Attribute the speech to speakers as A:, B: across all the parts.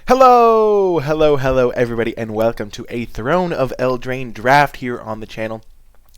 A: Hello everybody, and welcome to a Throne of Eldraine draft here on the channel.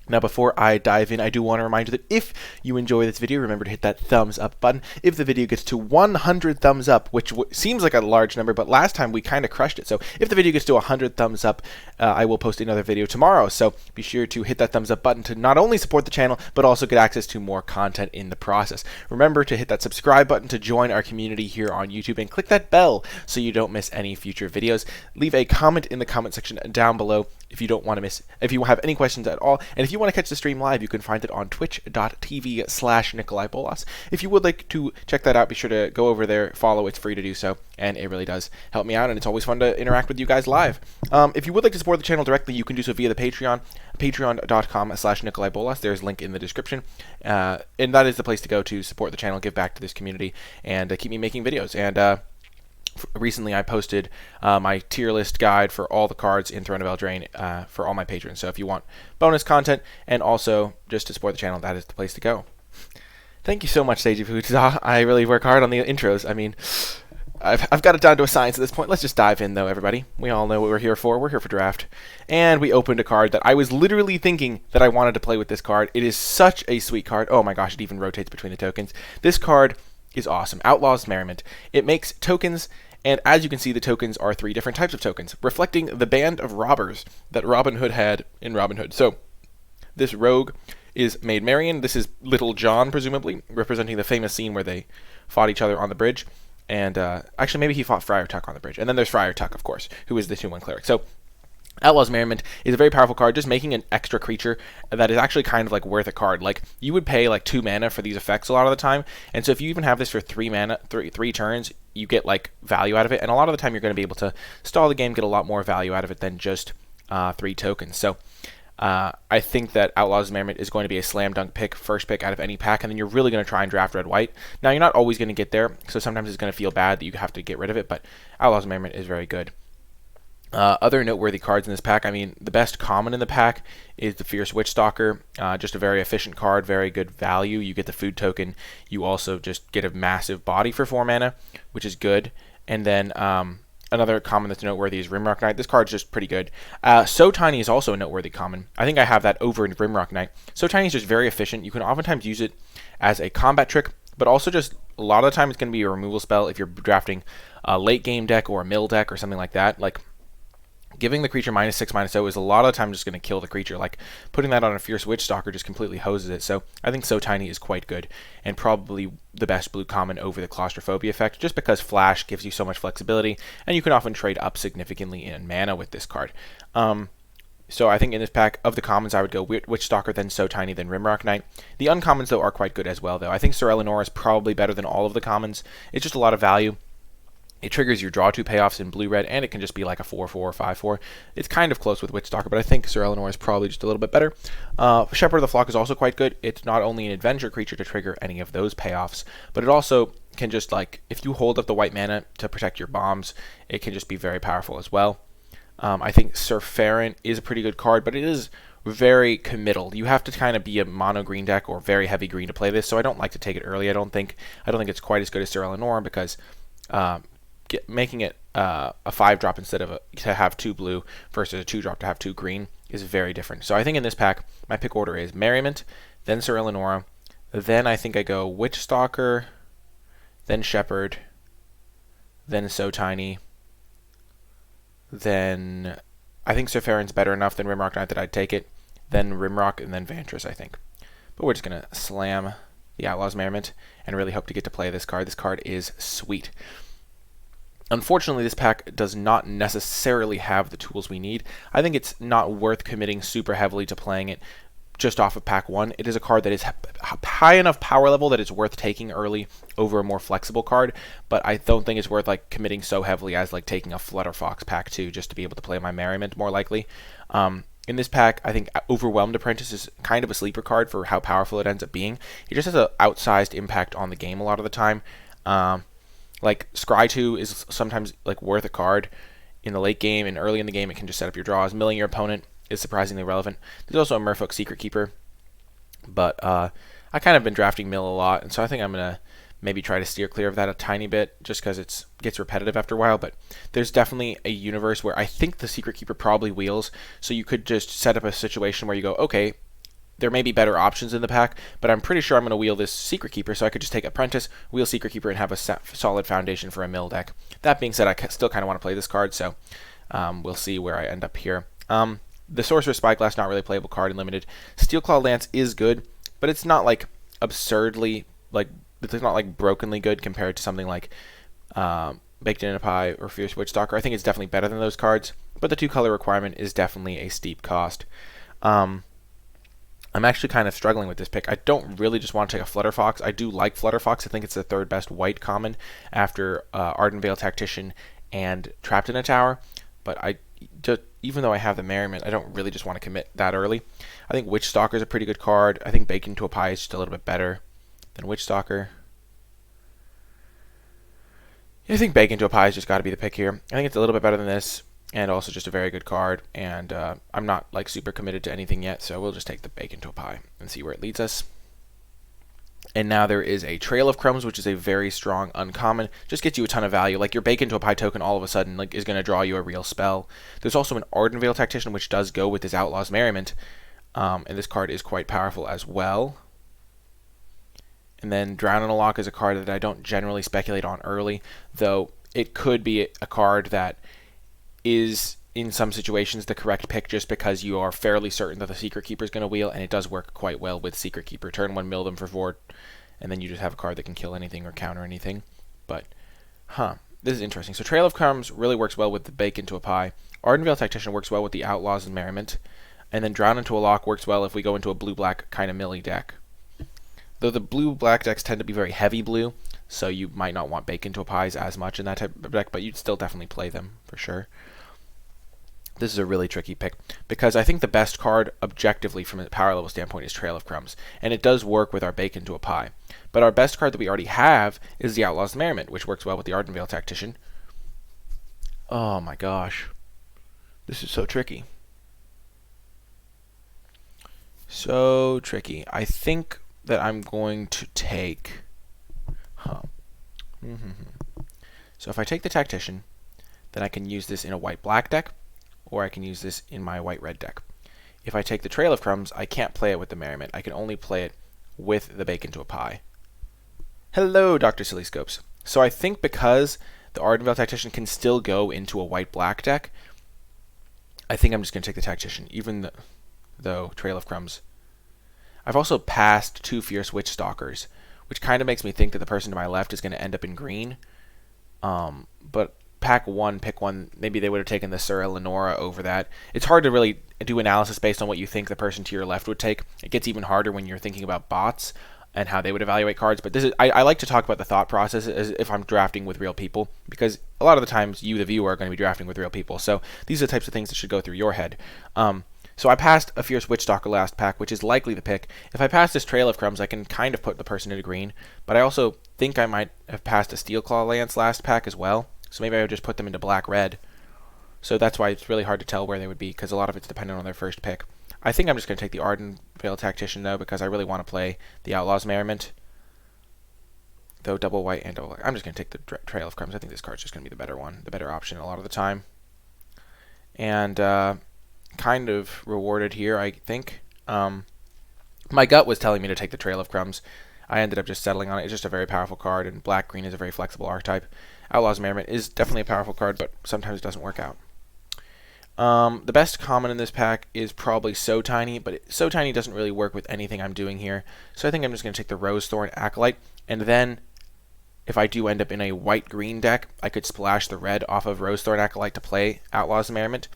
A: Now, before I dive in, I do want to remind you that if you enjoy this video, remember to hit that thumbs up button. If the video gets to 100 thumbs up, which seems like a large number, but last time we kind of crushed it. So if the video gets to 100 thumbs up, I will post another video tomorrow. So be sure to hit that thumbs up button to not only support the channel, but also get access to more content in the process. Remember to hit that subscribe button to join our community here on YouTube, and click that bell so you don't miss any future videos. Leave a comment in the comment section down below if you don't want to miss, if you have any questions at all, and if you want to catch the stream live, you can find it on twitch.tv/NicolaiBolas. If you would like to check that out, be sure to go over there, follow. It's free to do so, and it really does help me out, and it's always fun to interact with you guys live. If you would like to support the channel directly, you can do so via the Patreon, patreon.com/NicolaiBolas. There's a link in the description, and that is the place to go to support the channel, give back to this community, and keep me making videos. And recently I posted my tier list guide for all the cards in Throne of Eldraine for all my patrons. So if you want bonus content and also just to support the channel, that is the place to go. Thank you so much, Sage of Foods. I really work hard on the intros. I mean, I've got it down to a science at this point. Let's just dive in, though, everybody. We all know what we're here for. We're here for draft. And we opened a card that I was literally thinking that I wanted to play with this card. It is such a sweet card. Oh my gosh, it even rotates between the tokens. This card is awesome. Outlaws Merriment. It makes tokens, and as you can see, the tokens are three different types of tokens, reflecting the band of robbers that Robin Hood had in Robin Hood. So this rogue is Maid Marian. This is Little John, presumably, representing the famous scene where they fought each other on the bridge. And actually, maybe he fought Friar Tuck on the bridge. And then there's Friar Tuck, of course, who is the 2/1 cleric. So Outlaws Merriment is a very powerful card, just making an extra creature that is actually kind of like worth a card. Like, you would pay like 2 mana for these effects a lot of the time, and so if you even have this for 3 mana, three turns, you get like value out of it, and a lot of the time you're going to be able to stall the game, get a lot more value out of it than just 3 tokens. So I think that Outlaws Merriment is going to be a slam dunk pick, first pick out of any pack, and then you're really going to try and draft red-white. Now, you're not always going to get there, so sometimes it's going to feel bad that you have to get rid of it, but Outlaws Merriment is very good. Other noteworthy cards in this pack, I mean, the best common in the pack is the Fierce Witchstalker. Just a very efficient card, very good value. You get the food token. You also just get a massive body for 4 mana, which is good. And then another common that's noteworthy is Rimrock Knight. This card's just pretty good. So Tiny is also a noteworthy common. I think I have that over in Rimrock Knight. So Tiny is just very efficient. You can oftentimes use it as a combat trick, but also just a lot of the time it's going to be a removal spell if you're drafting a late game deck or a mill deck or something like that. Like, giving the creature -6/-0 is a lot of the time just going to kill the creature. Like, putting that on a Fierce Witchstalker just completely hoses it. So I think So Tiny is quite good, and probably the best blue common over the Claustrophobia effect, just because Flash gives you so much flexibility, and you can often trade up significantly in mana with this card. So I think in this pack, of the commons, I would go Witchstalker, then So Tiny, then Rimrock Knight. The uncommons, though, are quite good as well, though. I think Sir Eleanor is probably better than all of the commons. It's just a lot of value. It triggers your draw 2 payoffs in blue-red, and it can just be like a 4/4 or 5/4. It's kind of close with Witchstalker, but I think Sir Eleanor is probably just a little bit better. Shepherd of the Flock is also quite good. It's not only an adventure creature to trigger any of those payoffs, but it also can just, like, if you hold up the white mana to protect your bombs, it can just be very powerful as well. I think Sir Farron is a pretty good card, but it is very committal. You have to kind of be a mono green deck or very heavy green to play this, so I don't like to take it early. I don't think it's quite as good as Sir Eleanor, because making it a 5-drop instead of to have 2 blue versus a 2-drop to have 2 green is very different. So I think in this pack, my pick order is Merriment, then Sir Eleanor, then I think I go Witchstalker, then Shepherd, then So Tiny, then I think Sir Farron's better enough than Rimrock Knight that I'd take it, then Rimrock, and then Vantress, I think. But we're just going to slam the Outlaws Merriment and really hope to get to play this card. This card is sweet. Unfortunately, this pack does not necessarily have the tools we need. I think it's not worth committing super heavily to playing it just off of pack 1. It is a card that is high enough power level that it's worth taking early over a more flexible card, but I don't think it's worth like committing so heavily as like taking a Flutterfox pack 2 just to be able to play my Merriment more likely. In this pack, I think Overwhelmed Apprentice is kind of a sleeper card for how powerful it ends up being. It just has an outsized impact on the game a lot of the time. Like, Scry 2 is sometimes like worth a card in the late game, and early in the game it can just set up your draws. Milling your opponent is surprisingly relevant. There's also a Merfolk Secret Keeper, but I kind of been drafting Mill a lot, and so I think I'm going to maybe try to steer clear of that a tiny bit, just because it gets repetitive after a while. But there's definitely a universe where I think the Secret Keeper probably wheels, so you could just set up a situation where you go, okay, there may be better options in the pack, but I'm pretty sure I'm going to wheel this Secret Keeper, so I could just take Apprentice, wheel Secret Keeper, and have a solid foundation for a mill deck. That being said, I still kind of want to play this card, so we'll see where I end up here. The Sorcerer's Spyglass, not really a playable card in Limited. Steelclaw Lance is good, but it's not like absurdly, like, it's not like brokenly good compared to something like Baked in a Pie or Fierce Witchstalker. I think it's definitely better than those cards, but the 2-color requirement is definitely a steep cost. I'm actually kind of struggling with this pick. I don't really just want to take a Flutterfox. I do like Flutterfox. I think it's the 3rd best white common after Ardenvale Tactician and Trapped in a Tower. But even though I have the Merriment, I don't really just want to commit that early. I think Witchstalker is a pretty good card. I think Baked into a Pie is just a little bit better than Witchstalker. I think Baked into a Pie has just got to be the pick here. I think it's a little bit better than this, and also just a very good card. And I'm not like super committed to anything yet, so we'll just take the Baked into a Pie and see where it leads us. And now there is a Trail of Crumbs, which is a very strong uncommon. Just gets you a ton of value. Like your Baked into a Pie token all of a sudden like is going to draw you a real spell. There's also an Ardenvale Tactician, which does go with this Outlaw's Merriment. And this card is quite powerful as well. And then Drown in a Lock is a card that I don't generally speculate on early, though it could be a card that is in some situations the correct pick just because you are fairly certain that the Secret Keeper is going to wheel, and it does work quite well with Secret Keeper. Turn 1, mill them for 4, and then you just have a card that can kill anything or counter anything. But, this is interesting. So Trail of Crumbs really works well with the Baked into a Pie. Ardenvale Tactician works well with the Outlaws and Merriment. And then Drown into a Lock works well if we go into a blue-black kind of millie deck. Though the blue-black decks tend to be very heavy blue, so you might not want Baked into a Pies as much in that type of deck, but you'd still definitely play them for sure. This is a really tricky pick, because I think the best card objectively from a power level standpoint is Trail of Crumbs, and it does work with our Baked into a Pie. But our best card that we already have is the Outlaw's Merriment, which works well with the Ardenvale Tactician. Oh my gosh. This is so tricky. So tricky. I think that I'm going to take... So if I take the Tactician, then I can use this in a white-black deck, or I can use this in my white-red deck. If I take the Trail of Crumbs, I can't play it with the Merriment. I can only play it with the Baked into a Pie. Hello, Dr. Silly Scopes. So I think because the Ardenvale Tactician can still go into a white-black deck, I think I'm just going to take the Tactician, even though Trail of Crumbs. I've also passed 2 Fierce Witchstalkers, which kind of makes me think that the person to my left is going to end up in green. But pick one, maybe they would have taken the Sir Eleonora over that. It's hard to really do analysis based on what you think the person to your left would take. It gets even harder when you're thinking about bots and how they would evaluate cards. But I like to talk about the thought process as if I'm drafting with real people, because a lot of the times you, the viewer, are going to be drafting with real people. So these are the types of things that should go through your head. So I passed a Fierce Witchstalker last pack, which is likely the pick. If I pass this Trail of Crumbs, I can kind of put the person into green, but I also think I might have passed a Steelclaw Lance last pack as well, so maybe I would just put them into black-red. So that's why it's really hard to tell where they would be, because a lot of it's dependent on their first pick. I think I'm just going to take the Ardenvale Tactician, though, because I really want to play the Outlaw's Merriment. Though double white and double black. I'm just going to take the Trail of Crumbs. I think this card's just going to be the better one, the better option a lot of the time. And, kind of rewarded here, I think. My gut was telling me to take the Trail of Crumbs. I ended up just settling on it. It's just a very powerful card, and black-green is a very flexible archetype. Outlaw's Merriment is definitely a powerful card, but sometimes it doesn't work out. The best common in this pack is probably So Tiny, but So Tiny doesn't really work with anything I'm doing here. So I think I'm just going to take the Rosethorn Acolyte, and then if I do end up in a white-green deck, I could splash the red off of Rosethorn Acolyte to play Outlaw's Merriment.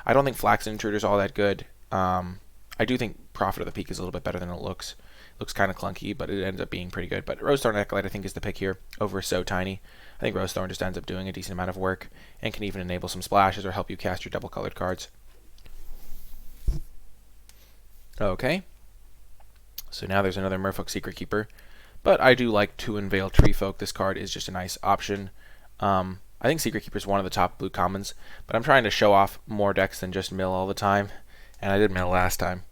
A: I don't think Flaxen Intruder is all that good. I do think Prophet of the Peak is a little bit better than it looks. It looks kind of clunky, but it ends up being pretty good. But Rosethorn Acolyte, I think, is the pick here over So Tiny. I think Rosethorn just ends up doing a decent amount of work and can even enable some splashes or help you cast your double-colored cards. Okay. So now there's another Merfolk Secret Keeper. But I do like to Unveil Treefolk. This card is just a nice option. I think Secret Keeper is one of the top blue commons, but I'm trying to show off more decks than just mill all the time, and I did mill last time.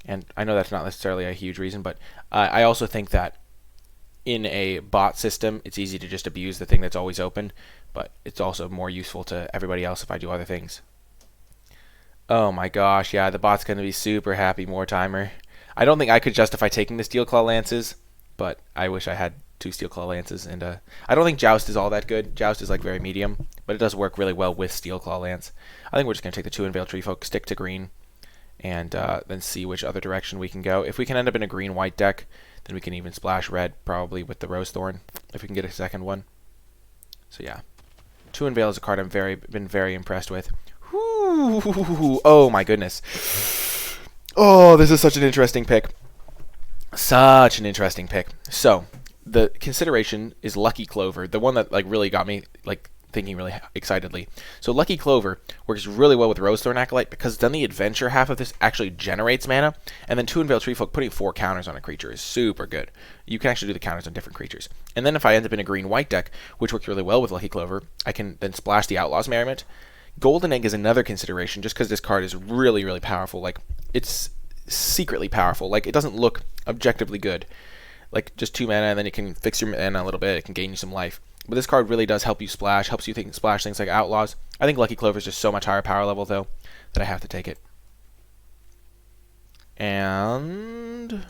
A: And I know that's not necessarily a huge reason, but I also think that in a bot system, it's easy to just abuse the thing that's always open, but it's also more useful to everybody else if I do other things. Oh my gosh, yeah, the bot's going to be super happy, more timer. I don't think I could justify taking the Steel Claw Lances, but I wish I had 2 Steel Claw Lances. And I don't think Joust is all that good. Joust is like very medium, but it does work really well with Steel Claw Lance. I think we're just going to take the 2 Unveiled Treefolk, stick to green, and then see which other direction we can go. If we can end up in a green-white deck, then we can even splash red, probably with the Rose Thorn, if we can get a second one. So yeah, 2 Unveil is a card I've been very impressed with. Whoo! Oh my goodness. Oh, this is such an interesting pick. Such an interesting pick. So, the consideration is Lucky Clover, the one that like really got me like thinking really excitedly. So Lucky Clover works really well with Rose Thorn Acolyte because then the adventure half of this actually generates mana, and then 2 Unveiled Treefolk putting 4 counters on a creature is super good. You can actually do the counters on different creatures. And then if I end up in a green-white deck, which works really well with Lucky Clover, I can then splash the Outlaw's Merriment. Golden Egg is another consideration just because this card is really, really powerful. Like, it's secretly powerful. Like, it doesn't look objectively good. Like, just 2 mana, and then it can fix your mana a little bit. It can gain you some life. But this card really does help you splash, helps you splash things like Outlaws. I think Lucky Clover is just so much higher power level, though, that I have to take it. And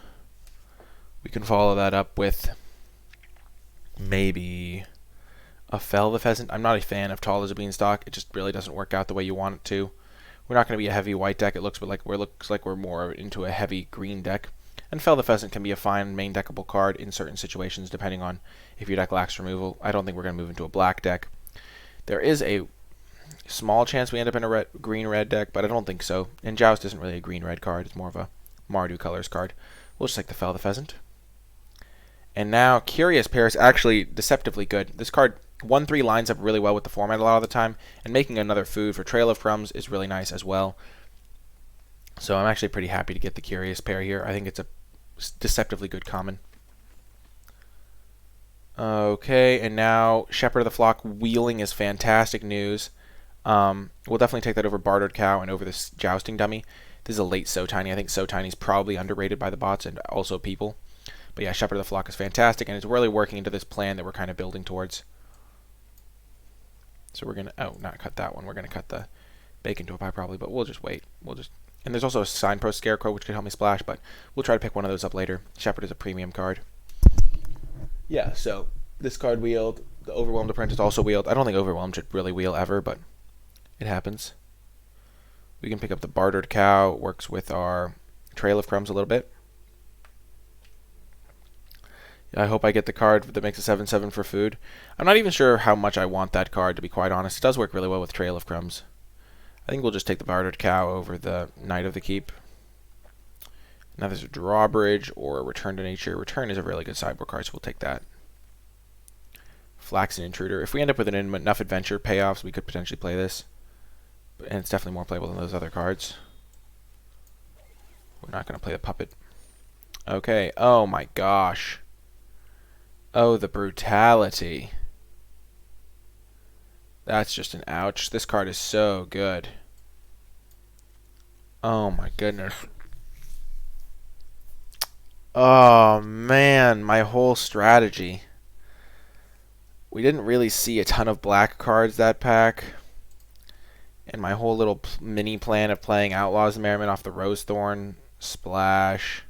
A: we can follow that up with maybe a Fell the Pheasant. I'm not a fan of Tall as a Beanstalk. It just really doesn't work out the way you want it to. We're not going to be a heavy white deck. It looks like we're more into a heavy green deck. And Fell the Pheasant can be a fine main deckable card in certain situations, depending on if your deck lacks removal. I don't think we're going to move into a black deck. There is a small chance we end up in a green-red deck, but I don't think so. And Joust isn't really a green-red card. It's more of a Mardu colors card. We'll just take the Fell the Pheasant. And now Curious Pair is actually deceptively good. This card 1/3 lines up really well with the format a lot of the time, and making another food for Trail of Crumbs is really nice as well. So I'm actually pretty happy to get the Curious Pair here. I think it's a deceptively good common. Okay, and now Shepherd of the Flock wheeling is fantastic news. We'll definitely take that over Bartered Cow and over this Jousting Dummy. This is a late So Tiny. I think So Tiny is probably underrated by the bots and also people. But yeah, Shepherd of the Flock is fantastic, and it's really working into this plan that we're kind of building towards. So we're going to, not cut that one. We're going to cut the Bacon to a Pie probably, but we'll just wait. And there's also a Signpost Scarecrow, which could help me splash, but we'll try to pick one of those up later. Shepherd is a premium card. Yeah, so this card wheeled. The Overwhelmed Apprentice also wheeled. I don't think Overwhelmed should really wheel ever, but it happens. We can pick up the Bartered Cow. Works with our Trail of Crumbs a little bit. I hope I get the card that makes a 7/7 for food. I'm not even sure how much I want that card, to be quite honest. It does work really well with Trail of Crumbs. I think we'll just take the Bartered Cow over the Knight of the Keep. Now there's a Drawbridge or a Return to Nature. Return is a really good sideboard card, so we'll take that. Flaxen Intruder. If we end up with enough adventure payoffs, we could potentially play this. And it's definitely more playable than those other cards. We're not going to play the Puppet. Okay. Oh my gosh. Oh, the brutality. That's just an ouch. This card is so good. Oh my goodness. Oh man, my whole strategy. We didn't really see a ton of black cards that pack. And my whole little mini plan of playing Outlaw's Merriment off the Rose Thorn splash.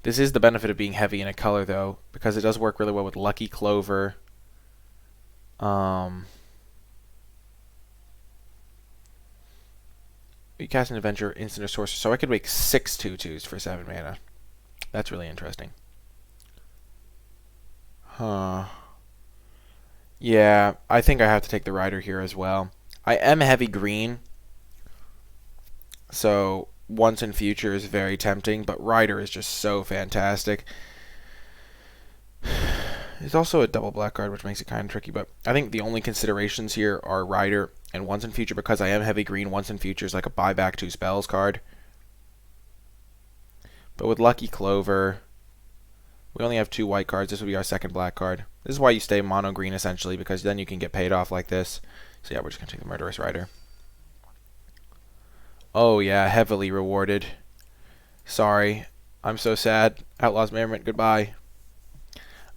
A: This is the benefit of being heavy in a color, though, because it does work really well with Lucky Clover. You cast an Adventure, instant or sorcerer, so I could make 6 2/2s for 7 mana. That's really interesting. Huh. Yeah, I think I have to take the Rider here as well. I am heavy green, so Once in Future is very tempting, but Rider is just so fantastic. It's also a double black card, which makes it kind of tricky, but I think the only considerations here are Rider and Once in Future, because I am heavy green. Once in Future is like a buy back 2 spells card. But with Lucky Clover, we only have 2 white cards. This would be our second black card. This is why you stay mono green, essentially, because then you can get paid off like this. So yeah, we're just going to take the Murderous Rider. Oh yeah, heavily rewarded. Sorry. I'm so sad. Outlaws Merriment, goodbye.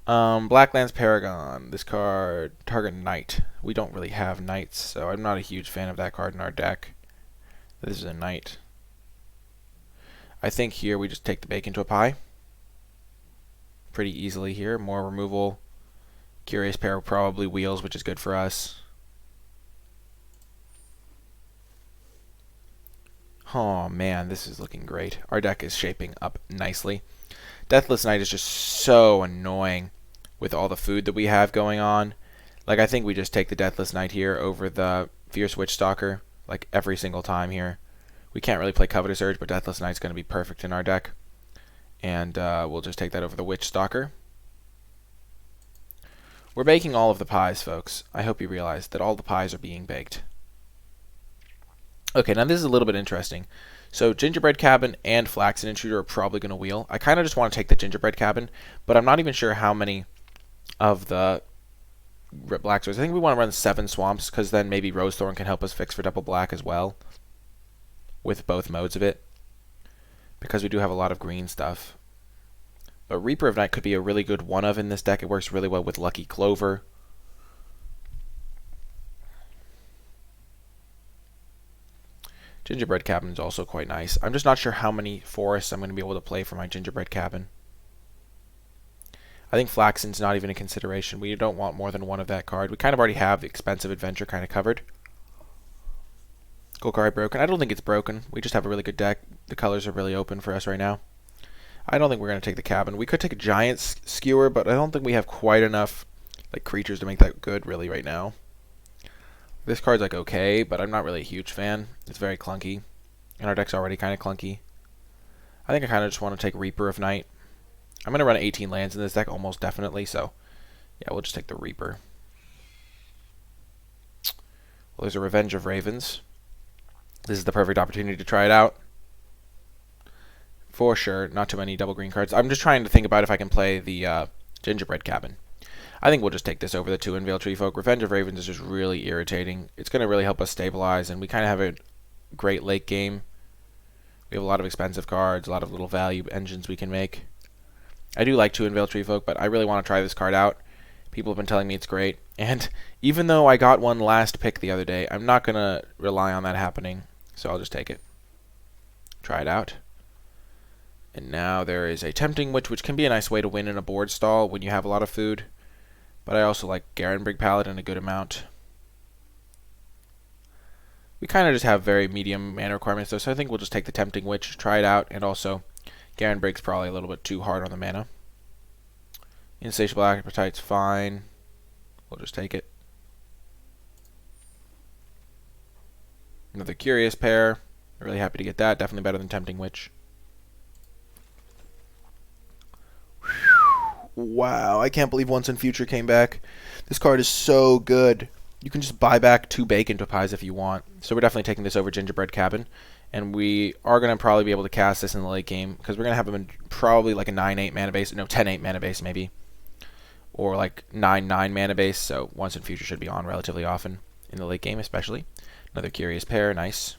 A: Blacklands Paragon. This card, target knight. We don't really have knights, so I'm not a huge fan of that card in our deck. This is a knight. I think here we just take the bacon to a pie. Pretty easily here. More removal. Curious Pair probably wheels, which is good for us. Oh man, this is looking great. Our deck is shaping up nicely. Deathless Knight is just so annoying with all the food that we have going on. Like, I think we just take the Deathless Knight here over the Fierce Witch Stalker, like, every single time here. We can't really play Covetous Urge, but Deathless Knight's going to be perfect in our deck. And we'll just take that over the Witch Stalker. We're baking all of the pies, folks. I hope you realize that all the pies are being baked. Okay, now this is a little bit interesting. So Gingerbread Cabin and Flaxen Intruder are probably going to wheel. I kind of just want to take the Gingerbread Cabin, but I'm not even sure how many of the black swords. I think we want to run 7 swamps, because then maybe Rosethorn can help us fix for double black as well, with both modes of it, because we do have a lot of green stuff. But Reaper of Night could be a really good one-of in this deck. It works really well with Lucky Clover. Gingerbread Cabin is also quite nice. I'm just not sure how many forests I'm going to be able to play for my Gingerbread Cabin. I think Flaxen's not even a consideration. We don't want more than one of that card. We kind of already have the Expensive Adventure kind of covered. Golgari broken. I don't think it's broken. We just have a really good deck. The colors are really open for us right now. I don't think we're going to take the cabin. We could take a Giant Skewer, but I don't think we have quite enough like creatures to make that good really right now. This card's like okay, but I'm not really a huge fan. It's very clunky, and our deck's already kind of clunky. I think I kind of just want to take Reaper of Night. I'm going to run 18 lands in this deck almost definitely, so yeah, we'll just take the Reaper. Well, there's a Revenge of Ravens. This is the perfect opportunity to try it out. For sure, not too many double green cards. I'm just trying to think about if I can play the Gingerbread Cabin. I think we'll just take this over the 2 Unveiled Treefolk. Revenge of Ravens is just really irritating. It's going to really help us stabilize, and we kind of have a great late game. We have a lot of expensive cards, a lot of little value engines we can make. I do like 2 Unveiled Treefolk, but I really want to try this card out. People have been telling me it's great, and even though I got one last pick the other day, I'm not going to rely on that happening, so I'll just take it. Try it out. And now there is a Tempting Witch, which can be a nice way to win in a board stall when you have a lot of food. But I also like Garenbrig Paladin a good amount. We kind of just have very medium mana requirements though, so I think we'll just take the Tempting Witch, try it out, and also Garenbrig's probably a little bit too hard on the mana. Insatiable Appetite's fine. We'll just take it. Another Curious Pair. Really happy to get that. Definitely better than Tempting Witch. Wow, I can't believe Once and Future came back. This card is so good. You can just buy back 2 bacon to pies if you want. So we're definitely taking this over Gingerbread Cabin. And we are going to probably be able to cast this in the late game, because we're going to have him in probably like a 9-8 mana base. No, 10-8 mana base maybe. Or like 9-9 mana base. So Once and Future should be on relatively often in the late game especially. Another Curious Pair, nice.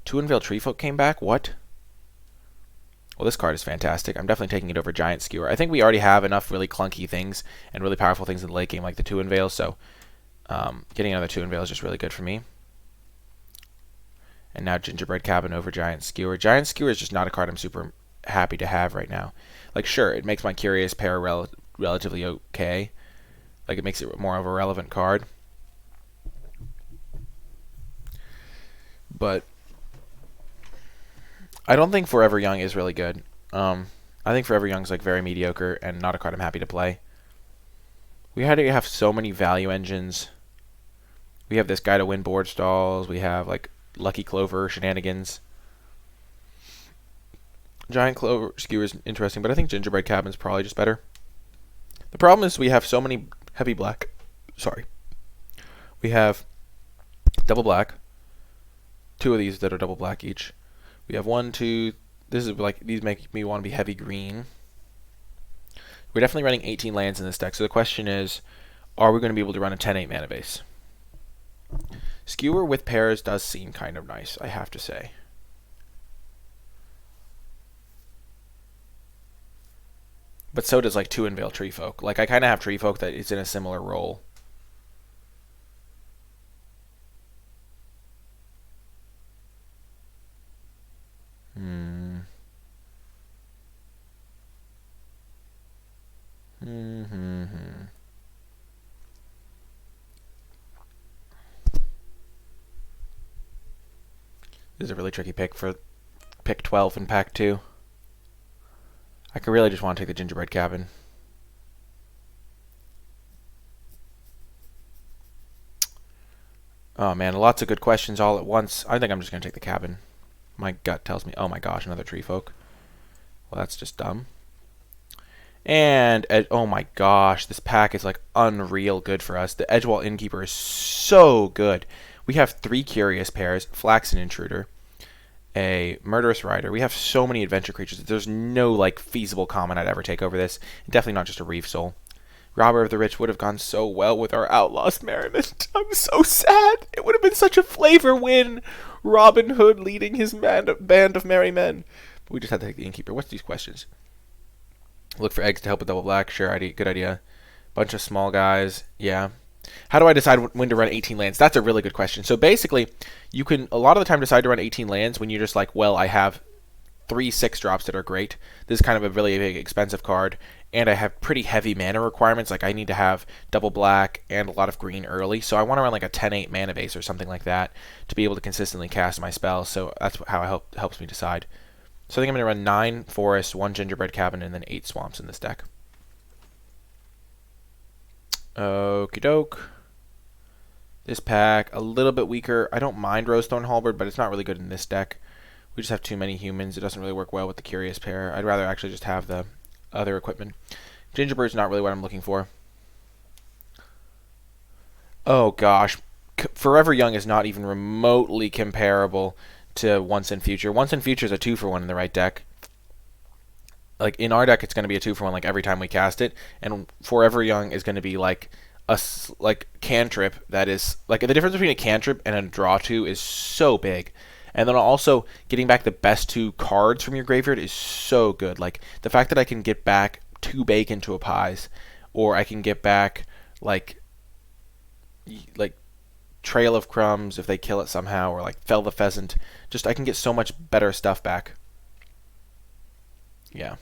A: 2 Unveiled Treefolk came back? What? Well, this card is fantastic. I'm definitely taking it over Giant Skewer. I think we already have enough really clunky things and really powerful things in the late game, like the 2 Unveils, so getting another 2 Unveils is just really good for me. And now Gingerbread Cabin over Giant Skewer. Giant Skewer is just not a card I'm super happy to have right now. Like, sure, it makes my Curious Pair relatively okay. Like, it makes it more of a relevant card. But I don't think Forever Young is really good. I think Forever Young is like very mediocre and not a card I'm happy to play. We had to have so many value engines. We have this guy to win board stalls. We have like Lucky Clover shenanigans. Giant Clover Skewer is interesting, but I think Gingerbread Cabin is probably just better. The problem is we have so many heavy black. Sorry. We have double black. 2 of these that are double black each. We have 1, 2. This is like, these make me want to be heavy green. We're definitely running 18 lands in this deck. So the question is, are we going to be able to run a 10-8 mana base? Skewer with pairs does seem kind of nice, I have to say. But so does like 2 Unveil Tree Folk. Like I kind of have Tree Folk that is in a similar role. Hmm. Hmm. This is a really tricky pick for pick 12 in pack 2. I could really just want to take the Gingerbread Cabin. Oh man, lots of good questions all at once. I think I'm just going to take the cabin. My gut tells me, oh my gosh, another Tree Folk. Well, that's just dumb. And, oh my gosh, this pack is like unreal good for us. The Edgewall Innkeeper is so good. We have 3 Curious pairs, Flaxen Intruder, a Murderous Rider. We have so many adventure creatures. There's no like feasible common I'd ever take over this. Definitely not just a Reef Soul. Robber of the Rich would have gone so well with our Outlaws Merriment. I'm so sad. It would have been such a flavor win. Robin Hood leading his band of merry men. But we just had to take the Innkeeper. What's these questions? Look for eggs to help with double black. Sure, good idea. Bunch of small guys. Yeah. How do I decide when to run 18 lands? That's a really good question. So basically, you can a lot of the time decide to run 18 lands when you're just like, well, I have 3 6-drops that are great. This is kind of a really big expensive card, and I have pretty heavy mana requirements. Like I need to have double black and a lot of green early, so I want to run like a 10-8 mana base or something like that to be able to consistently cast my spells. So that's how it helps me decide. So I think I'm going to run 9 forests, 1 gingerbread cabin, and then 8 swamps in this deck. Okie doke. This pack, a little bit weaker. I don't mind Rosethorn Halberd, but it's not really good in this deck. We just have too many humans. It doesn't really work well with the Curious pair. I'd rather actually just have the other equipment. Gingerbird's not really what I'm looking for. Oh gosh. Forever Young is not even remotely comparable to Once and Future. Once and Future is a 2-for-1 in the right deck. Like in our deck, it's going to be a 2-for-1 like every time we cast it, and Forever Young is going to be like a cantrip that is like the difference between a cantrip and a draw 2 is so big. And then also getting back the best 2 cards from your graveyard is so good. Like the fact that I can get back 2 bacon to a pies, or I can get back like Trail of Crumbs if they kill it somehow, or like Fell the Pheasant. Just I can get so much better stuff back. Yeah.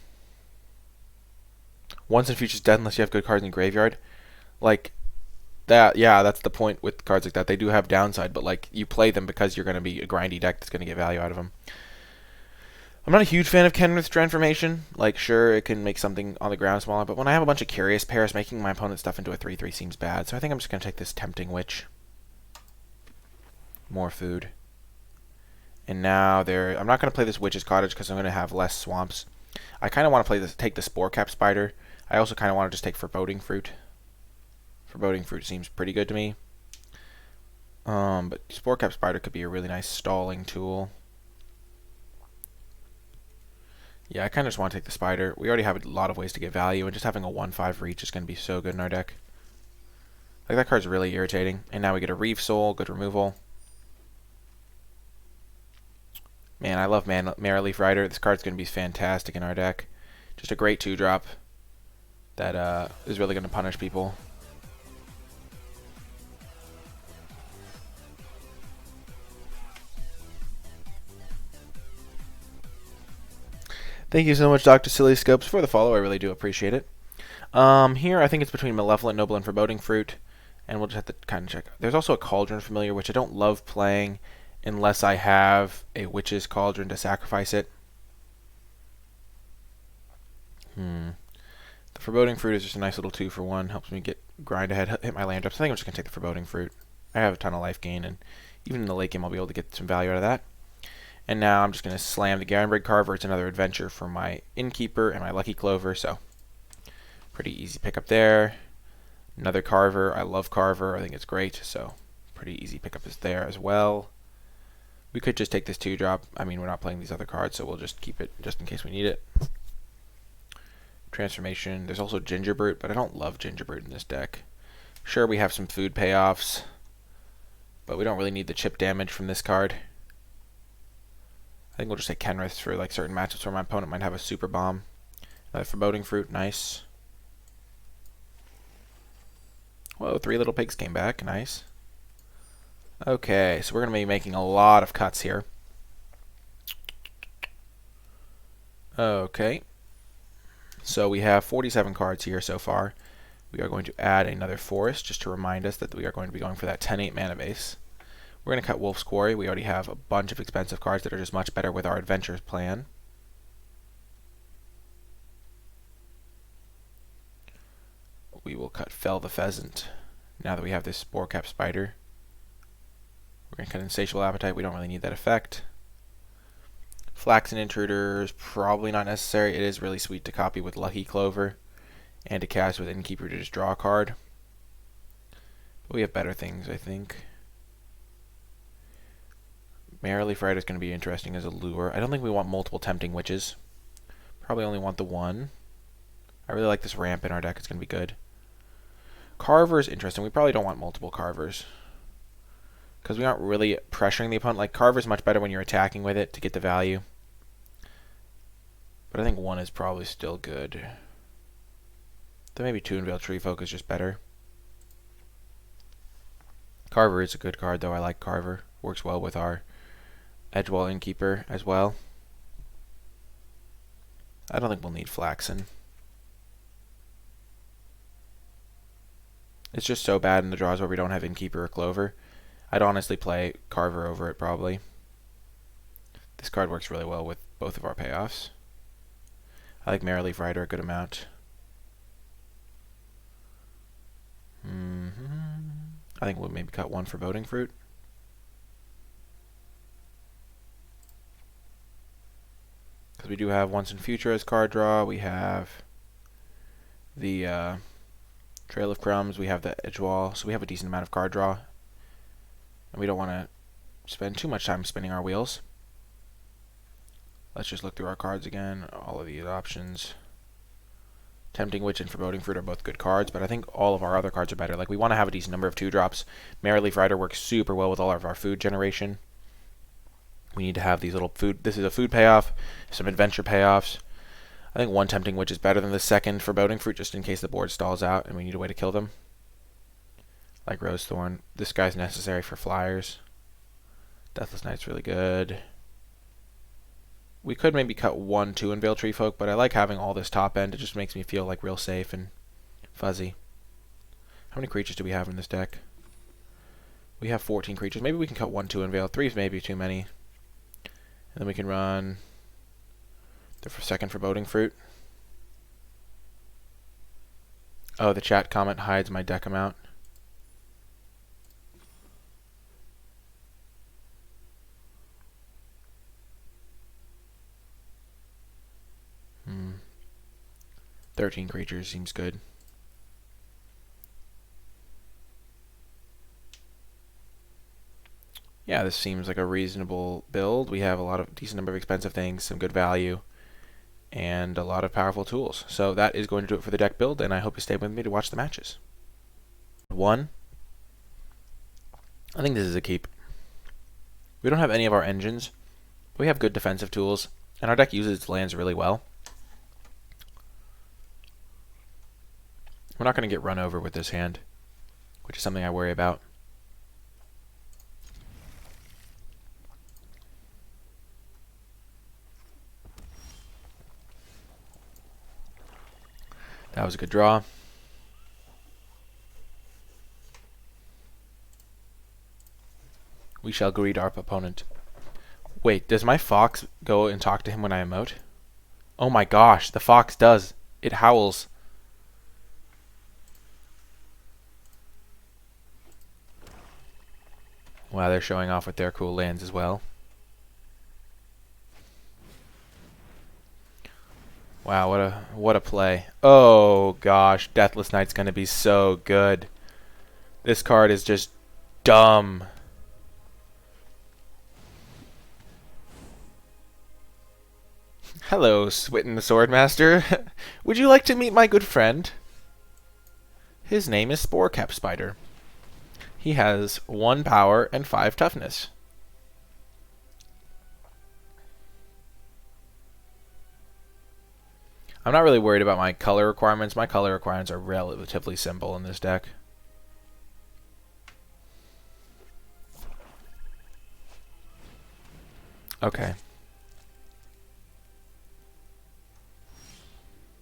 A: Once and Future's dead unless you have good cards in your graveyard. Like that, yeah, that's the point with cards like that. They do have downside, but like you play them because you're going to be a grindy deck that's going to get value out of them. I'm not a huge fan of Kenrith's Transformation. Like, sure, it can make something on the ground smaller, but when I have a bunch of Curious pairs, making my opponent's stuff into a 3/3 seems bad. So I think I'm just going to take this Tempting Witch. More food. And now I'm not going to play this Witch's Cottage because I'm going to have less swamps. I kind of want to take the Spore Cap Spider. I also kind of want to just take Foreboding Fruit. Foreboding Fruit seems pretty good to me. But Spore Cap Spider could be a really nice stalling tool. Yeah, I kind of just want to take the Spider. We already have a lot of ways to get value, and just having a 1/5 reach is going to be so good in our deck. Like, that card's really irritating. And now we get a Reef Soul, good removal. Man, I love Marrowleaf Rider. This card's going to be fantastic in our deck. Just a great 2-drop that is really going to punish people. Thank you so much, Dr. Silly Scopes, for the follow. I really do appreciate it. Here, I think it's between Malevolent Noble and Foreboding Fruit, and we'll just have to kind of check. There's also a Cauldron Familiar, which I don't love playing unless I have a Witch's Cauldron to sacrifice it. The Foreboding Fruit is just a nice little 2-for-1. Helps me grind ahead, hit my land drops. I think I'm just going to take the Foreboding Fruit. I have a ton of life gain, and even in the late game, I'll be able to get some value out of that. And now I'm just going to slam the Garenbrig Carver. It's another adventure for my Innkeeper and my Lucky Clover, so pretty easy pickup there. Another Carver. I love Carver. I think it's great, so pretty easy pickup is there as well. We could just take this 2-drop. I mean, we're not playing these other cards, so we'll just keep it just in case we need it. Transformation. There's also Gingerbread, but I don't love Gingerbread in this deck. Sure, we have some food payoffs, but we don't really need the chip damage from this card. I think we'll just take Kenrith for like certain matchups where my opponent might have a Super Bomb. Foreboding Fruit, nice. Whoa, 3 little pigs came back, nice. Okay, so we're going to be making a lot of cuts here. Okay. So we have 47 cards here so far. We are going to add another forest just to remind us that we are going to be going for that 10-8 mana base. We're going to cut Wolf's Quarry. We already have a bunch of expensive cards that are just much better with our adventures plan. We will cut Fell the Pheasant now that we have this Spore Cap Spider. We're going to cut Insatiable Appetite. We don't really need that effect. Flaxen Intruders, probably not necessary. It is really sweet to copy with Lucky Clover and to cast with Innkeeper to just draw a card. But we have better things, I think. Merrily Fright is going to be interesting as a lure. I don't think we want multiple Tempting Witches. Probably only want the one. I really like this ramp in our deck. It's going to be good. Carver is interesting. We probably don't want multiple Carvers, because we aren't really pressuring the opponent. Like, Carver's much better when you're attacking with it to get the value. But I think one is probably still good. Then maybe 2 Unveiled Treefolk is just better. Carver is a good card, though. I like Carver. Works well with our Edgewall Innkeeper as well. I don't think we'll need Flaxen. It's just so bad in the draws where we don't have Innkeeper or Clover. I'd honestly play Carver over it, probably. This card works really well with both of our payoffs. I like Merrily Rider a good amount. I think we'll maybe cut 1 Foreboding Fruit. Because we do have Once in Future as card draw. We have the Trail of Crumbs. We have the Edgewall. So we have a decent amount of card draw. And we don't want to spend too much time spinning our wheels. Let's just look through our cards again. All of these options. Tempting Witch and Foreboding Fruit are both good cards, but I think all of our other cards are better. Like, we want to have a decent number of 2-drops. Merrily Rider works super well with all of our food generation. We need to have these little food. This is a food payoff, some adventure payoffs. I think 1 Tempting Witch is better than the 2nd Foreboding Fruit, just in case the board stalls out and we need a way to kill them. Like Rosethorn. This guy's necessary for flyers. Deathless Knight's really good. We could maybe cut 1 2 Unveiled Treefolk, but I like having all this top end. It just makes me feel like real safe and fuzzy. How many creatures do we have in this deck? We have 14 creatures. Maybe we can cut 1 2 Unveiled. 3 is maybe too many. And then we can run the 2nd Foreboding Fruit. Oh, the chat comment hides my deck amount. Hmm. 13 creatures seems good. Yeah, this seems like a reasonable build. We have a decent number of expensive things, some good value, and a lot of powerful tools. So that is going to do it for the deck build, and I hope you stay with me to watch the matches. 1. I think this is a keep. We don't have any of our engines, but we have good defensive tools, and our deck uses its lands really well. We're not going to get run over with this hand, which is something I worry about. That was a good draw. We shall greet our opponent. Wait, does my fox go and talk to him when I emote? Oh my gosh, the fox does. It howls. Wow, they're showing off with their cool lands as well. Wow, what a play. Oh gosh, Deathless Knight's gonna be so good. This card is just dumb. Hello, Switten the Swordmaster. Would you like to meet my good friend? His name is Spore Cap Spider. He has 1 power and 5 toughness. I'm not really worried about my color requirements. My color requirements are relatively simple in this deck. Okay.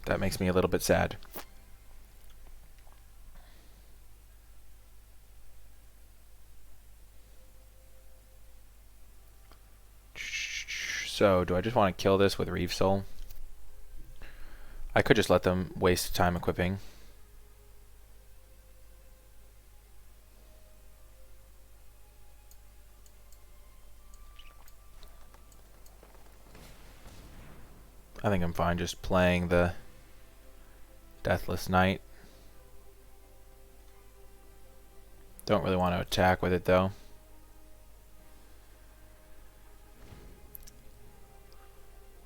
A: That makes me a little bit sad. So, do I just want to kill this with Reeve Soul? I could just let them waste time equipping. I think I'm fine just playing the Deathless Knight. Don't really want to attack with it though.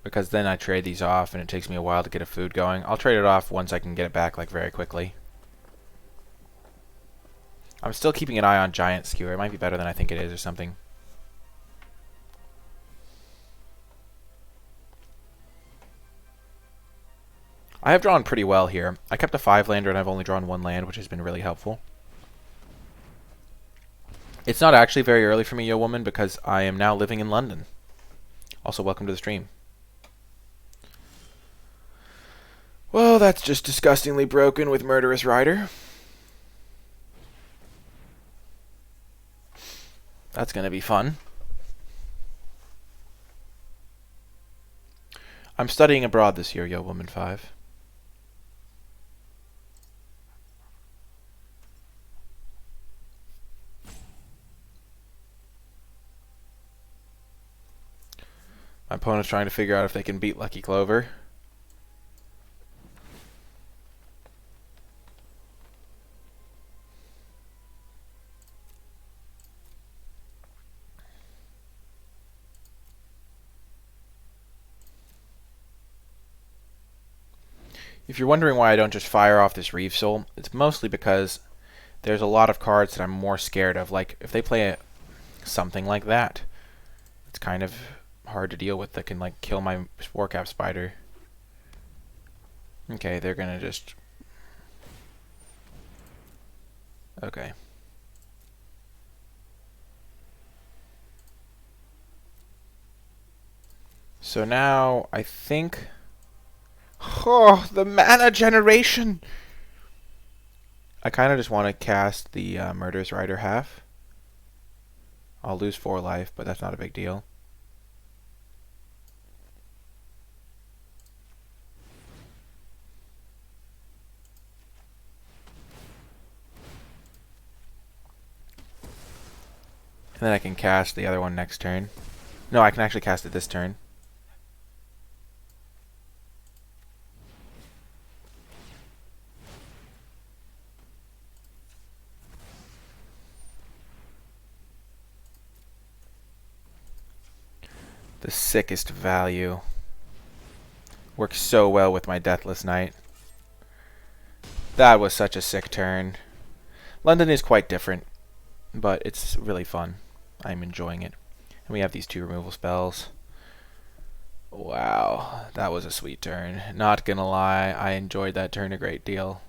A: Because then I trade these off and it takes me a while to get a food going. I'll trade it off once I can get it back like very quickly. I'm still keeping an eye on Giant Skewer. It might be better than I think it is or something. I have drawn pretty well here. I kept a 5-lander and I've only drawn 1 land, which has been really helpful. It's not actually very early for me, Yo Woman, because I am now living in London. Also, welcome to the stream. Well, that's just disgustingly broken with Murderous Rider. That's going to be fun. I'm studying abroad this year, Yo Woman 5. My opponent's trying to figure out if they can beat Lucky Clover. If you're wondering why I don't just fire off this Reeve Soul, it's mostly because there's a lot of cards that I'm more scared of. Like, if they play something like that, it's kind of hard to deal with that can, like, kill my Sporecap Spider. Okay, they're gonna just... Okay. So now, I think... Oh, the mana generation! I kind of just want to cast the Murderous Rider half. I'll lose 4 life, but that's not a big deal. And then I can cast the other one next turn. No, I can actually cast it this turn. The sickest value. Works so well with my Deathless Knight. That was such a sick turn. London is quite different, but it's really fun. I'm enjoying it. And we have these 2 removal spells. Wow, that was a sweet turn. Not gonna lie, I enjoyed that turn a great deal.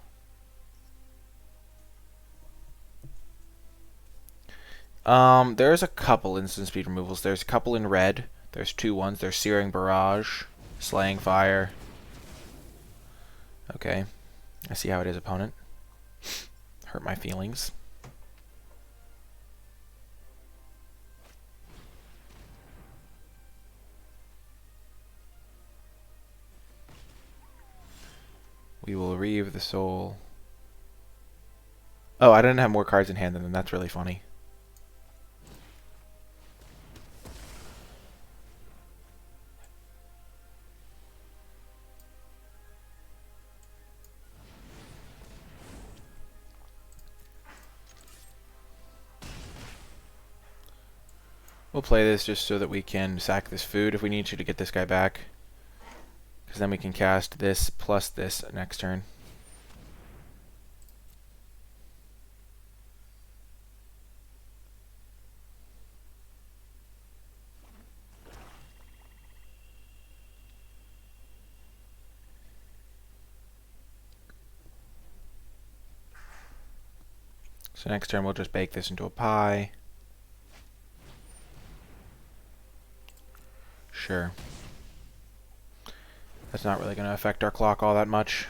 A: There's a couple instant speed removals. There's a couple in red. There's 2 ones. There's Searing Barrage, Slaying Fire. Okay, I see how it is, opponent. Hurt my feelings. We will Reeve the Soul. Oh, I didn't have more cards in hand than them. That's really funny. We'll play this just so that we can sack this food if we need to get this guy back. Because then we can cast this plus this next turn. So next turn we'll just bake this into a pie. Sure. That's not really going to affect our clock all that much.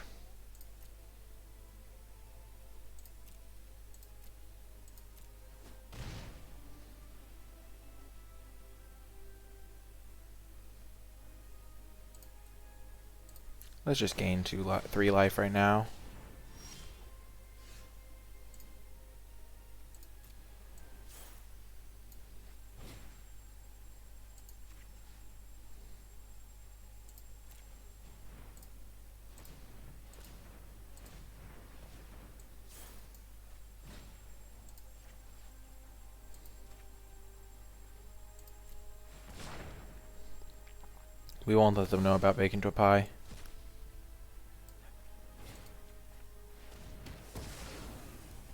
A: Let's just gain 3 life right now. We won't let them know about baking to a pie.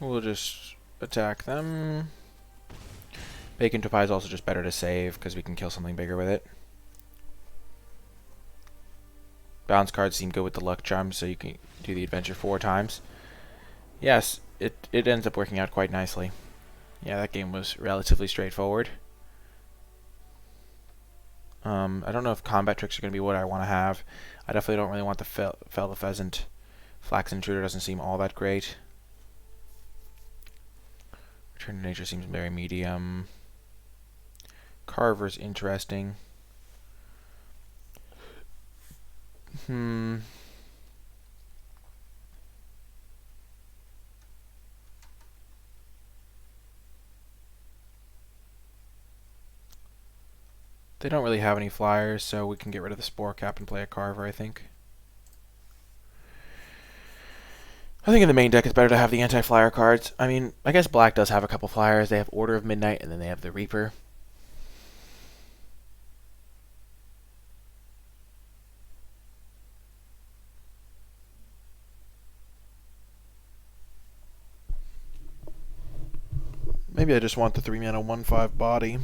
A: We'll just attack them. Bacon to pie is also just better to save because we can kill something bigger with it. Bounce cards seem good with the luck charm, so you can do the adventure 4 times. Yes, it ends up working out quite nicely. Yeah, that game was relatively straightforward. I don't know if combat tricks are going to be what I want to have. I definitely don't really want the Fell the Pheasant. Flax Intruder doesn't seem all that great. Return to Nature seems very medium. Carver's interesting. They don't really have any flyers, so we can get rid of the Spore Cap and play a Carver, I think. I think in the main deck it's better to have the anti-flyer cards. I mean, I guess black does have a couple flyers. They have Order of Midnight, and then they have the Reaper. Maybe I just want the 3-mana 1/5 body.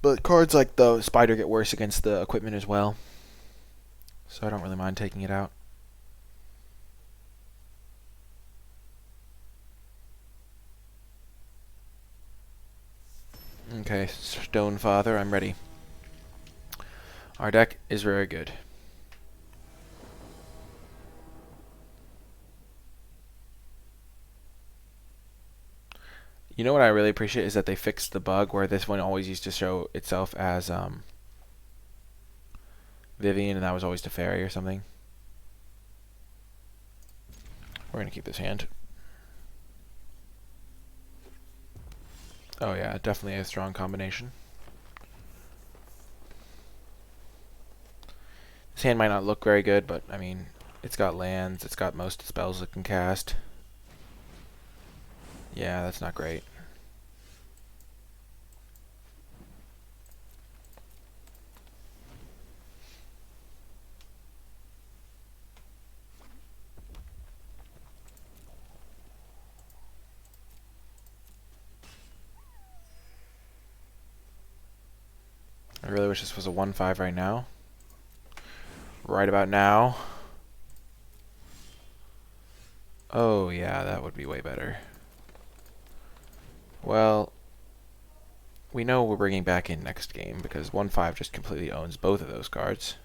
A: But cards like the Spider get worse against the equipment as well. So I don't really mind taking it out. Okay, Stonefather, I'm ready. Our deck is very good. You know what I really appreciate is that they fixed the bug where this one always used to show itself as Vivian, and that was always Teferi or something. We're going to keep this hand. Oh yeah, definitely a strong combination. This hand might not look very good, but I mean, it's got lands, it's got most spells it can cast. Yeah, that's not great. I really wish this was a 1/5 right now. Right about now. Oh yeah, that would be way better. Well, we know we're bringing back in next game because 1/5 just completely owns both of those cards.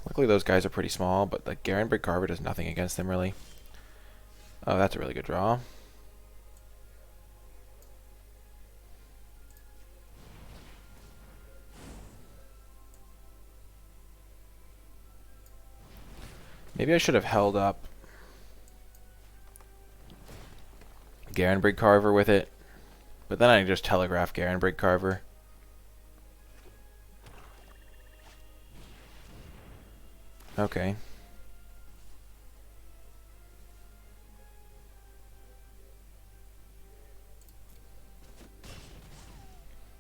A: Luckily those guys are pretty small, but like Garenbrig Carver does nothing against them really. Oh, that's a really good draw. Maybe I should have held up Garenbrig Carver with it, but then I just telegraph Garenbrig Carver. Okay.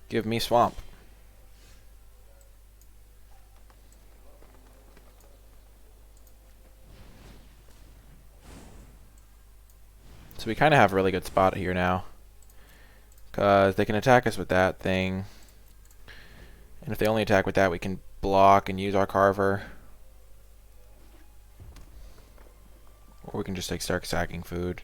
A: Give me Swamp. So we kind of have a really good spot here now, because they can attack us with that thing, And if they only attack with that, we can block and use our Carver. Or we can just like start sacking food.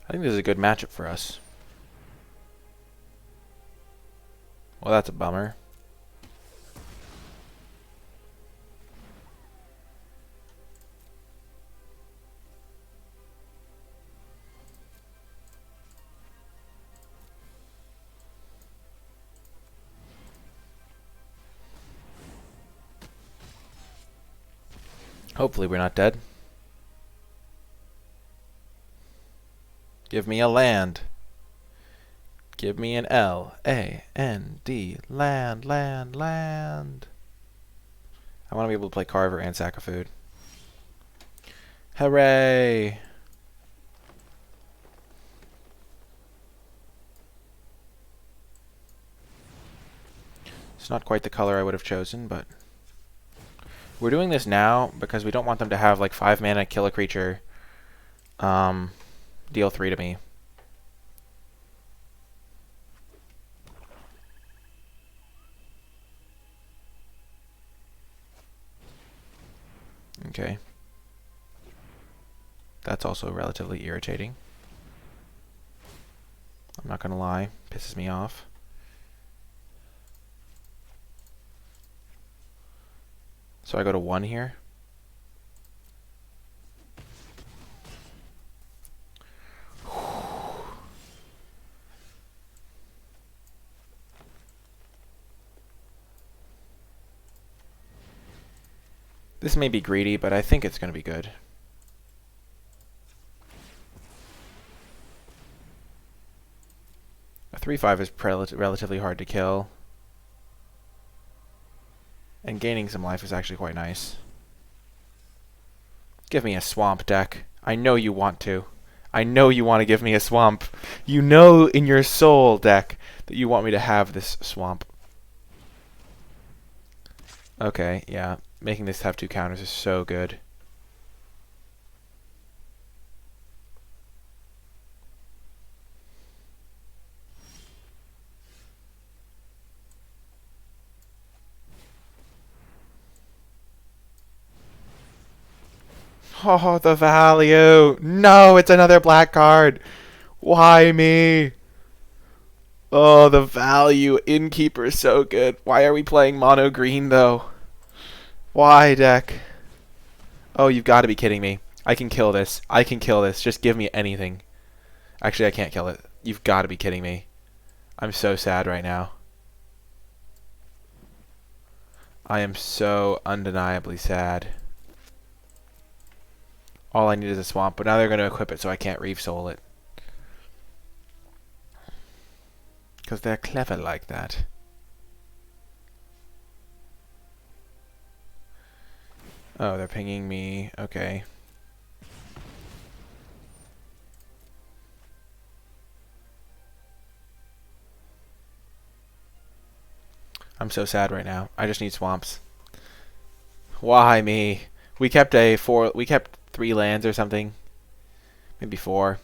A: I think this is a good matchup for us. Well, that's a bummer. Hopefully we're not dead. Give me a land. Give me an L-A-N-D. Land, land, land. I want to be able to play Carver and sack a food. Hooray! It's not quite the color I would have chosen, but we're doing this now because we don't want them to have like 5 mana, kill a creature, deal 3 to me. Okay. That's also relatively irritating. I'm not gonna lie, pisses me off. So I go to 1 here. This may be greedy, but I think it's going to be good. A 3/5 is relatively hard to kill. And gaining some life is actually quite nice. Give me a swamp, deck. I know you want to. I know you want to give me a swamp. You know in your soul, deck, that you want me to have this swamp. Okay, yeah. Making this have 2 counters is so good. Oh, the value! No, it's another black card! Why me? Oh, the value. Innkeeper is so good. Why are we playing mono green, though? Why, deck? Oh, you've got to be kidding me. I can kill this. I can kill this. Just give me anything. Actually, I can't kill it. You've got to be kidding me. I'm so sad right now. I am so undeniably sad. All I need is a swamp, but now they're going to equip it so I can't Reef Soul it. Because they're clever like that. Oh, they're pinging me. Okay. I'm so sad right now. I just need swamps. Why me? We kept 3 lands or something. Maybe 4.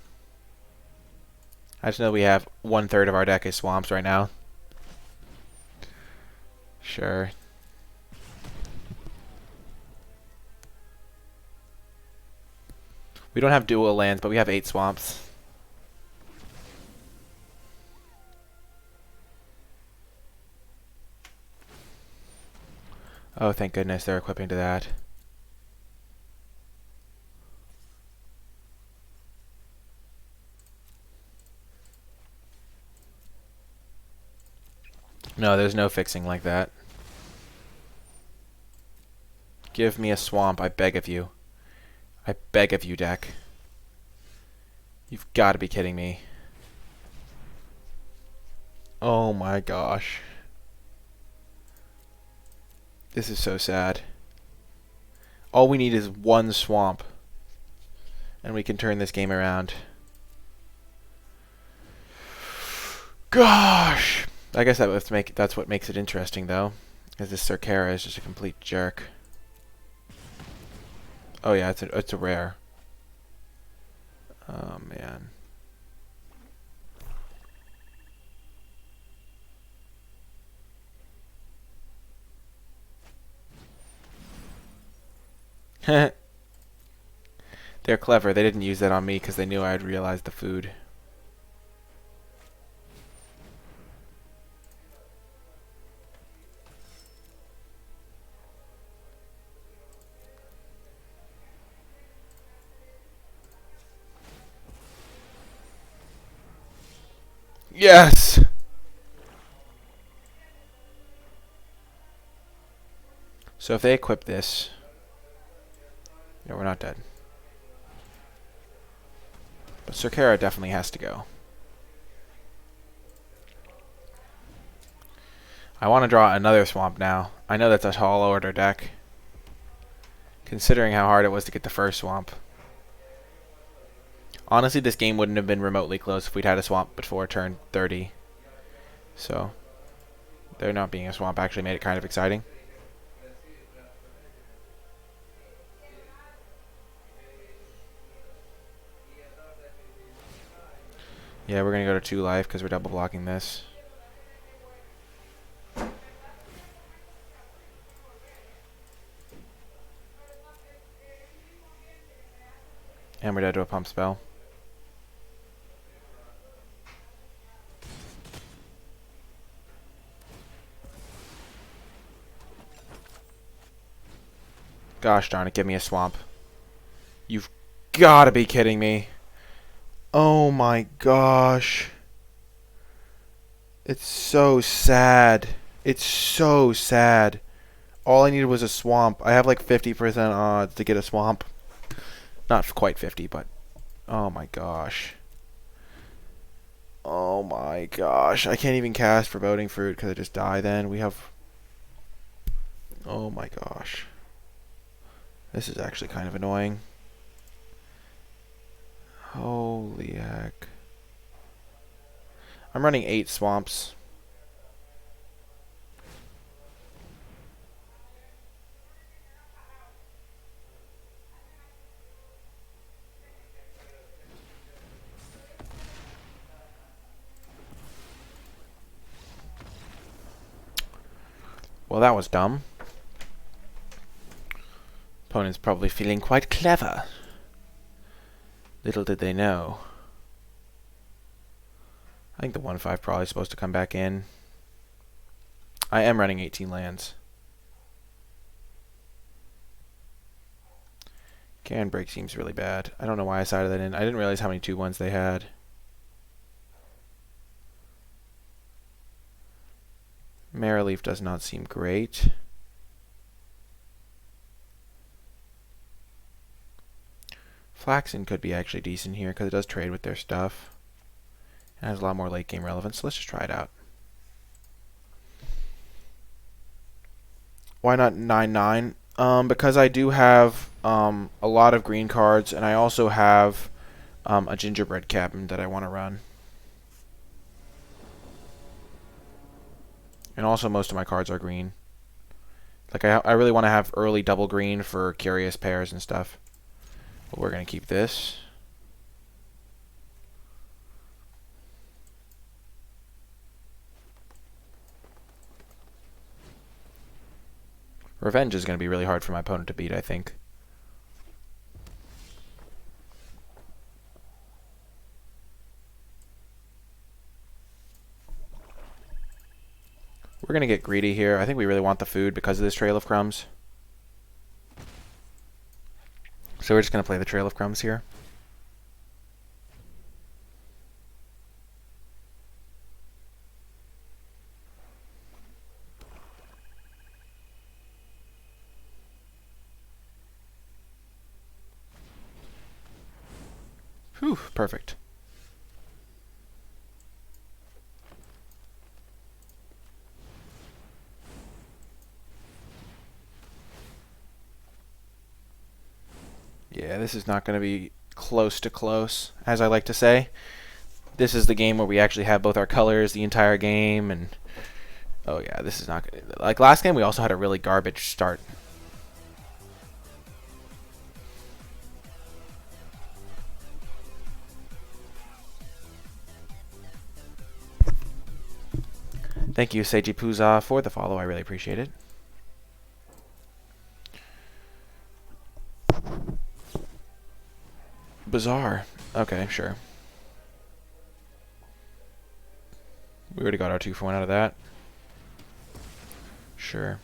A: I just know we have 1/3 of our deck is swamps right now. Sure. We don't have dual lands, but we have 8 swamps. Oh, thank goodness they're equipping to that. No, there's no fixing like that. Give me a swamp, I beg of you. I beg of you, deck. You've got to be kidding me. Oh my gosh. This is so sad. All we need is 1 swamp. And we can turn this game around. Gosh! I guess that's what makes it interesting, though. Because this Cercara is just a complete jerk. Oh yeah, it's a rare. Oh man. They're clever. They didn't use that on me because they knew I'd realized the food. Yes! So if they equip this... Yeah, we're not dead. But Circara definitely has to go. I want to draw another swamp now. I know that's a tall order deck, considering how hard it was to get the first swamp. Honestly, this game wouldn't have been remotely close if we'd had a swamp before turn 30. So, there not being a swamp actually made it kind of exciting. Yeah, we're going to go to 2 life because we're double blocking this. And we're dead to a pump spell. Gosh darn it, give me a swamp. You've got to be kidding me. Oh my gosh. It's so sad. It's so sad. All I needed was a swamp. I have like 50% odds to get a swamp. Not quite 50, but... Oh my gosh. Oh my gosh. I can't even cast Foreboding Fruit because I just die then. We have... Oh my gosh. This is actually kind of annoying. Holy heck. I'm running 8 swamps. Well, that was dumb. Opponent's probably feeling quite clever. Little did they know. I think the 1/5 probably supposed to come back in. I am running 18 lands. Can break seems really bad. I don't know why I sided that in. I didn't realize how many 2/1s they had. Marrowleaf does not seem great. Flaxen could be actually decent here because it does trade with their stuff. It has a lot more late game relevance, so let's just try it out. Why not 9/9? Because I do have a lot of green cards, and I also have a gingerbread cabin that I want to run. And also most of my cards are green. Like I really want to have early double green for curious pairs and stuff. But we're going to keep this. Revenge is going to be really hard for my opponent to beat, I think. We're going to get greedy here. I think we really want the food because of this Trail of Crumbs. So we're just going to play the Trail of Crumbs here. Whew, perfect. Yeah, this is not going to be close to close, as I like to say. This is the game where we actually have both our colors the entire game, and oh yeah, this is not going to... Like last game, we also had a really garbage start. Thank you, Seiji Puza, for the follow. I really appreciate it. Bizarre. Okay, sure. We already got our 2 for 1 out of that. Sure.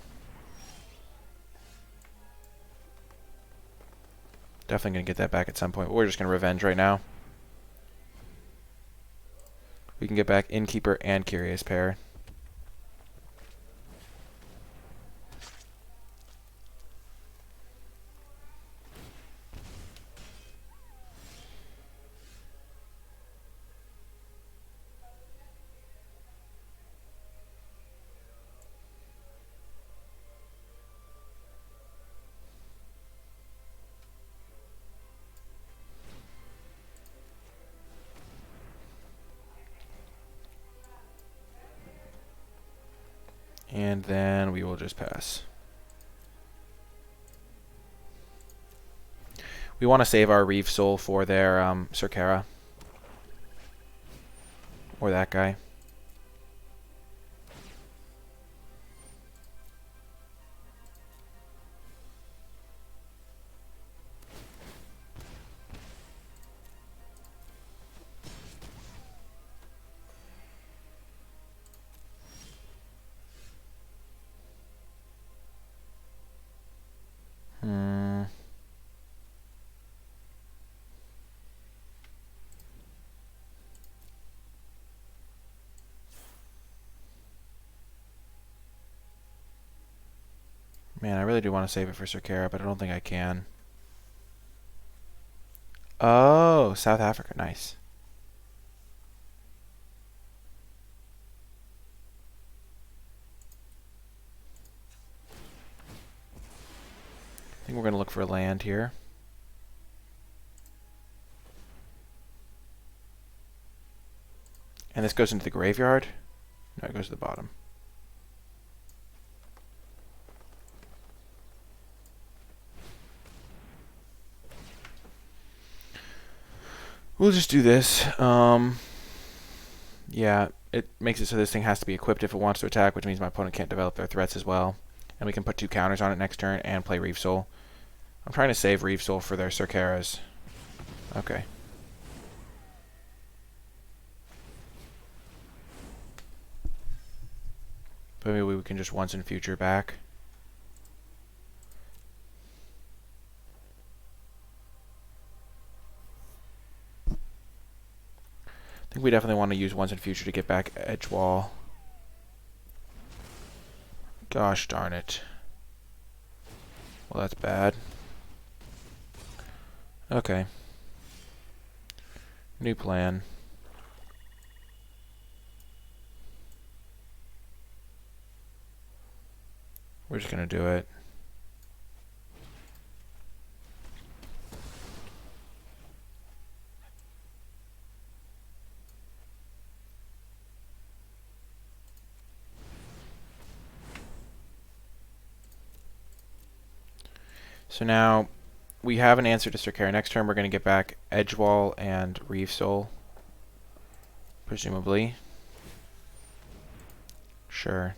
A: Definitely going to get that back at some point. But we're just going to revenge right now. We can get back Innkeeper and Curious Pair. And then we will just pass. We want to save our Reeve Soul for their Circara. Or that guy. Man, I really do want to save it for Circara, but I don't think I can. Oh, South Africa. Nice. I think we're going to look for a land here. And this goes into the graveyard? No, it goes to the bottom. We'll just do this. Yeah, it makes it so this thing has to be equipped if it wants to attack, which means my opponent can't develop their threats as well. And we can put 2 counters on it next turn and play Reeve Soul. I'm trying to save Reeve Soul for their Circaras. Okay. But maybe we can just once in future back. I think we definitely want to use once in future to get back Edge Wall. Gosh darn it. Well, that's bad. Okay. New plan. We're just going to do it. So now we have an answer to Circara. Next turn we're going to get back Edgewall and Reeve Soul. Presumably. Sure.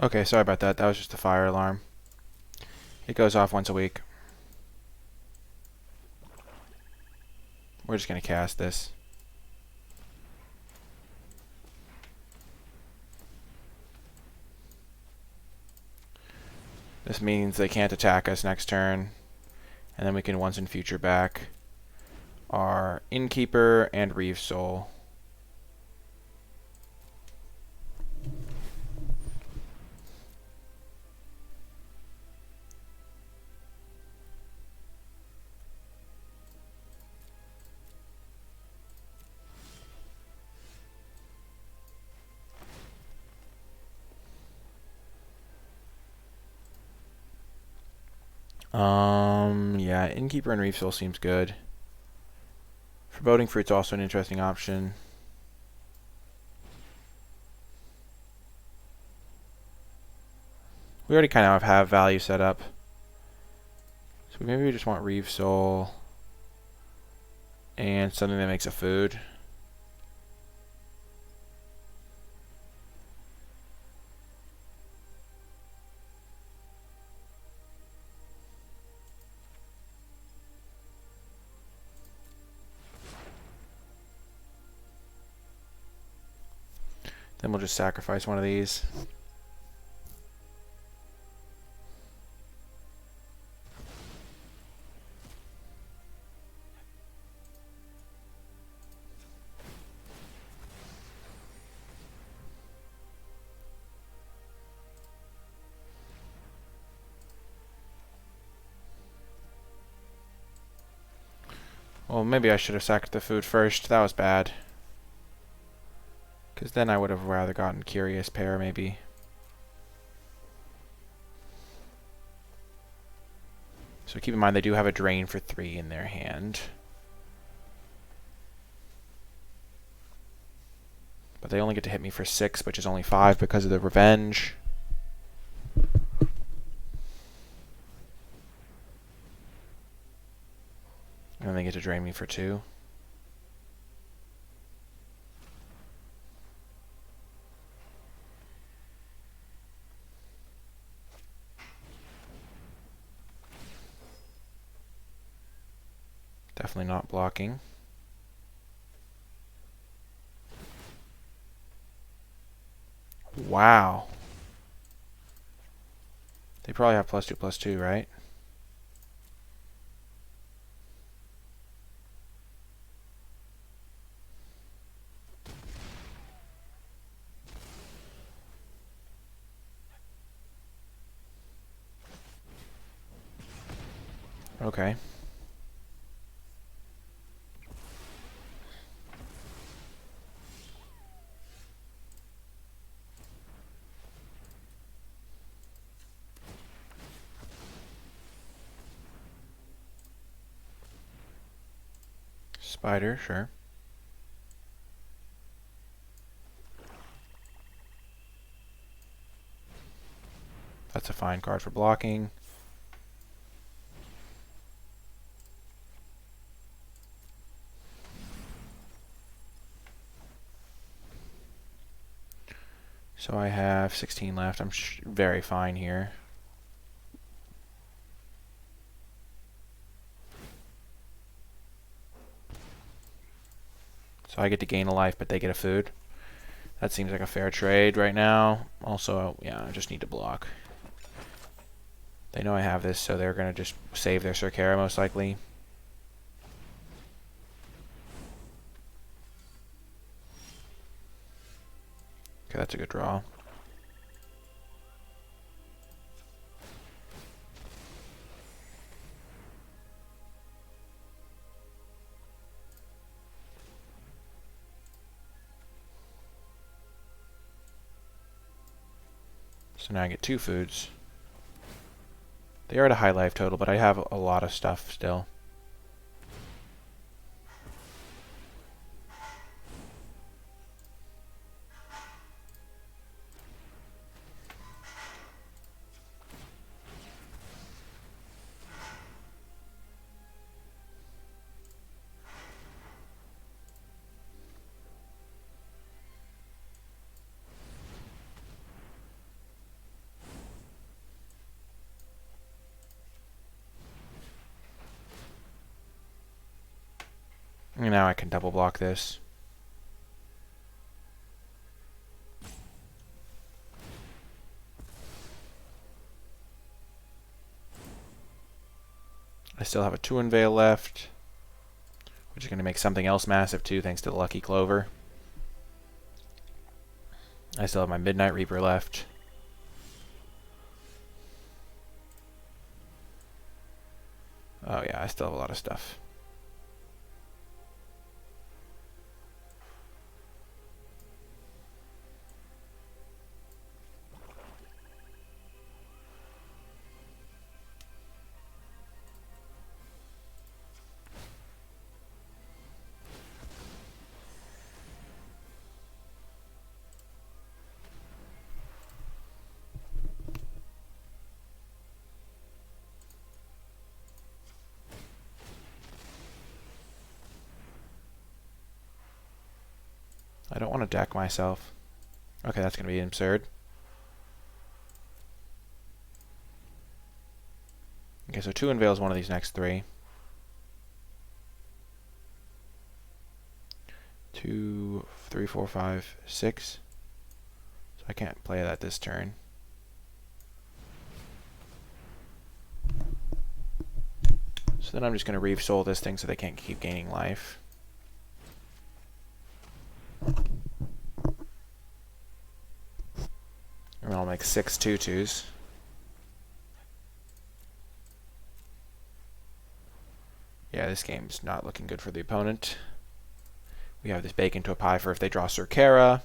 A: Okay, sorry about that. That was just a fire alarm. It goes off once a week. We're just going to cast this. This means they can't attack us next turn. And then we can once in future back our Innkeeper and Reeve Soul. Yeah, Innkeeper and Reeve Soul seems good. Foreboding Fruit's also an interesting option. We already kind of have value set up. So maybe we just want Reeve Soul and something that makes a food. Then we'll just sacrifice one of these. Well, maybe I should have sacked the food first. That was bad. Because then I would have rather gotten Curious Pair, maybe. So keep in mind they do have a drain for 3 in their hand. But they only get to hit me for 6, which is only 5 because of the revenge. And then they get to drain me for 2. Definitely not blocking. Wow. They probably have +2/+2, right? Okay. Spider, sure. That's a fine card for blocking. So I have 16 left. I'm very fine here. So I get to gain a life, but they get a food. That seems like a fair trade right now. Also, yeah, I just need to block. They know I have this, so they're going to just save their Circara most likely. Okay, that's a good draw. So now I get 2 foods. They are at a high life total, but I have a lot of stuff still. And now I can double block this. I still have a 2 Unveil left, which is going to make something else massive too, thanks to the Lucky Clover. I still have my Midnight Reaper left. Oh yeah, I still have a lot of stuff. I don't want to deck myself. Okay, that's going to be absurd. Okay, so 2 Unveils one of these next 3. 2, 3, 4, 5, 6. So I can't play that this turn. So then I'm just going to Reave Soul this thing so they can't keep gaining life. And I'll make 6 2/2s. Yeah, this game's not looking good for the opponent. We have this bake into a pie for if they draw Circara.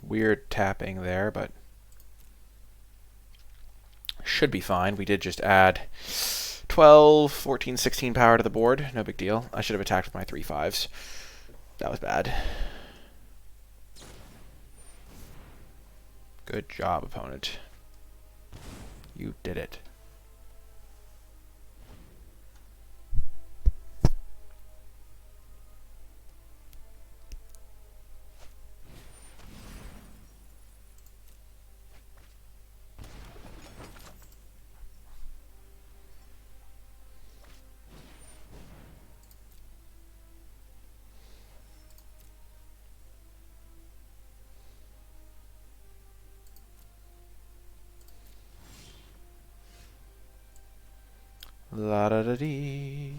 A: Weird tapping there, but should be fine. We did just add 12, 14, 16 power to the board. No big deal. I should have attacked with my 3/5s. That was bad. Good job, opponent. You did it. La da da dee.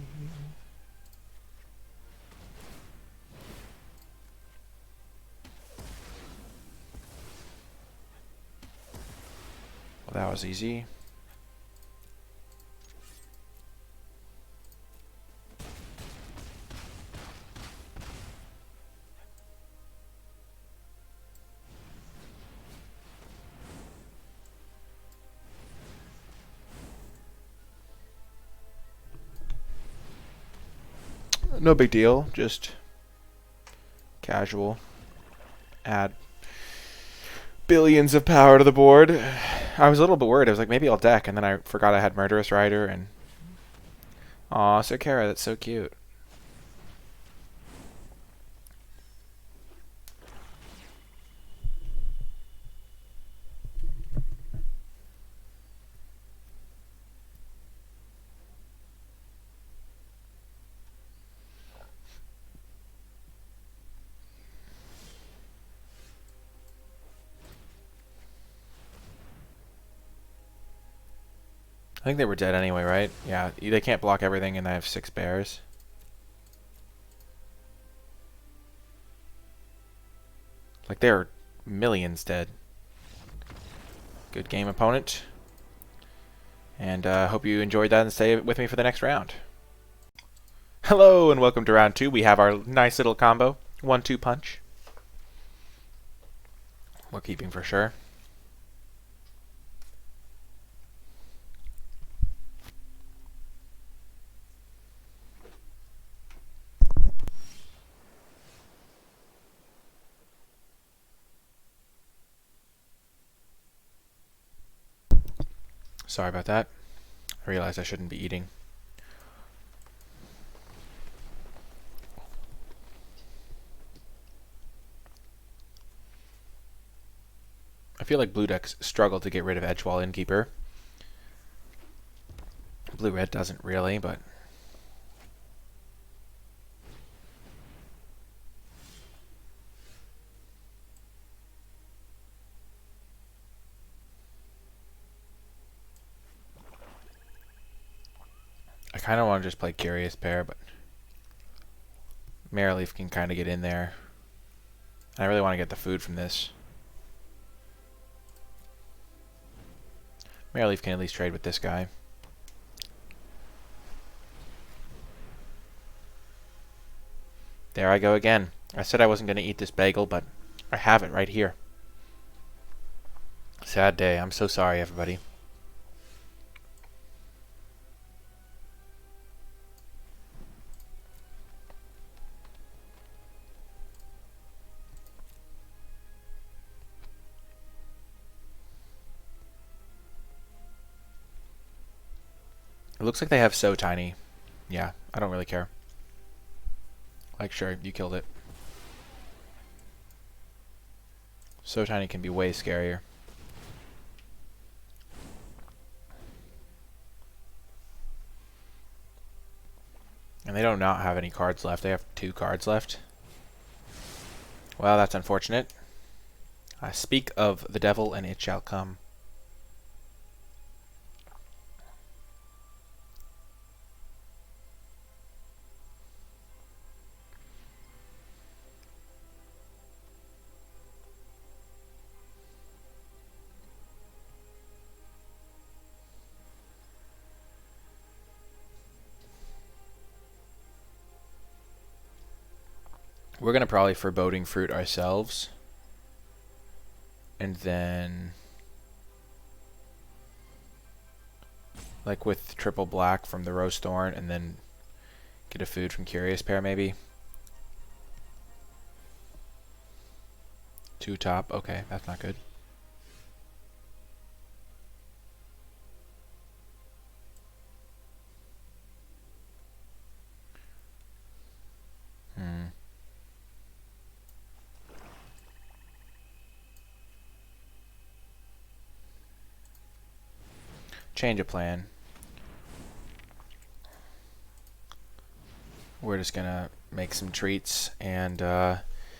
A: Well, that was easy. No big deal, just casual. Add billions of power to the board. I was a little bit worried. I was like, maybe I'll deck, and then I forgot I had Murderous Rider, and aw, Circara, that's so cute. I think they were dead anyway, right? Yeah, they can't block everything, and I have 6 bears. Like, they're millions dead. Good game, opponent. And hope you enjoyed that and stay with me for the next round. Hello and welcome to round 2. We have our nice little combo. 1-2 punch. We're keeping for sure. Sorry about that. I realized I shouldn't be eating. I feel like blue decks struggle to get rid of Edgewall Innkeeper. Blue-red doesn't really, but... I kind of want to just play Curious Pair, but... Maraleaf can kind of get in there. I really want to get the food from this. Maraleaf can at least trade with this guy. There I go again. I said I wasn't going to eat this bagel, but I have it right here. Sad day. I'm so sorry, everybody. It looks like they have So Tiny. Yeah, I don't really care. Like, sure, you killed it. So Tiny can be way scarier. And they don't not have any cards left. They have 2 cards left. Well, that's unfortunate. I speak of the devil and it shall come. We're going to probably Foreboding Fruit ourselves. And then... like with triple black from the Rose Thorn, and then get a food from Curious Pair maybe. 2 top. Okay, that's not good. Change of plan. We're just gonna make some treats and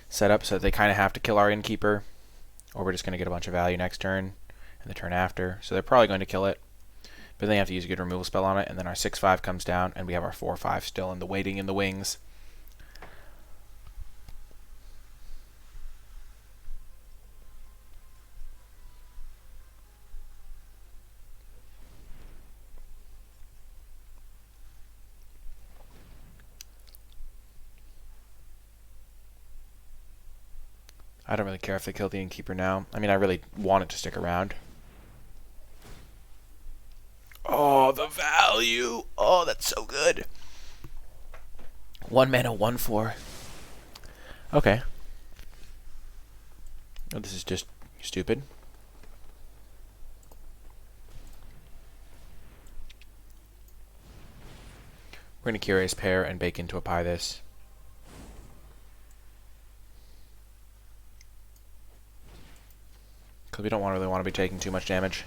A: set up so they kind of have to kill our Innkeeper, or we're just gonna get a bunch of value next turn and the turn after. So they're probably going to kill it, but then they have to use a good removal spell on it, and then our 6/5 comes down, and we have our 4/5 still in the waiting in the wings. I don't really care if they kill the Innkeeper now. I mean, I really want it to stick around. Oh, the value! Oh, that's so good. 1 mana, 1/4. Okay. Oh, this is just stupid. We're going to Curious Pair and bake into a pie this. Because we don't really want to be taking too much damage.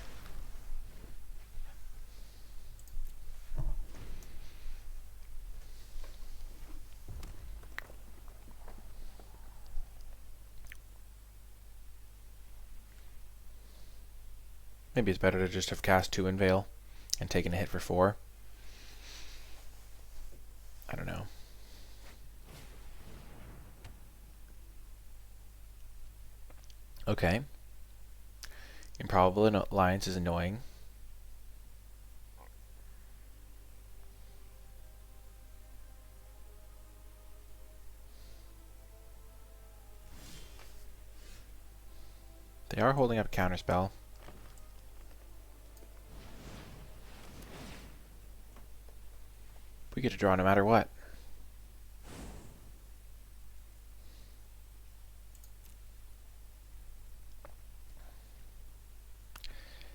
A: Maybe it's better to just have cast 2 Unveil and taken a hit for 4. I don't know. Okay. Improbable Alliance is annoying. They are holding up a counterspell. We get to draw no matter what.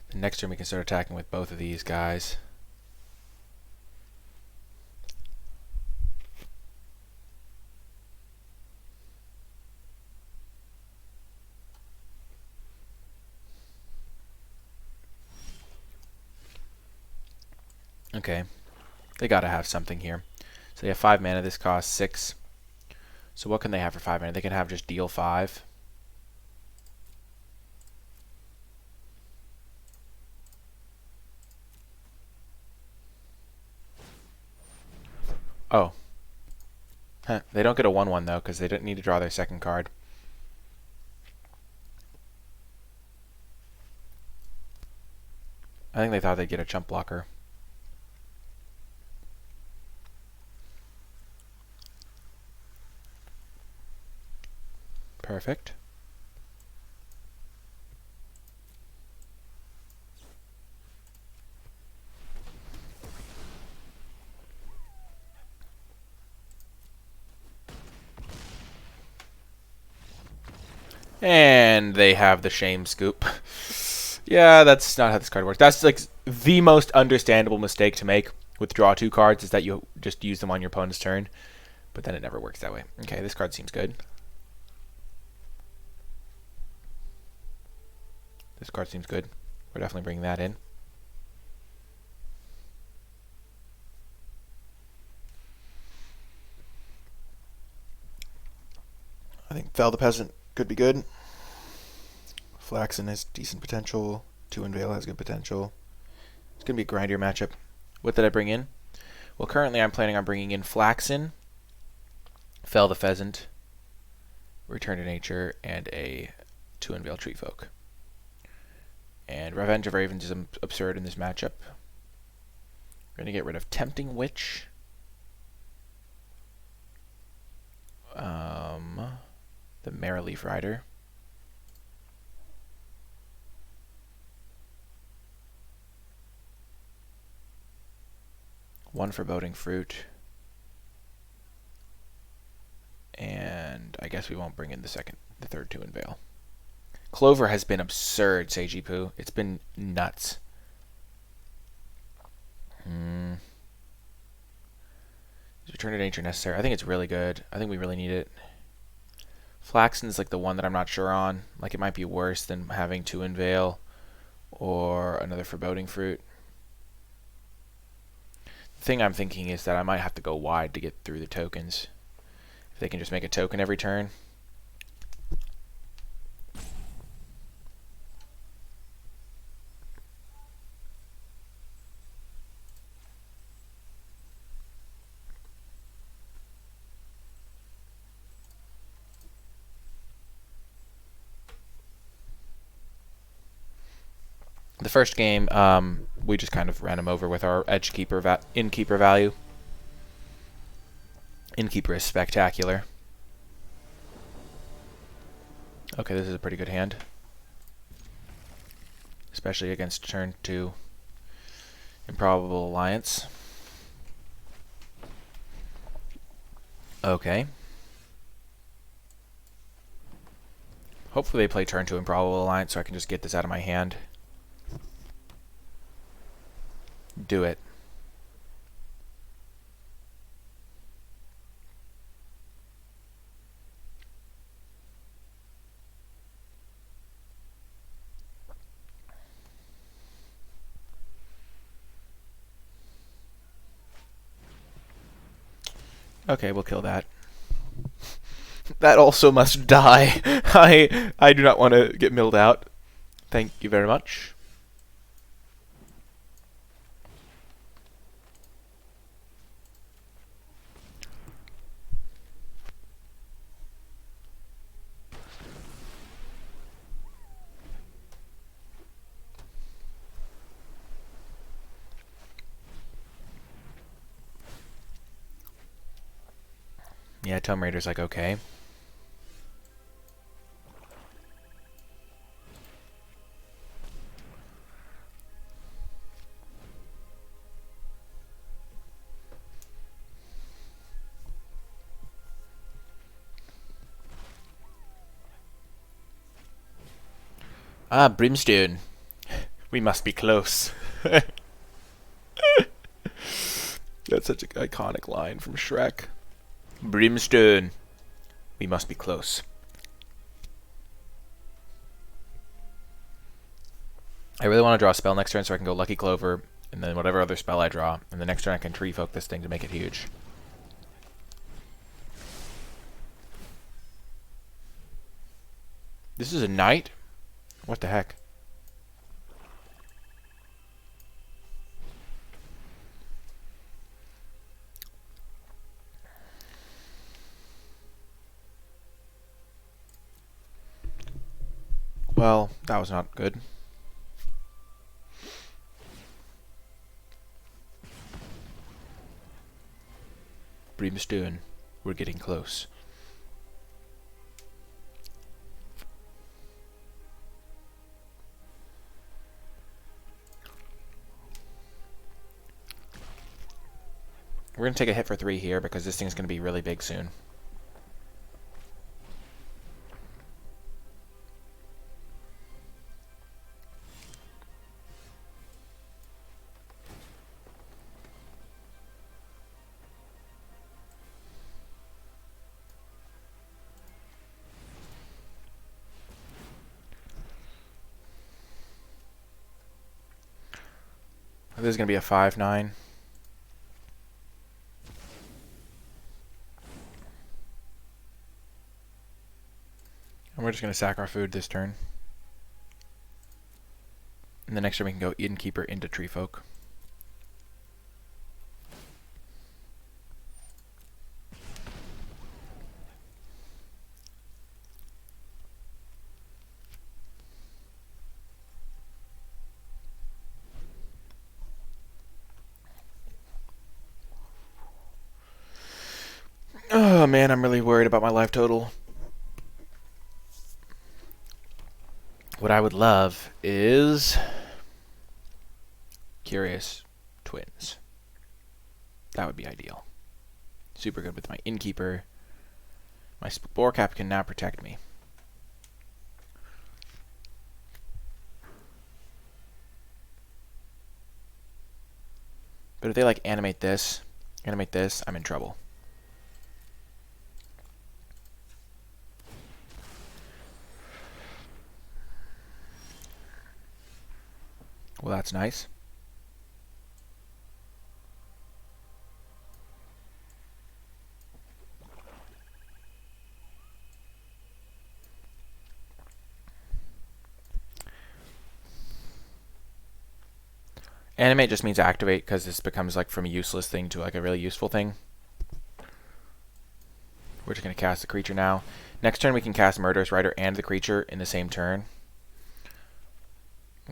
A: The next turn we can start attacking with both of these guys. Okay, they gotta have something here. So they have 5 mana, this costs 6. So what can they have for 5 mana? They can have just deal 5. Oh. Huh. They don't get a 1/1 though, because they don't need to draw their second card. I think they thought they'd get a chump blocker. Perfect. And they have the shame scoop. Yeah, that's not how this card works. That's like the most understandable mistake to make with draw 2 cards, is that you just use them on your opponent's turn. But then it never works that way. Okay, this card seems good. This card seems good. We're definitely bringing that in. I think Fel the Peasant could be good. Flaxen has decent potential. Two Unveil has good potential. It's going to be a grindier matchup. What did I bring in? Well, currently I'm planning on bringing in Flaxen, Fel the Pheasant, Return to Nature, and a 2 Unveil Treefolk. And Revenge of Ravens is absurd in this matchup. We're going to get rid of Tempting Witch. The Merrileaf Rider. One Foreboding Fruit. And I guess we won't bring in the third 2 Unveil. Clover has been absurd, Seiji Poo. It's been nuts. Is Return to Nature necessary? I think it's really good. I think we really need it. Flaxen is like the one that I'm not sure on. Like, it might be worse than having 2 Unveil or another Foreboding Fruit. The thing I'm thinking is that I might have to go wide to get through the tokens. If they can just make a token every turn. The first game, we just kind of ran him over with our Innkeeper value. Innkeeper is spectacular. Okay, this is a pretty good hand. Especially against turn 2 Improbable Alliance. Okay. Hopefully they play turn 2 Improbable Alliance so I can just get this out of my hand. Do it. Okay, we'll kill that. That also must die. I do not want to get milled out. Thank you very much. Yeah, Tomb Raider's like okay. Ah, Brimstone. We must be close. That's such an iconic line from Shrek. Brimstone. We must be close. I really want to draw a spell next turn so I can go Lucky Clover, and then whatever other spell I draw, and the next turn I can Tree Folk this thing to make it huge. This is a knight? What the heck? Well, that was not good. Brimstone. We're getting close. We're going to take a hit for 3 here because this thing's going to be really big soon. This is going to be a 5/9. And we're just going to sack our food this turn. And the next turn we can go Innkeeper into Tree Folk. Oh man, I'm really worried about my life total. What I would love is Curious Twins. That would be ideal. Super good with my Innkeeper. My Spore Cap can now protect me. But if they like animate this, I'm in trouble. Well, that's nice. Animate just means activate because this becomes like from a useless thing to like a really useful thing. We're just going to cast the creature now. Next turn we can cast Murderous Rider and the creature in the same turn.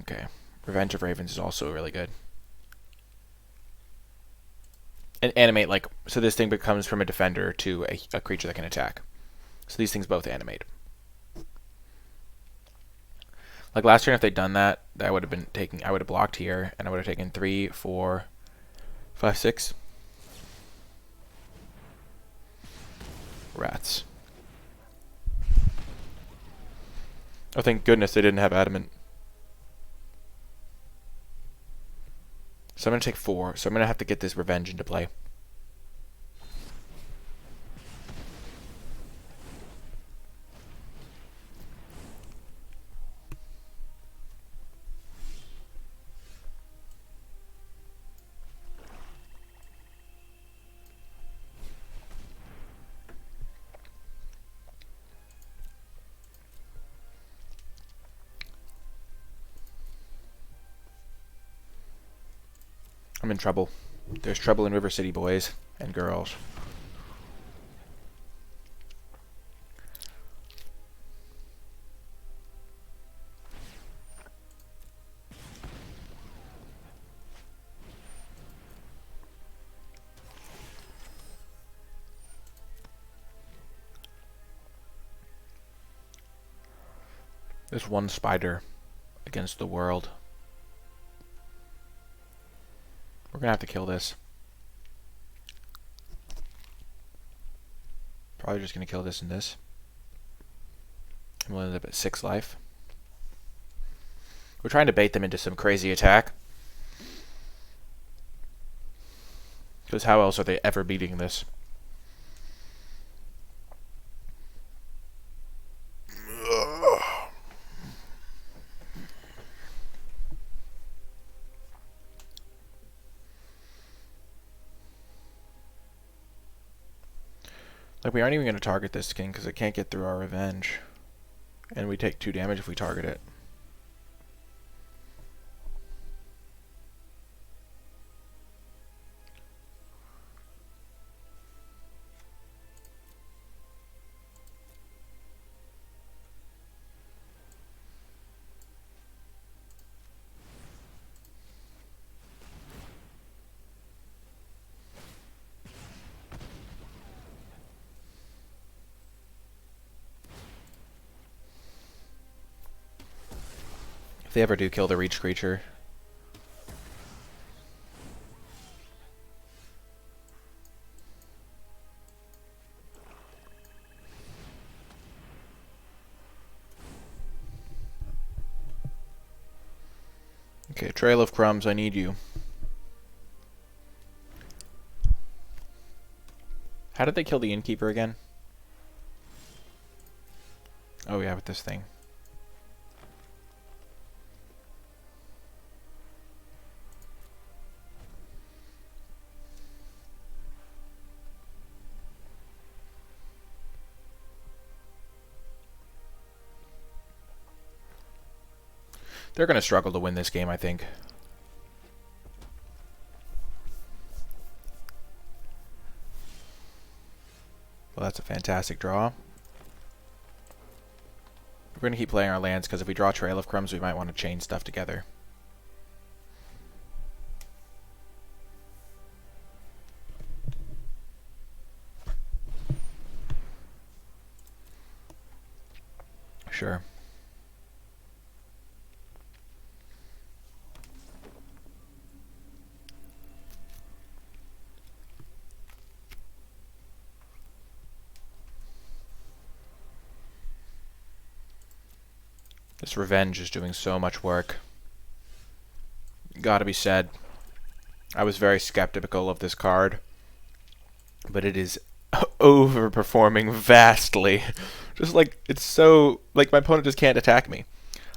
A: Okay. Revenge of Ravens is also really good. And animate, like, so this thing becomes from a defender to a creature that can attack. So these things both animate. Like last turn, if they'd done that, I would have blocked here, and I would have taken 3, 4, 5, 6. Rats. Oh, thank goodness they didn't have Adamant. So I'm going to take 4. So I'm going to have to get this Revenge into play. I'm in trouble. There's trouble in River City, boys and girls. This one spider against the world. We're gonna have to kill this. Probably just gonna kill this and this. And we'll end up at 6 life. We're trying to bait them into some crazy attack. Because how else are they ever beating this? Like, we aren't even going to target this king because it can't get through our revenge. And we take 2 damage if we target it. If they ever do kill the reach creature. Okay, Trail of Crumbs, I need you. How did they kill the Innkeeper again? Oh yeah, with this thing. They're going to struggle to win this game, I think. Well, that's a fantastic draw. We're going to keep playing our lands because if we draw Trail of Crumbs, we might want to chain stuff together. Sure. This revenge is doing so much work. Gotta be said. I was very skeptical of this card, but it is overperforming vastly. Just like, it's so, like, my opponent just can't attack me.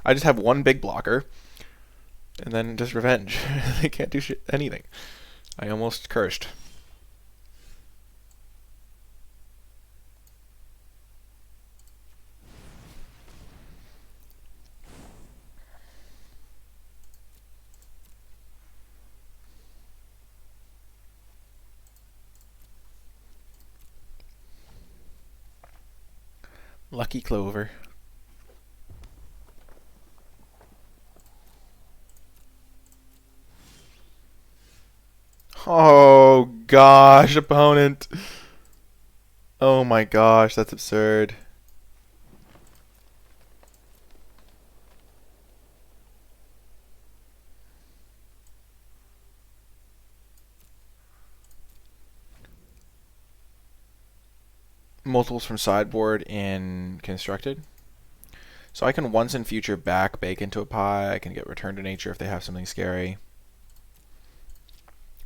A: I just have one big blocker, and then just revenge. They can't do anything. I almost cursed. Lucky Clover. Oh gosh, opponent. Oh my gosh, that's absurd. Multiples from sideboard in constructed. So I can once in future back bake into a pie. I can get return to nature if they have something scary.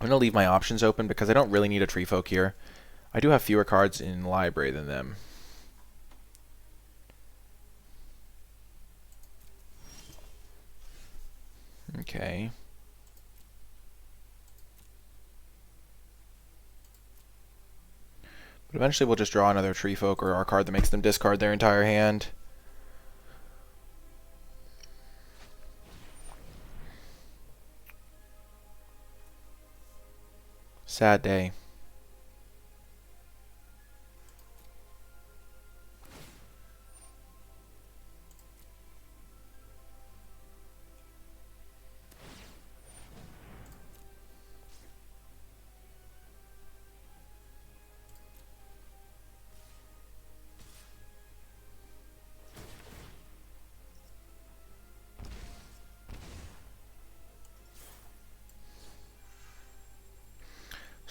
A: I'm going to leave my options open because I don't really need a tree folk here. I do have fewer cards in library than them. Okay. But eventually we'll just draw another tree folk or our card that makes them discard their entire hand. Sad day.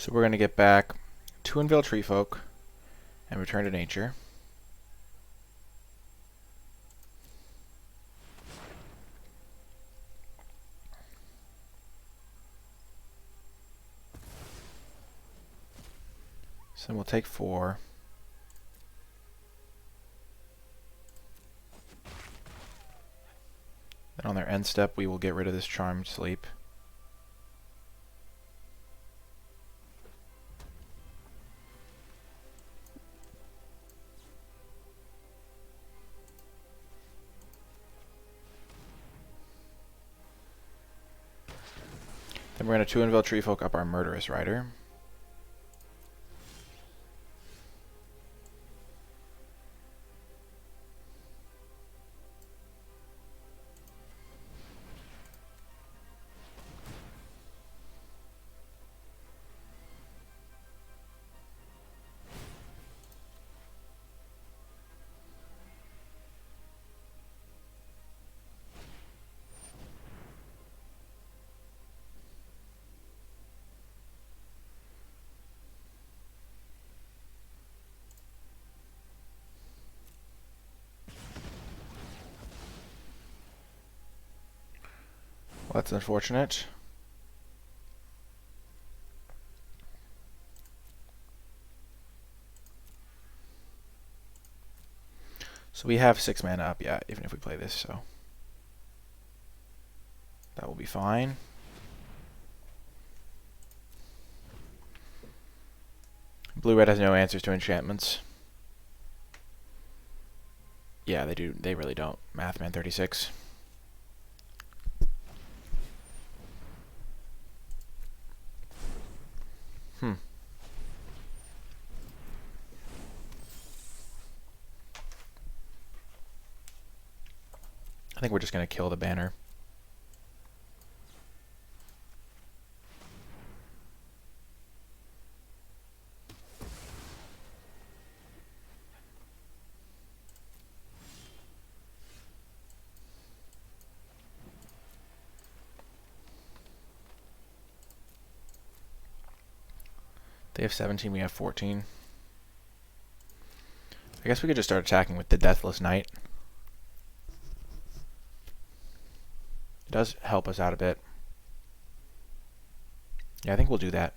A: So we're going to get back 2 Inville Treefolk and return to nature. So we'll take 4. Then on their end step, we will get rid of this Charmed Sleep. Then we're going to 2 Inville Treefolk up our Murderous Rider. Well, that's unfortunate. So we have 6 mana up, yeah, even if we play this, so that will be fine. Blue-red has no answers to enchantments. Yeah, they do. They really don't. Mathman 36. I think we're just going to kill the banner. They have 17, we have 14. I guess we could just start attacking with the Deathless Knight. It does help us out a bit. Yeah, I think we'll do that.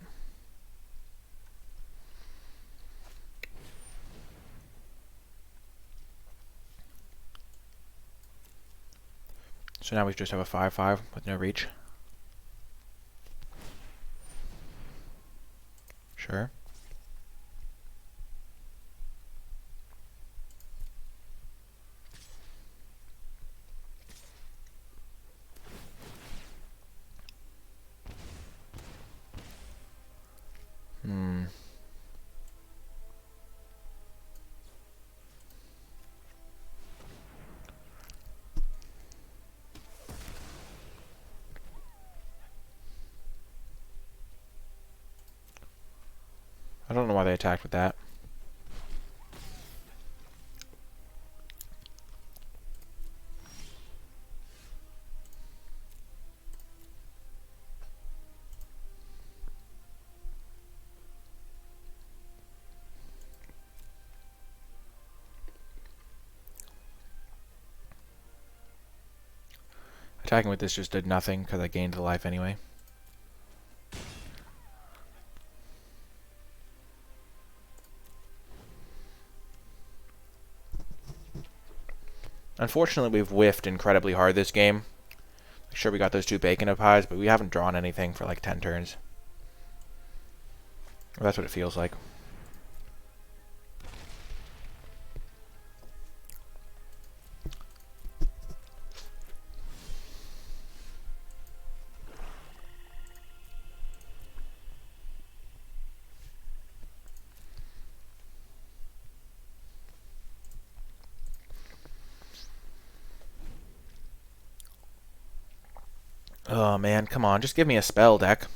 A: So now we just have a 5/5 with no reach. Sure. I don't know why they attacked with that. Attacking with this just did nothing because I gained the life anyway. Unfortunately, we've whiffed incredibly hard this game. Sure, we got those 2 bacon up highs, but we haven't drawn anything for like 10 turns. Well, that's what it feels like. Oh man, come on, just give me a spell deck.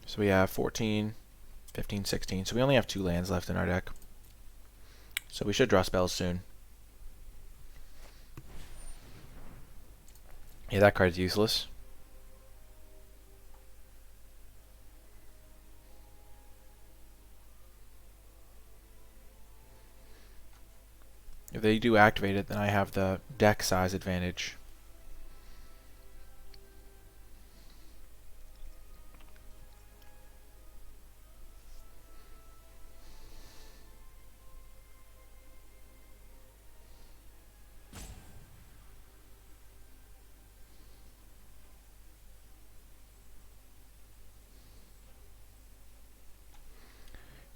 A: So we have 14, 15, 16. So we only have 2 lands left in our deck. So we should draw spells soon. Yeah, that card's useless. If they do activate it, then I have the deck size advantage.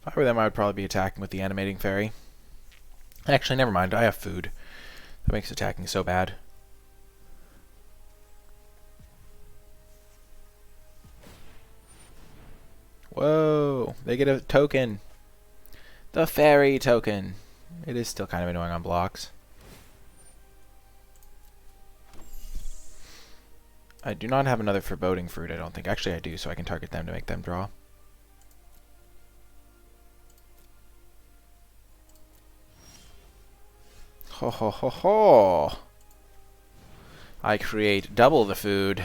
A: If I were them, I would probably be attacking with the animating fairy. Actually, never mind. I have food. That makes attacking so bad. Whoa! They get a token. The fairy token. It is still kind of annoying on blocks. I do not have another foreboding fruit, I don't think. Actually, I do, so I can target them to make them draw. Ho ho ho ho! I create double the food.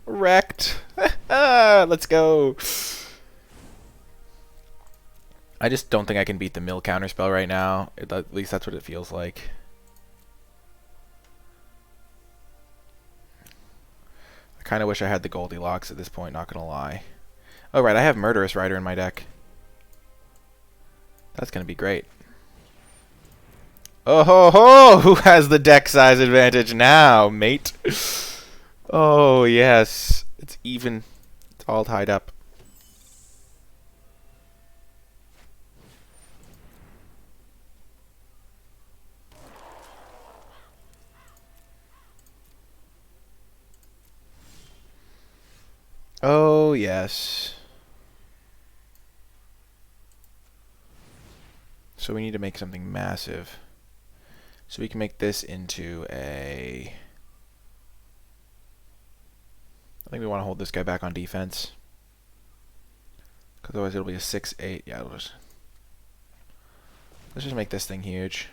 A: Wrecked! Let's go! I just don't think I can beat the mill counterspell right now. At least that's what it feels like. I kind of wish I had the Goldilocks at this point, not gonna lie. Oh right, I have Murderous Rider in my deck. That's gonna be great. Oh ho ho! Who has the deck size advantage now, mate? Oh yes, it's even. It's all tied up. Oh yes. So we need to make something massive. So we can make this into a... I think we want to hold this guy back on defense. Because otherwise it'll be a 6-8. Yeah, let's just make this thing huge.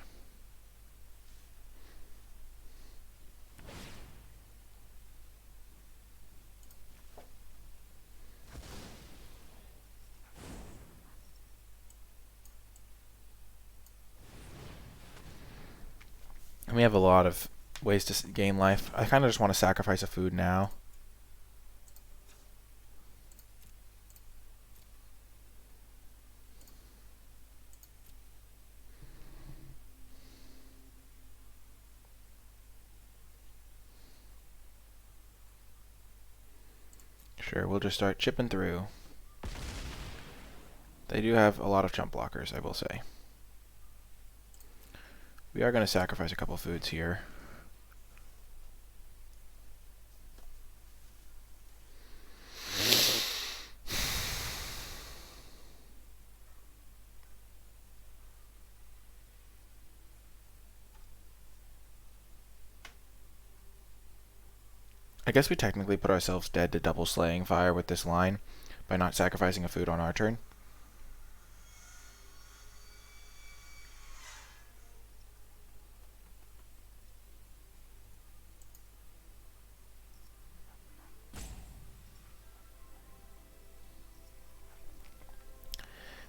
A: And we have a lot of ways to gain life. I kind of just want to sacrifice a food now. Sure, we'll just start chipping through. They do have a lot of jump blockers, I will say. We are going to sacrifice a couple foods here. I guess we technically put ourselves dead to double Slaying Fire with this line by not sacrificing a food on our turn.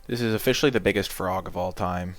A: This is officially the biggest frog of all time.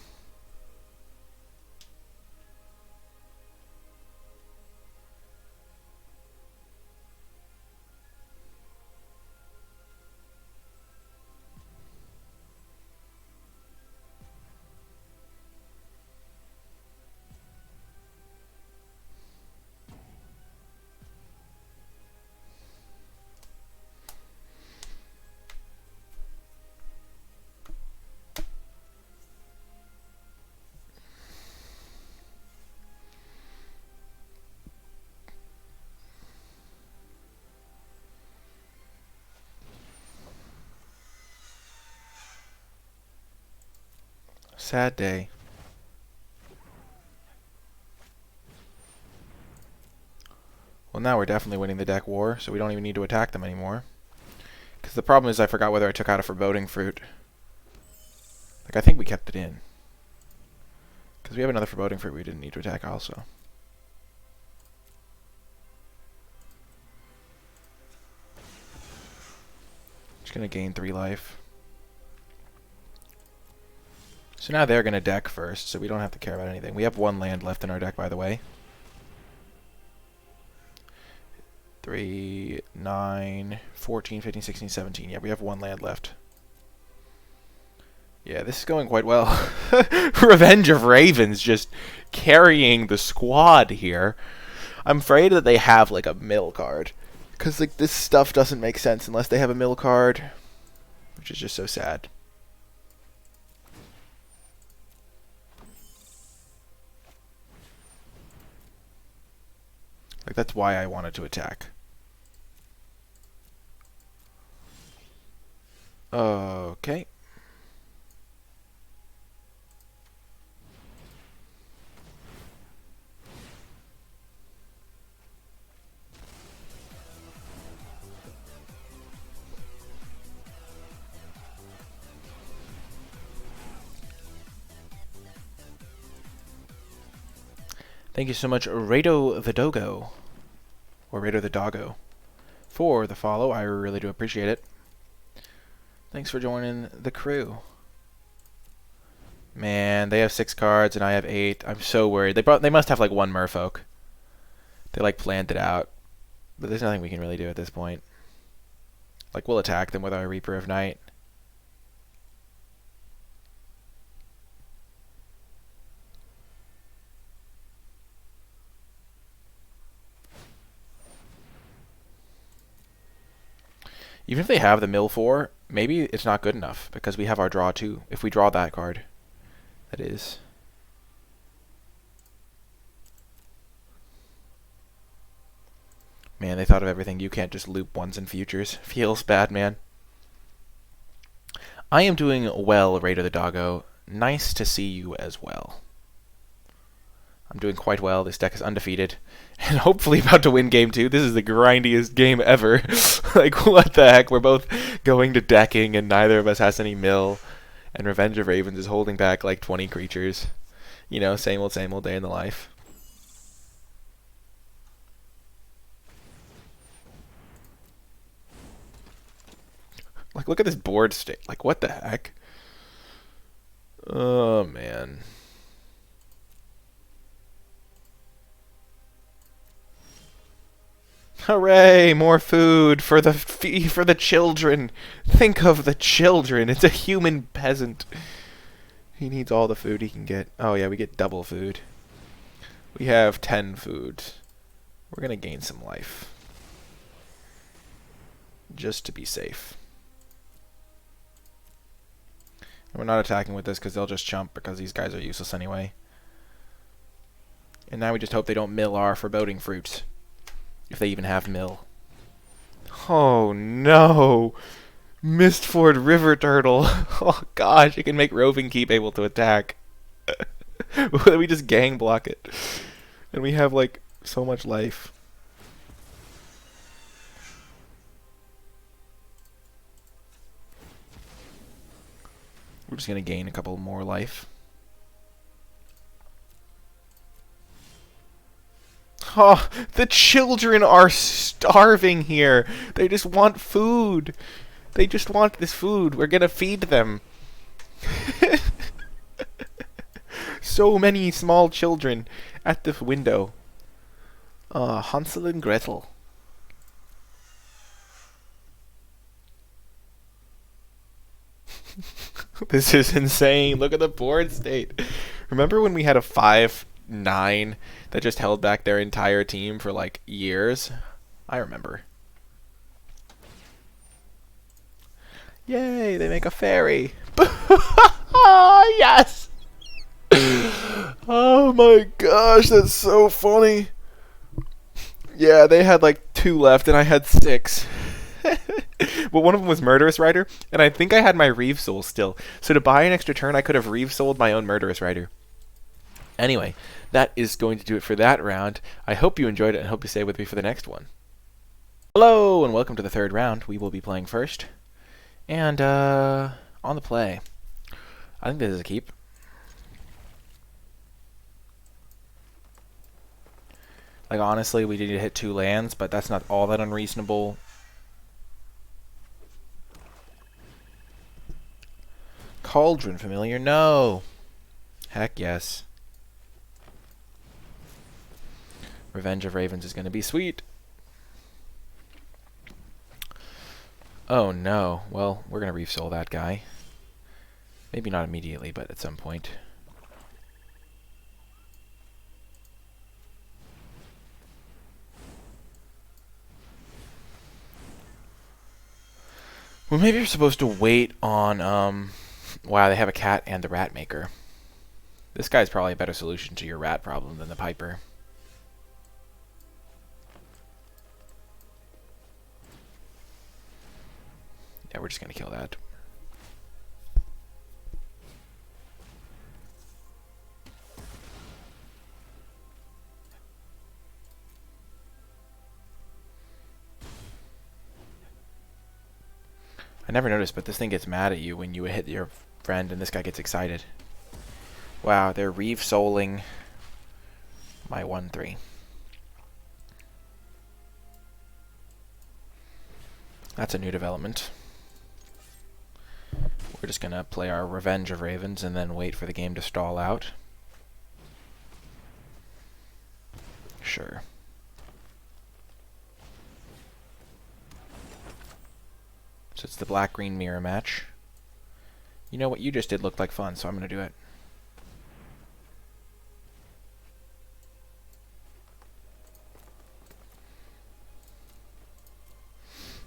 A: Sad day. Well, now we're definitely winning the deck war, so we don't even need to attack them anymore. Because the problem is I forgot whether I took out a foreboding fruit. Like, I think we kept it in. Because we have another foreboding fruit we didn't need to attack also. Just going to gain 3 life. So now they're going to deck first, so we don't have to care about anything. We have 1 land left in our deck, by the way. 3, 9, 14, 15, 16, 17. Yeah, we have 1 land left. Yeah, this is going quite well. Revenge of Ravens just carrying the squad here. I'm afraid that they have, like, a mill card. Because, like, this stuff doesn't make sense unless they have a mill card. Which is just so sad. Like, that's why I wanted to attack. Okay. Thank you so much, Rado the Dogo. Or Rado the Doggo. For the follow. I really do appreciate it. Thanks for joining the crew. Man, they have 6 cards and I have 8. I'm so worried. They must have like 1 merfolk. They like planned it out. But there's nothing we can really do at this point. Like, we'll attack them with our Reaper of Night. Even if they have the mill 4, maybe it's not good enough, because we have our draw too. If we draw that card, that is. Man, they thought of everything. You can't just loop 1s and futures. Feels bad, man. I am doing well, Raider the Doggo. Nice to see you as well. I'm doing quite well. This deck is undefeated. And hopefully about to win game 2. This is the grindiest game ever. Like, what the heck? We're both going to decking, and neither of us has any mill. And Revenge of Ravens is holding back like 20 creatures. You know, same old day in the life. Like, look at this board state. Like, what the heck? Oh, man. Hooray! More food for the children. Think of the children. It's a human peasant. He needs all the food he can get. Oh yeah, we get double food. We have 10 food. We're gonna gain some life. Just to be safe. And we're not attacking with this because they'll just chump because these guys are useless anyway. And now we just hope they don't mill our foreboding fruits. If they even have mill. Oh no! Mistford River Turtle. Oh gosh, it can make Roving Keep able to attack. We just gang block it. And we have like so much life. We're just gonna gain a couple more life. Oh, the children are starving here. They just want food. They just want this food. We're gonna feed them. So many small children at the window. Hansel and Gretel. This is insane. Look at the board state. Remember when we had a 5/9 that just held back their entire team for like years? I remember. Yay, they make a fairy. Yes! Oh my gosh, that's so funny. Yeah, they had like 2 left and I had 6. But one of them was Murderous Rider, and I think I had my Reeve Soul still. So to buy an extra turn, I could have Reeve Souled my own Murderous Rider. Anyway, that is going to do it for that round. I hope you enjoyed it and hope you stay with me for the next one. Hello, and welcome to the 3rd round. We will be playing first. And, on the play. I think this is a keep. Like, honestly, we need to hit 2 lands, but that's not all that unreasonable. Cauldron Familiar, no. Heck yes. Revenge of Ravens is going to be sweet. Oh no. Well, we're going to Reef Soul that guy. Maybe not immediately, but at some point. Well, maybe you're supposed to wait on, wow, they have a cat and the rat maker. This guy's probably a better solution to your rat problem than the Piper. Yeah, we're just going to kill that. I never noticed, but this thing gets mad at you when you hit your friend, and this guy gets excited. Wow, they're Reef Souling my 1/3. That's a new development. We're just going to play our Revenge of Ravens and then wait for the game to stall out. Sure. So it's the black-green mirror match. You know what you just did looked like fun, so I'm going to do it.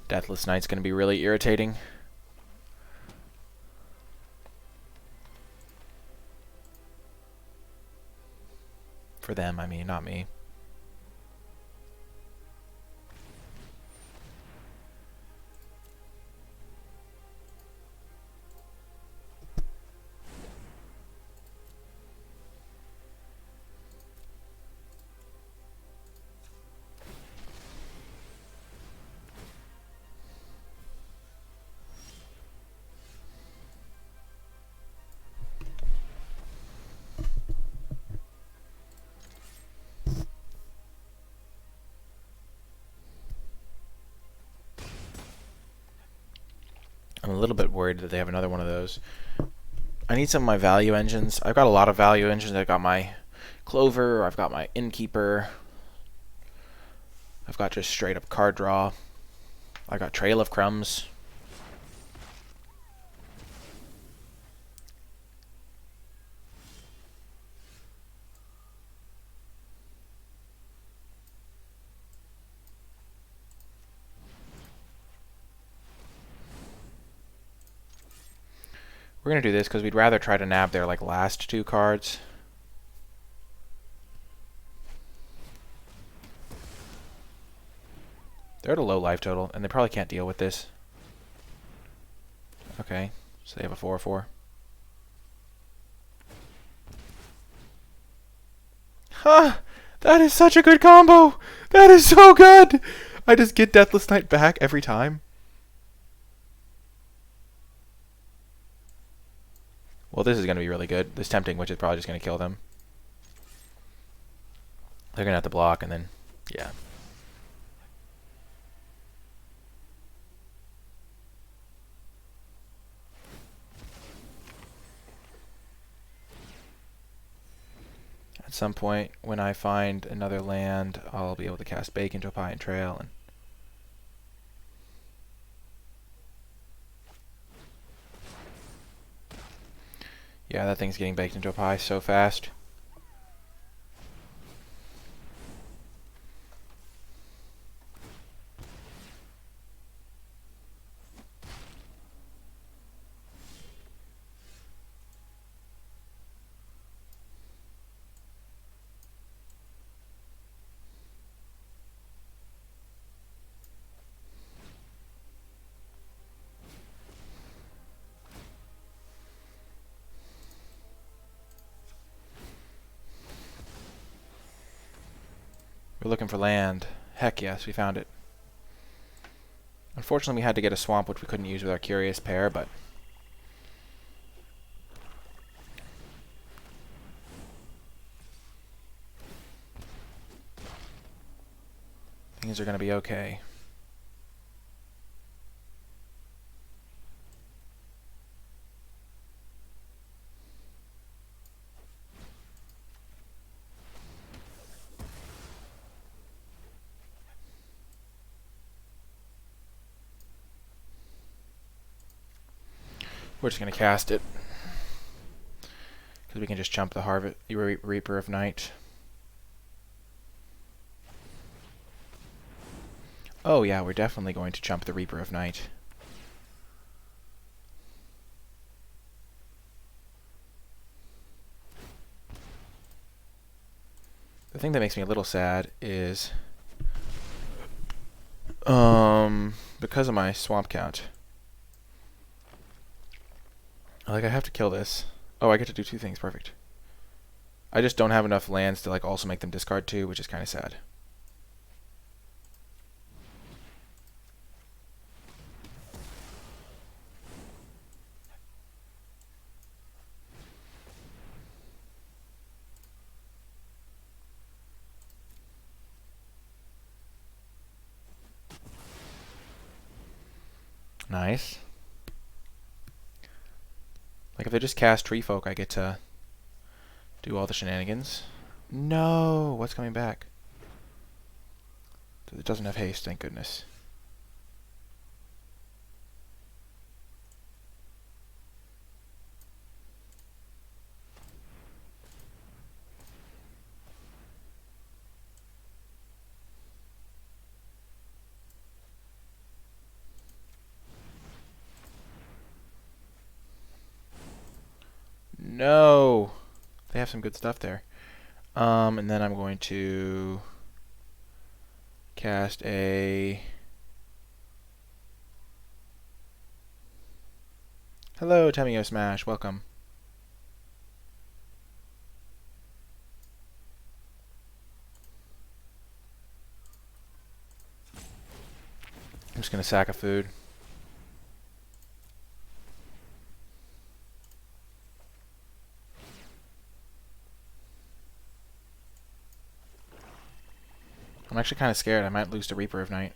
A: Deathless Knight's going to be really irritating. For them, I mean, not me. I'm a little bit worried that they have another one of those. I need some of my value engines. I've got a lot of value engines. I've got my Clover, I've got my Innkeeper, I've got just straight up card draw, I've got Trail of Crumbs. We're going to do this because we'd rather try to nab their last 2 cards. They're at a low life total, and they probably can't deal with this. Okay, so they have a 4/4. Huh! That is such a good combo! That is so good! I just get Deathless Knight back every time. Well, this is going to be really good. This Tempting Witch is probably just going to kill them. They're going to have to block, and then, yeah. At some point, when I find another land, I'll be able to cast Bake into a Pie and Trail. And yeah, that thing's getting baked into a pie so fast. We're looking for land. Heck yes, we found it. Unfortunately, we had to get a swamp, which we couldn't use with our Curious Pair, but things are going to be okay. We're just going to cast it. Because we can just chump the Reaper of Night. Oh yeah, we're definitely going to chump the Reaper of Night. The thing that makes me a little sad is because of my swamp count. Like, I have to kill this. Oh, I get to do two things. Perfect. I just don't have enough lands to like also make them discard two, which is kind of sad. Nice. Like, if they just cast Tree Folk, I get to do all the shenanigans. No! What's coming back? It doesn't have haste, thank goodness. No! They have some good stuff there. And then I'm going to cast a... Hello, Tamio Smash. Welcome. I'm just going to sack a food. I'm actually kind of scared. I might lose to Reaper of Night.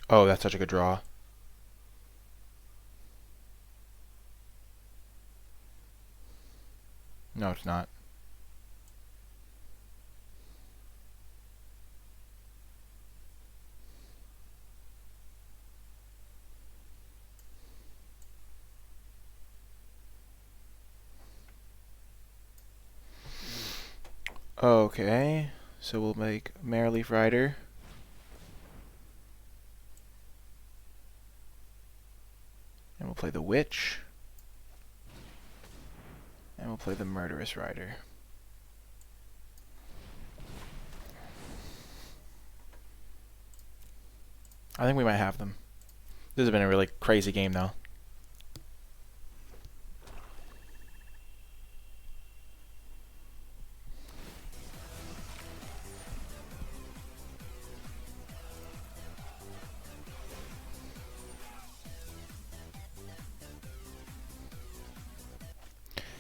A: Oh, that's such a good draw. No, it's not. Okay, so we'll make Merreleaf Rider. And we'll play the Witch. And we'll play the Murderous Rider. I think we might have them. This has been a really crazy game, though.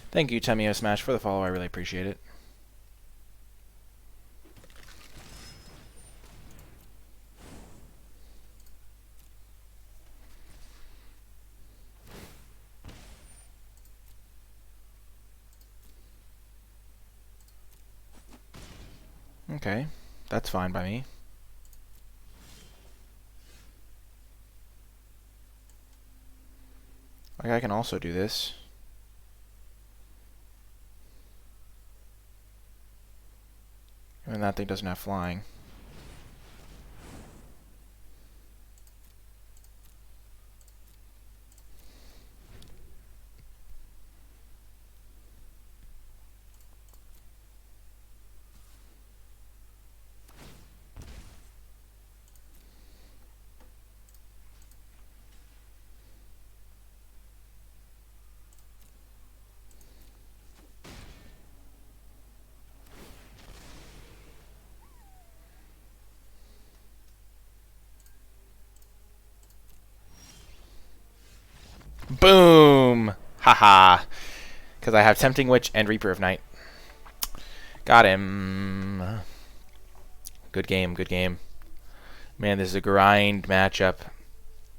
A: Thank you, Tamio Smash, for the follow. I really appreciate it. Okay, that's fine by me. Like, I can also do this. And that thing doesn't have flying. Boom! Haha. Because I have Tempting Witch and Reaper of Night. Got him. Good game, good game. Man, this is a grind matchup.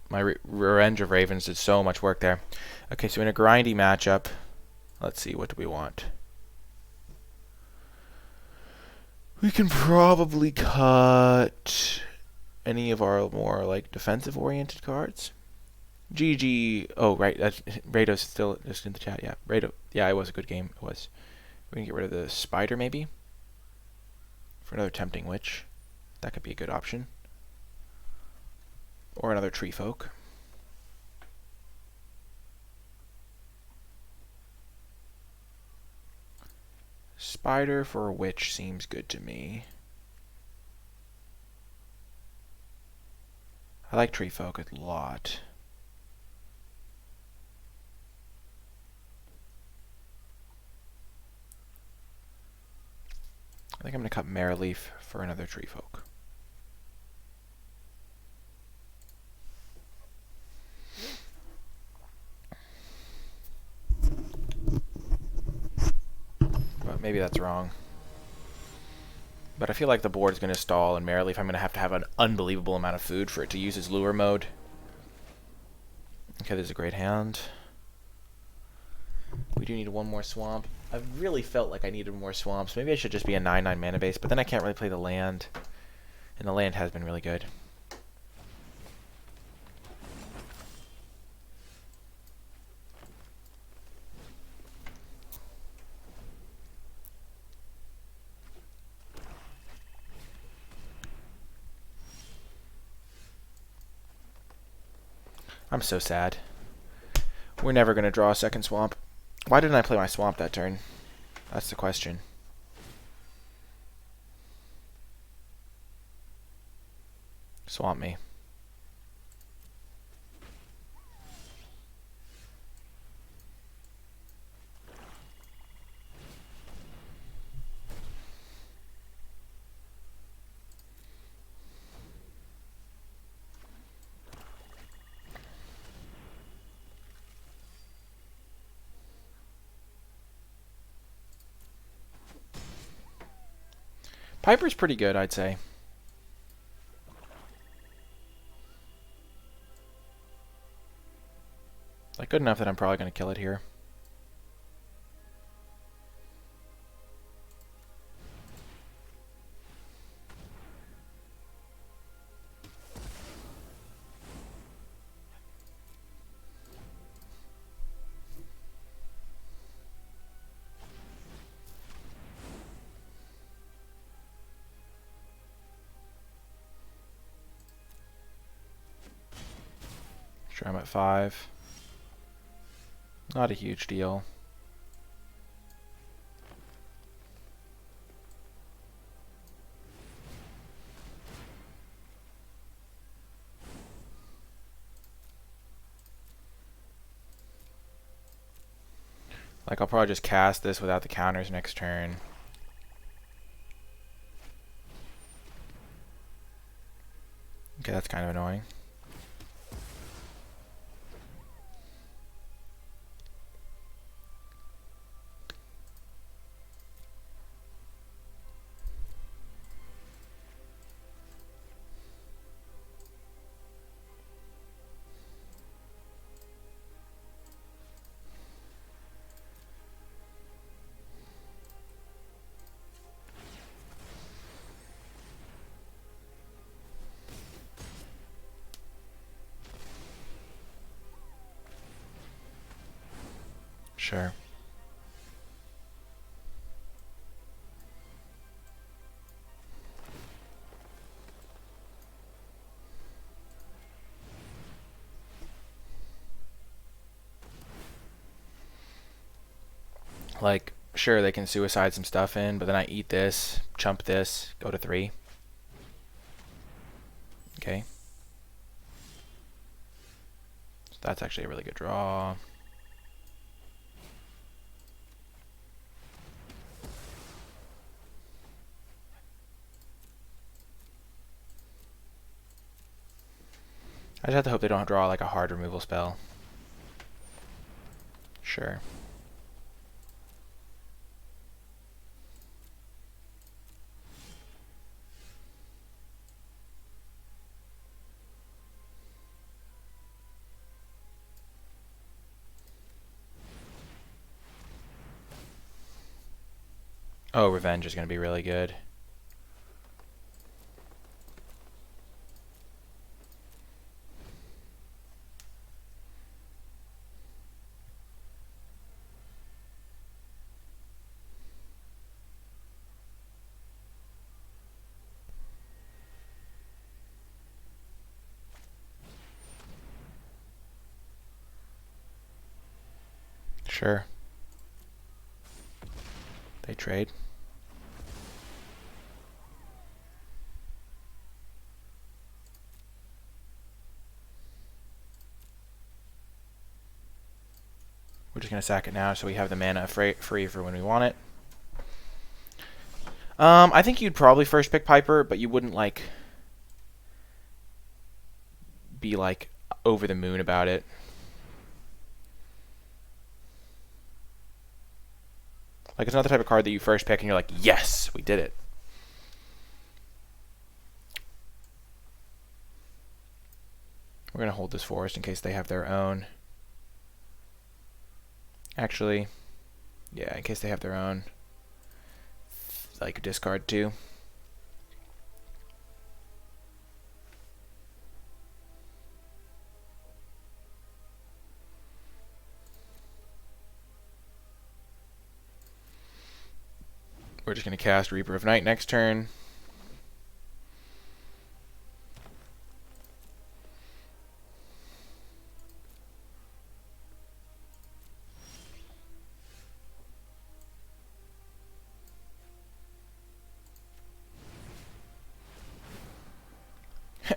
A: My Revenge of Ravens did so much work there. Okay, so in a grindy matchup, Let's see, what do we want? We can probably cut any of our more like defensive-oriented cards. GG. Oh, right. That's Rado's still just in the chat. Yeah, Rado. Yeah, it was a good game. It was. We can get rid of the spider maybe for another tempting witch. That could be a good option. Or another tree folk. Spider for a witch seems good to me. I like tree folk a lot. I think I'm going to cut Marrowleaf for another tree folk. But maybe that's wrong. But I feel like the board is going to stall, and Marrowleaf, I'm going to have an unbelievable amount of food for it to use its lure mode. Okay, there's a great hand. We do need one more swamp. I really felt like I needed more swamps. Maybe I should just be a 9/9 mana base, but then I can't really play the land. And the land has been really good. I'm so sad. We're never going to draw a second swamp. Why didn't I play my swamp that turn? That's the question. Swamp me. Piper's pretty good, I'd say. Like, good enough that I'm probably going to kill it here. Sure, I'm at 5. Not a huge deal. Like, I'll probably just cast this without the counters next turn. Okay, that's kind of annoying. Sure. Like, sure, they can suicide some stuff in, but then I eat this, chump this, go to 3. Okay. So that's actually a really good draw. I just have to hope they don't draw like a hard removal spell. Sure. Oh, Revenge is going to be really good. Sure. They trade. We're just going to sack it now so we have the mana free for when we want it. I think you'd probably first pick Piper, but you wouldn't, like, be, like, over the moon about it. Like, it's not the type of card that you first pick and you're like, yes, we did it. We're going to hold this forest in case they have their own. Actually, yeah, in case they have their own. Like, discard too. We're just going to cast Reaper of Night next turn.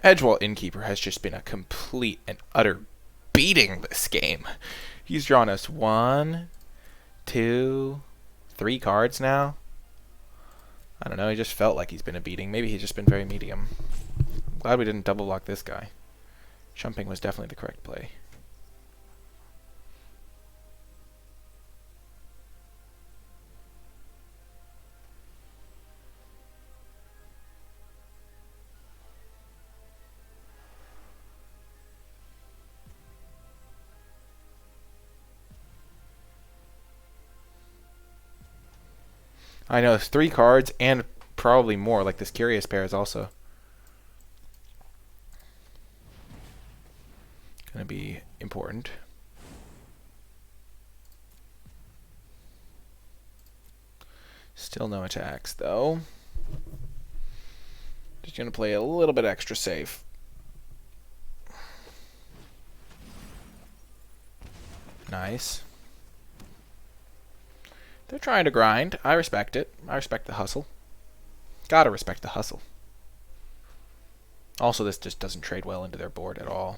A: Edgewall Innkeeper has just been a complete and utter beating this game. He's drawn us 1, 2, 3 cards now. I don't know, he just felt like he's been a beating. Maybe he's just been very medium. I'm glad we didn't double block this guy. Chumping was definitely the correct play. I know, it's 3 cards and probably more, like this Curious Pair is also going to be important. Still no attacks, though. Just going to play a little bit extra safe. Nice. They're trying to grind. I respect it. I respect the hustle. Gotta respect the hustle. Also, this just doesn't trade well into their board at all.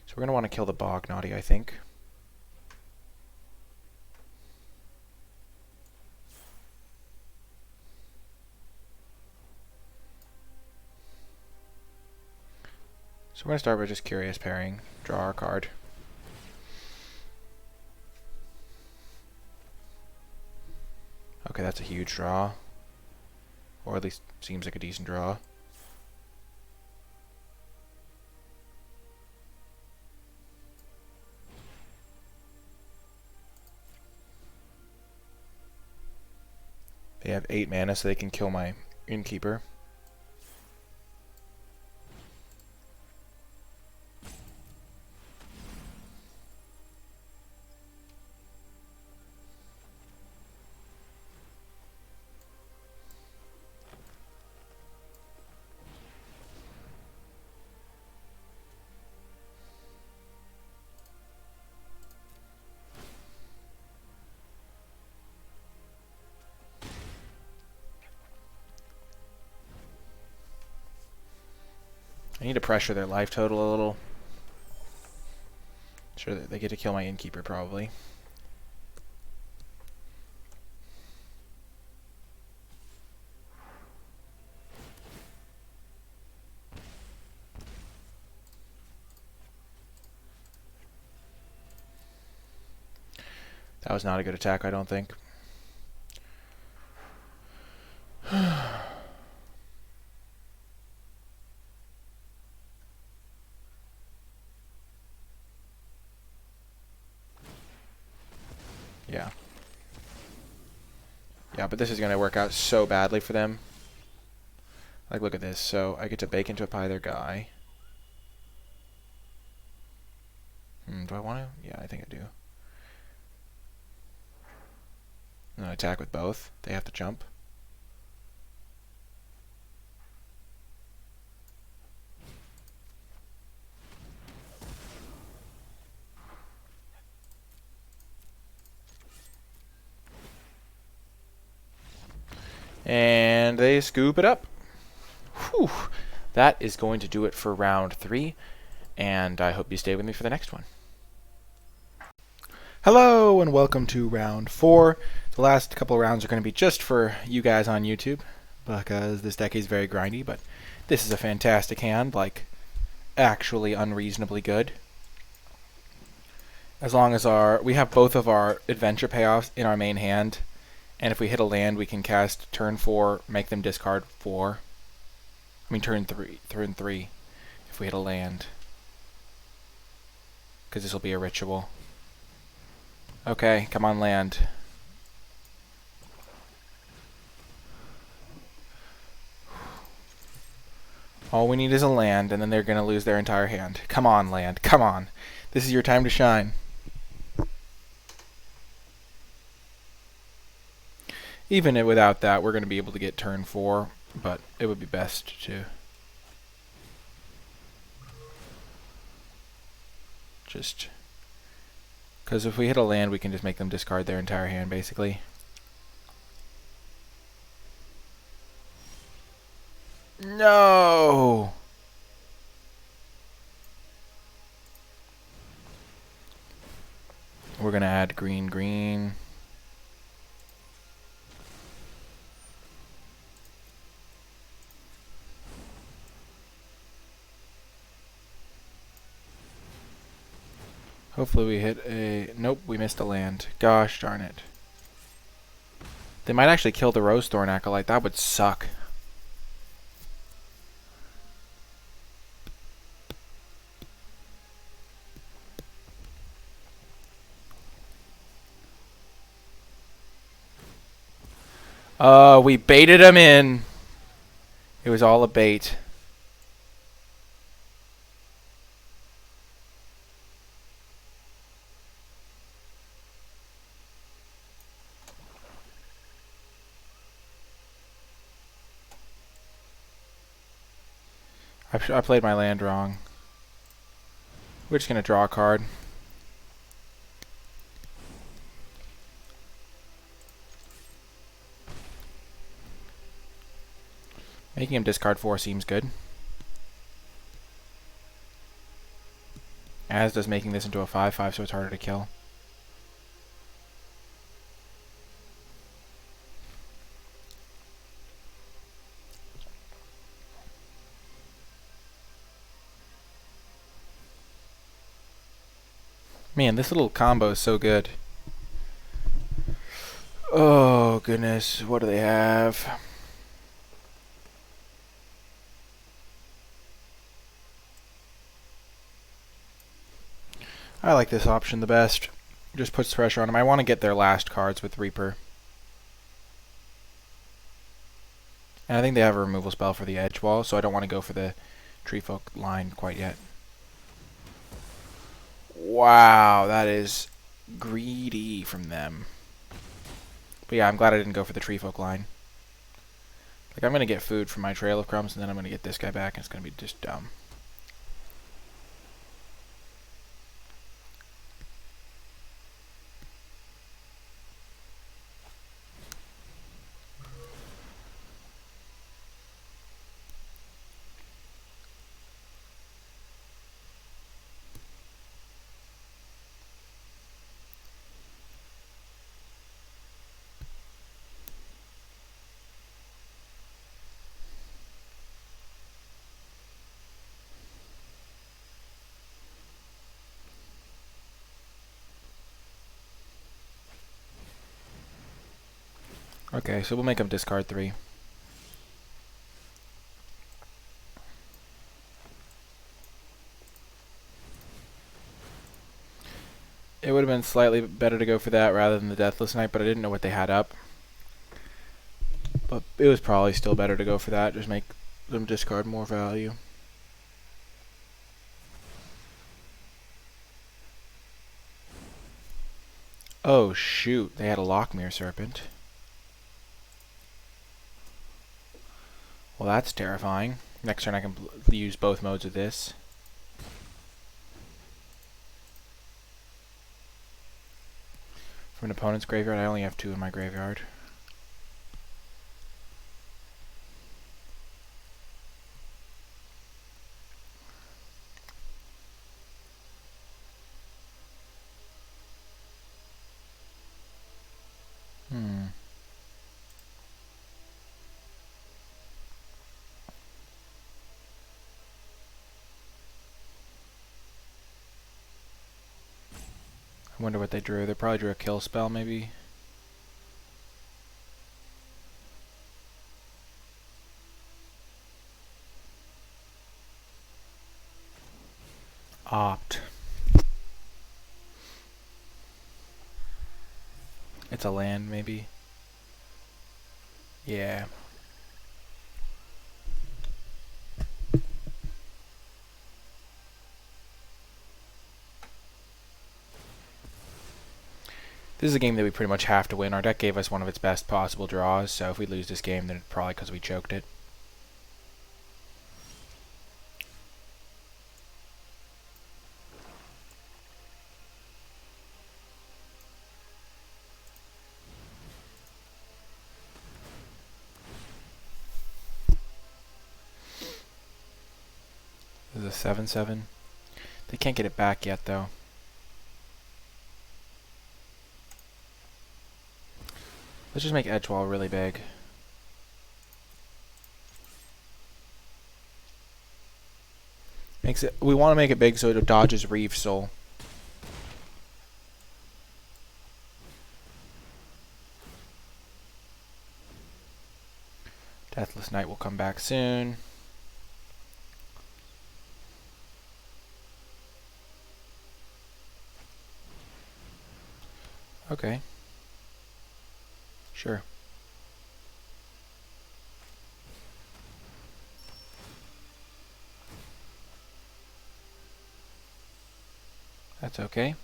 A: So we're going to want to kill the Bog Naughty, I think. So we're going to start by just Curious Pairing. Draw our card. Okay, that's a huge draw. Or at least seems like a decent draw. They have 8 mana, so they can kill my Innkeeper. I need to pressure their life total a little. Sure that they get to kill my Innkeeper, probably. That was not a good attack, I don't think. Yeah. Yeah, but this is going to work out so badly for them. Like, look at this. So I get to bake into a pie their guy. Do I want to? Yeah, I think I do. And attack with both. They have to jump. And they scoop it up. Whew. That is going to do it for round 3. And I hope you stay with me for the next one. Hello and welcome to round 4. The last couple of rounds are going to be just for you guys on YouTube, because this deck is very grindy, but this is a fantastic hand, like actually unreasonably good. As long as we have both of our adventure payoffs in our main hand, and if we hit a land we can cast turn 4, make them discard 4. I mean turn 3 if we hit a land, because this will be a ritual. Okay, come on, land. All we need is a land, and then they're going to lose their entire hand. Come on, land. Come on. This is your time to shine. Even without that, we're going to be able to get turn 4, but it would be best to just... because if we hit a land, we can just make them discard their entire hand, basically. No! We're going to add green, green. Hopefully we hit a... Nope, we missed a land. Gosh darn it. They might actually kill the Rose Thorn Acolyte. That would suck. We baited him in. It was all a bait. I played my land wrong. We're just going to draw a card. Making him discard 4 seems good. As does making this into a 5/5, so it's harder to kill. Man, this little combo is so good. Oh, goodness. What do they have? I like this option the best. Just puts pressure on them. I want to get their last cards with Reaper. And I think they have a removal spell for the edge wall, so I don't want to go for the Treefolk line quite yet. Wow, that is greedy from them. But yeah, I'm glad I didn't go for the Treefolk line. Like, I'm going to get food from my Trail of Crumbs, and then I'm going to get this guy back, and it's going to be just dumb. Okay, so we'll make him discard 3. It would have been slightly better to go for that rather than the Deathless Knight, but I didn't know what they had up. But it was probably still better to go for that, just make them discard more value. Oh shoot, they had a Lockmere Serpent. Well, that's terrifying. Next turn I can use both modes of this. From an opponent's graveyard, I only have 2 in my graveyard. I wonder what they drew. They probably drew a kill spell, maybe. Opt. It's a land, maybe. Yeah. This is a game that we pretty much have to win. Our deck gave us one of its best possible draws, so if we lose this game, then it's probably because we choked it. This is a 7/7. They can't get it back yet, though. Let's just make Edgewall really big. We want to make it big so it dodges Reeve Soul. Deathless Knight will come back soon. Okay. Sure. That's okay.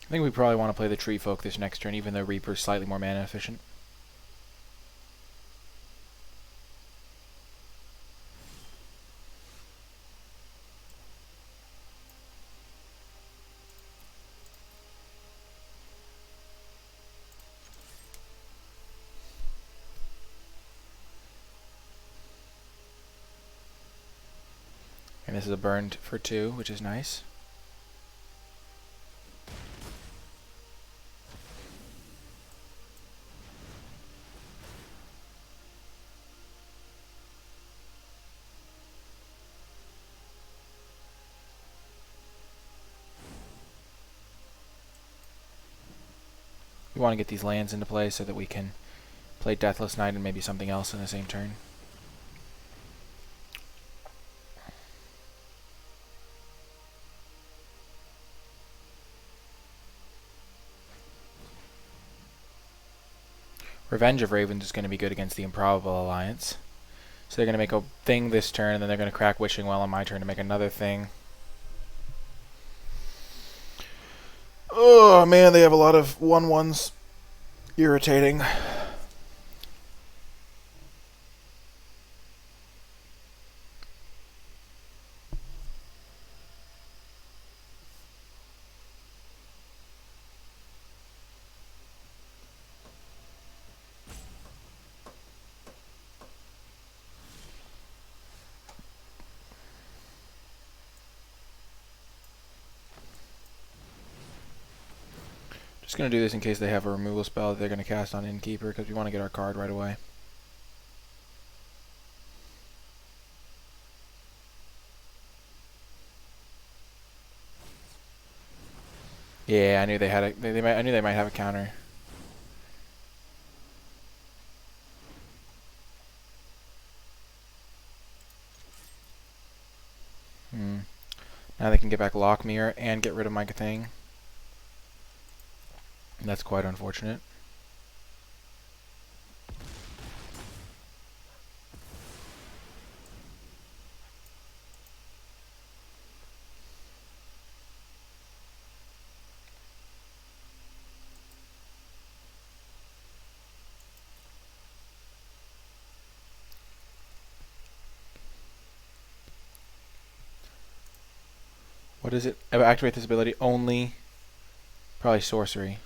A: I think we probably want to play the Tree Folk this next turn, even though Reaper's slightly more mana efficient. And this is a burned for 2, which is nice. We want to get these lands into play so that we can play Deathless Knight and maybe something else in the same turn. Revenge of Ravens is going to be good against the Improbable Alliance. So they're going to make a thing this turn, and then they're going to crack Wishing Well on my turn to make another thing. Oh man, they have a lot of 1/1s. Irritating. Just going to do this in case they have a removal spell that they're going to cast on Innkeeper, because we want to get our card right away. Yeah, I knew they had a. I knew they might have a counter. Now they can get back Lockmere and get rid of my thing. That's quite unfortunate. What is it? Activate this ability only. Probably sorcery.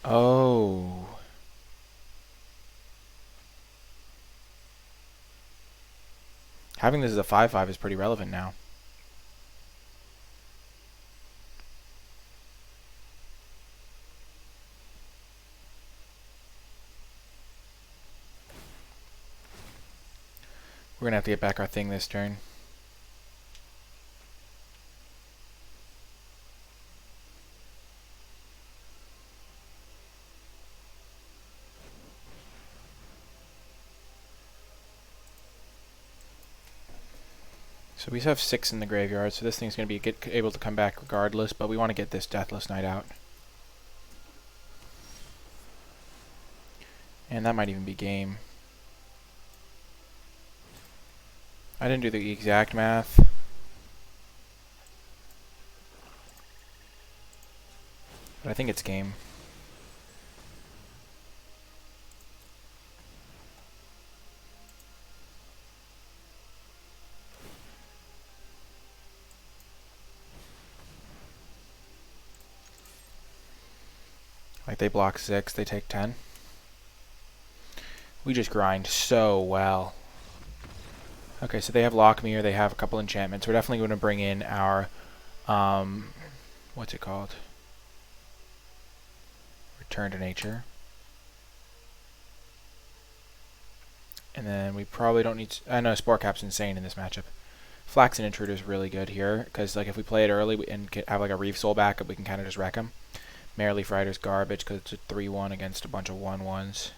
A: Oh. Having this as a 5/5 is pretty relevant now. We're going to have to get back our thing this turn. So we have 6 in the graveyard, so this thing's going to be able to come back regardless, but we want to get this Deathless Knight out. And that might even be game. I didn't do the exact math. But I think it's game. Like they block 6, they take 10. We just grind so well. Okay, so they have Lockmere, they have a couple enchantments. We're definitely going to bring in our, what's it called? Return to Nature. And then we probably don't need... I know Spore Cap's insane in this matchup. Flax and Intruder is really good here, because like if we play it early and have like a Reef Soul backup, we can kind of just wreck him. Mereleaf Rider's garbage, because it's a 3-1 against a bunch of 1-1s.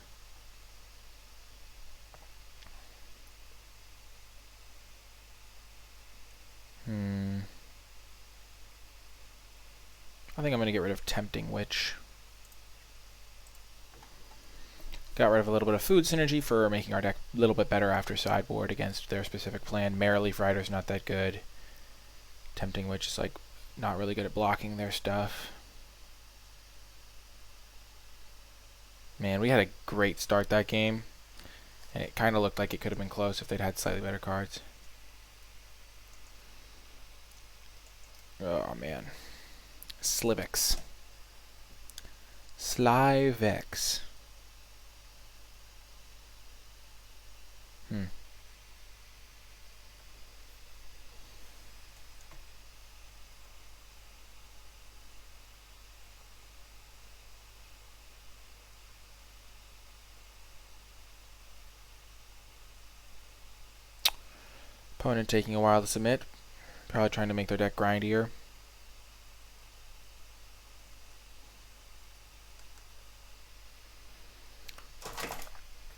A: I think I'm going to get rid of Tempting Witch. Got rid of a little bit of food synergy for making our deck a little bit better after sideboard against their specific plan. Mereleaf Rider's not that good. Tempting Witch is like not really good at blocking their stuff. Man, we had a great start that game. And it kind of looked like it could have been close if they'd had slightly better cards. Oh, man. Slivex. Slivex. Opponent taking a while to submit. Probably trying to make their deck grindier.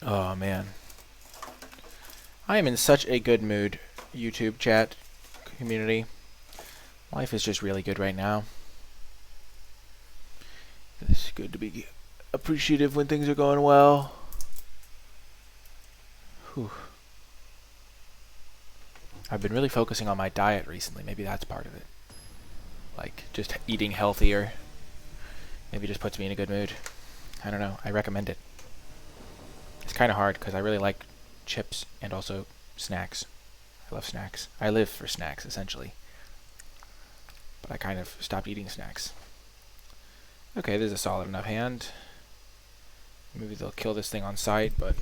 A: Oh, man. I am in such a good mood, YouTube chat community. Life is just really good right now. It's good to be appreciative when things are going well. Whew. I've been really focusing on my diet recently. Maybe that's part of it. Like, just eating healthier. Maybe just puts me in a good mood. I don't know. I recommend it. It's kind of hard because I really like chips and also snacks. I love snacks. I live for snacks, essentially. But I kind of stopped eating snacks. Okay, this is a solid enough hand. Maybe they'll kill this thing on sight, but...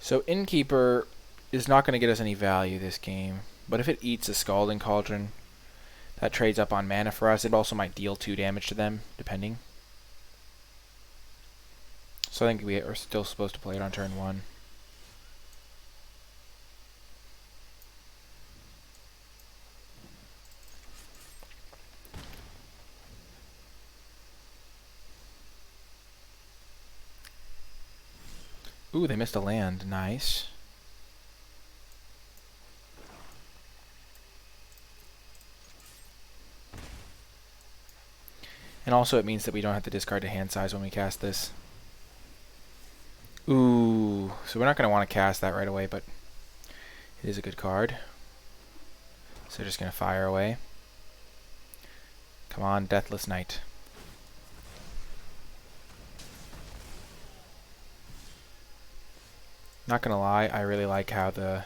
A: So Innkeeper is not going to get us any value this game. But if it eats a Scalding Cauldron, that trades up on mana for us. It also might deal 2 damage to them, depending. So I think we are still supposed to play it on turn 1. Ooh, they missed a land. Nice. And also it means that we don't have to discard a hand size when we cast this. Ooh, so we're not going to want to cast that right away, but it is a good card. So we're just going to fire away. Come on, Deathless Knight. Not gonna lie, I really like how the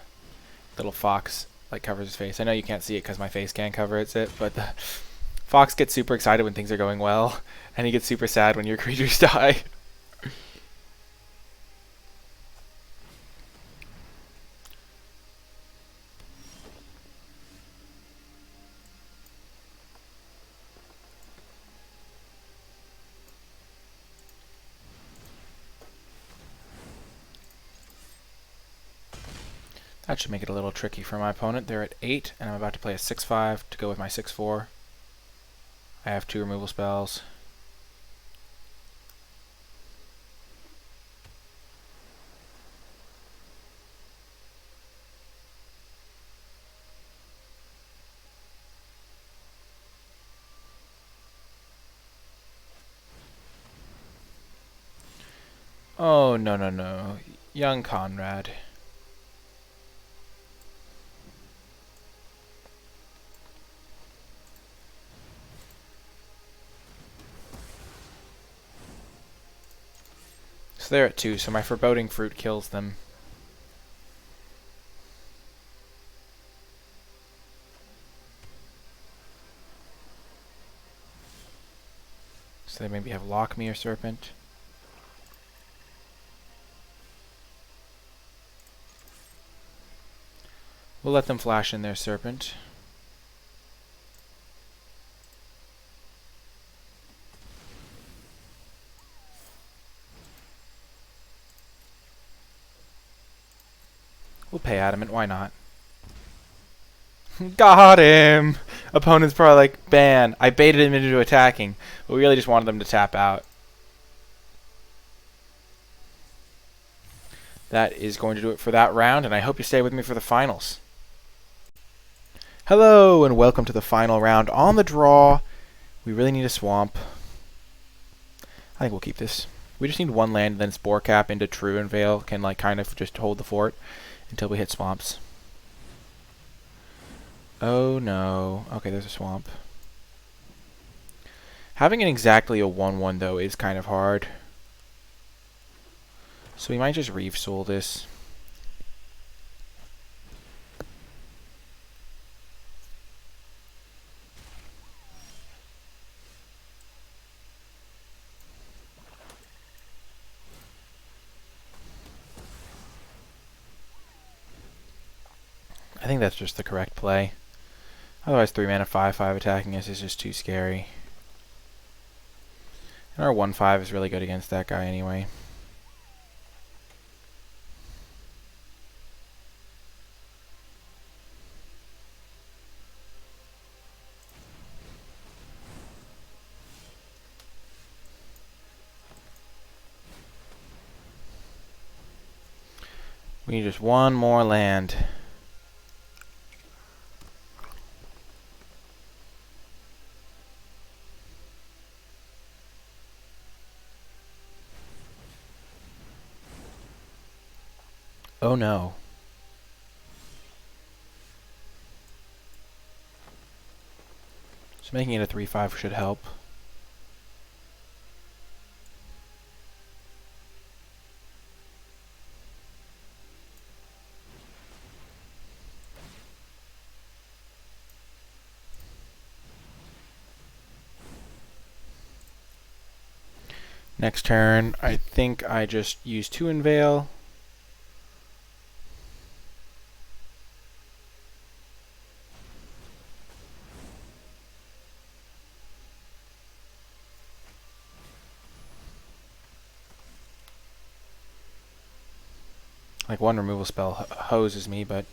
A: little fox like covers his face. I know you can't see it because my face can't cover it, but the fox gets super excited when things are going well, and he gets super sad when your creatures die. That should make it a little tricky for my opponent. They're at 8, and I'm about to play a 6/5 to go with my 6/4. I have 2 removal spells. Oh, no, no, no. Young Conrad. So they're at 2, so my Foreboding Fruit kills them. So they maybe have Lock Me or Serpent. We'll let them flash in their Serpent. We'll pay Adamant, why not? Got him! Opponent's probably like, ban. I baited him into attacking, but we really just wanted them to tap out. That is going to do it for that round, and I hope you stay with me for the finals. Hello, and welcome to the final round. On the draw, we really need a swamp. I think we'll keep this. We just need 1 land, and then Spore Cap into True and Veil can like kind of just hold the fort until we hit swamps. Oh no. Okay, there's a swamp. Having an exactly a 1/1 though is kind of hard. So we might just Reef Soul this. I think that's just the correct play. Otherwise 3 mana 5/5 attacking us is just too scary. And our 1/5 is really good against that guy anyway. We need just 1 more land. Oh no. So making it a 3/5 should help. Next turn, I think I just use 2 Unveil. veil. Like, one removal spell hoses me, but...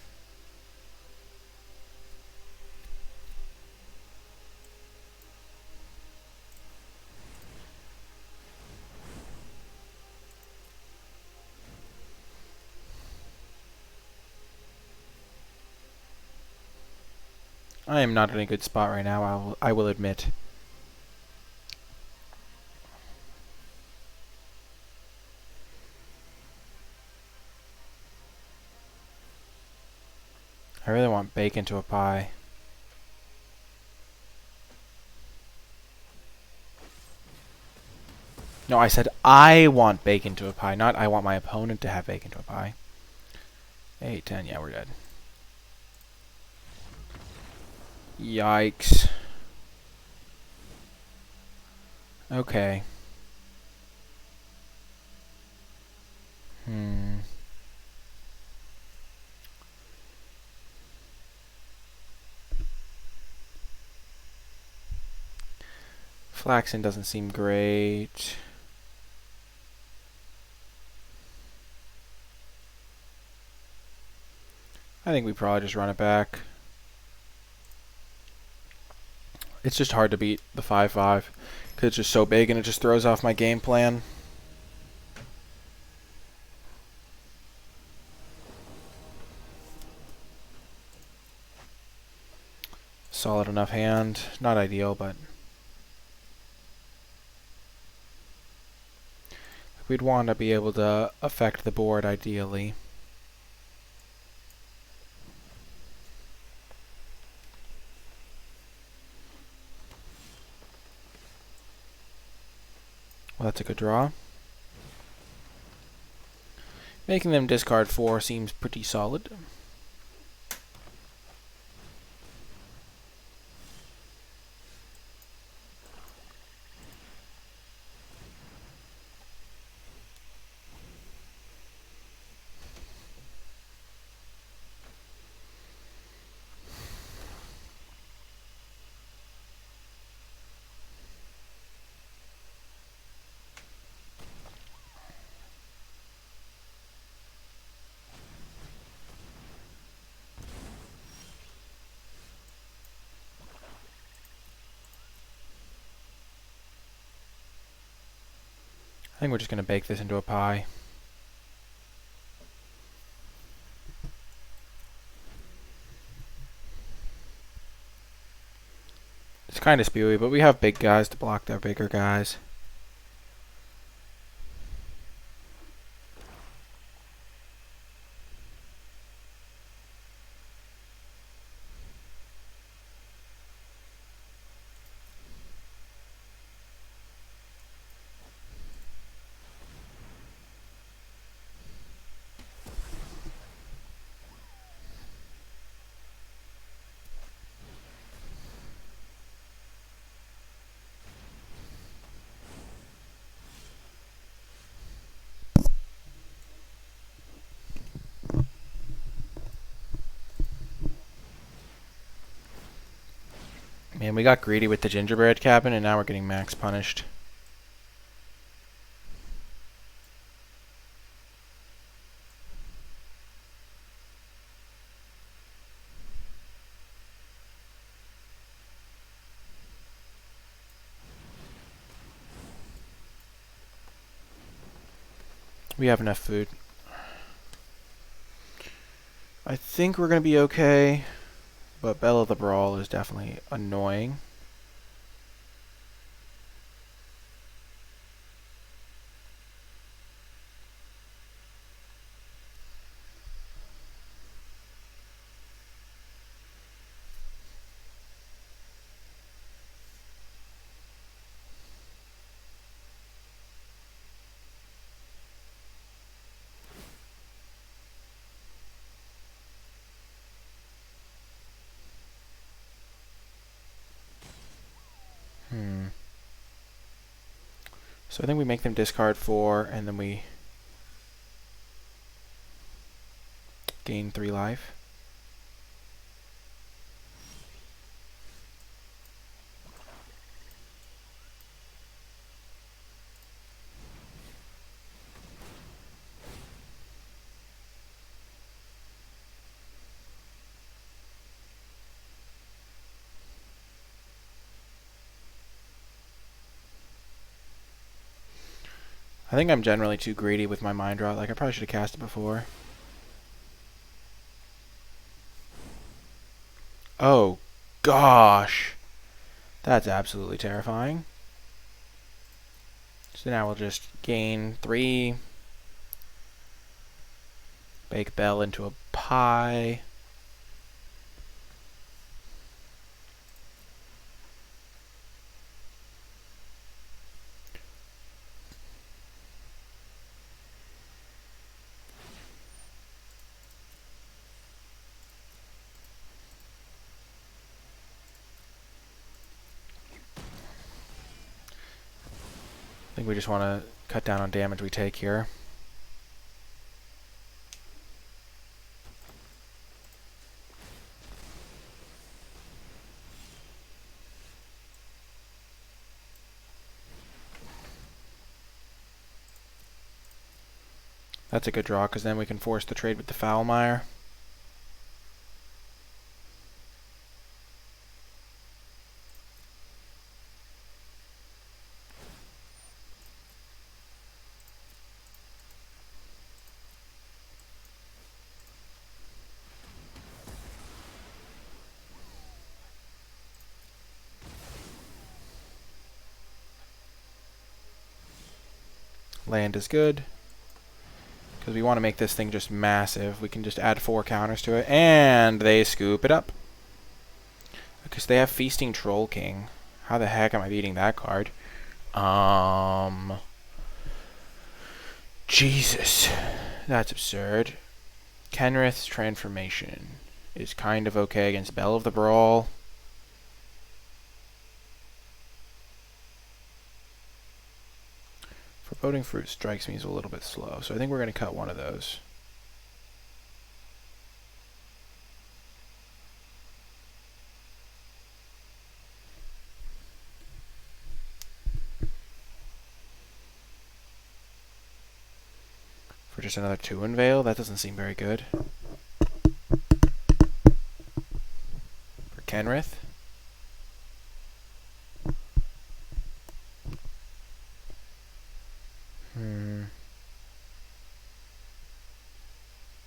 A: I am not in a good spot right now, I will admit. I really want bacon to a pie. No, I said I want bacon to a pie, not I want my opponent to have bacon to a pie. 8, 10, yeah, we're dead. Yikes. Okay. Flaxen doesn't seem great. I think we probably just run it back. It's just hard to beat the 5-5 because it's just so big and it just throws off my game plan. Solid enough hand. Not ideal, but we'd want to be able to affect the board ideally. Well, that's a good draw. Making them discard 4 seems pretty solid. I think we're just going to bake this into a pie. It's kind of spewy, but we have big guys to block their bigger guys. Man, we got greedy with the gingerbread cabin, and now we're getting max punished. We have enough food. I think we're going to be okay, but Belle of the Brawl is definitely annoying. So I think we make them discard 4, and then we gain 3 life. I think I'm generally too greedy with my Mind Rot. Like, I probably should have cast it before. Oh, gosh. That's absolutely terrifying. So now we'll just gain 3. Bake Bell into a pie. I think we just want to cut down on damage we take here. That's a good draw, because then we can force the trade with the Foulmire. Land is good, because we want to make this thing just massive. We can just add 4 counters to it, and they scoop it up. Because they have Feasting Troll King. How the heck am I beating that card? Jesus. That's absurd. Kenrith's Transformation is kind of okay against Bell of the Brawl. Foreboding Fruit strikes me as a little bit slow, so I think we're going to cut one of those. For just another 2 Unveil? That doesn't seem very good. For Kenrith?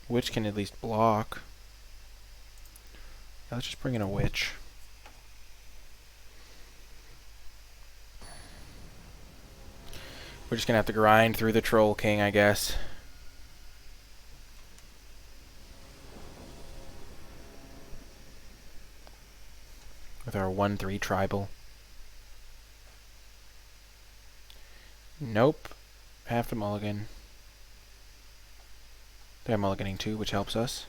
A: Witch can at least block. Let's just bring in a Witch. We're just going to have to grind through the Troll King, I guess. With our 1/3 tribal. Nope. Have to mulligan. They're mulliganing too, which helps us.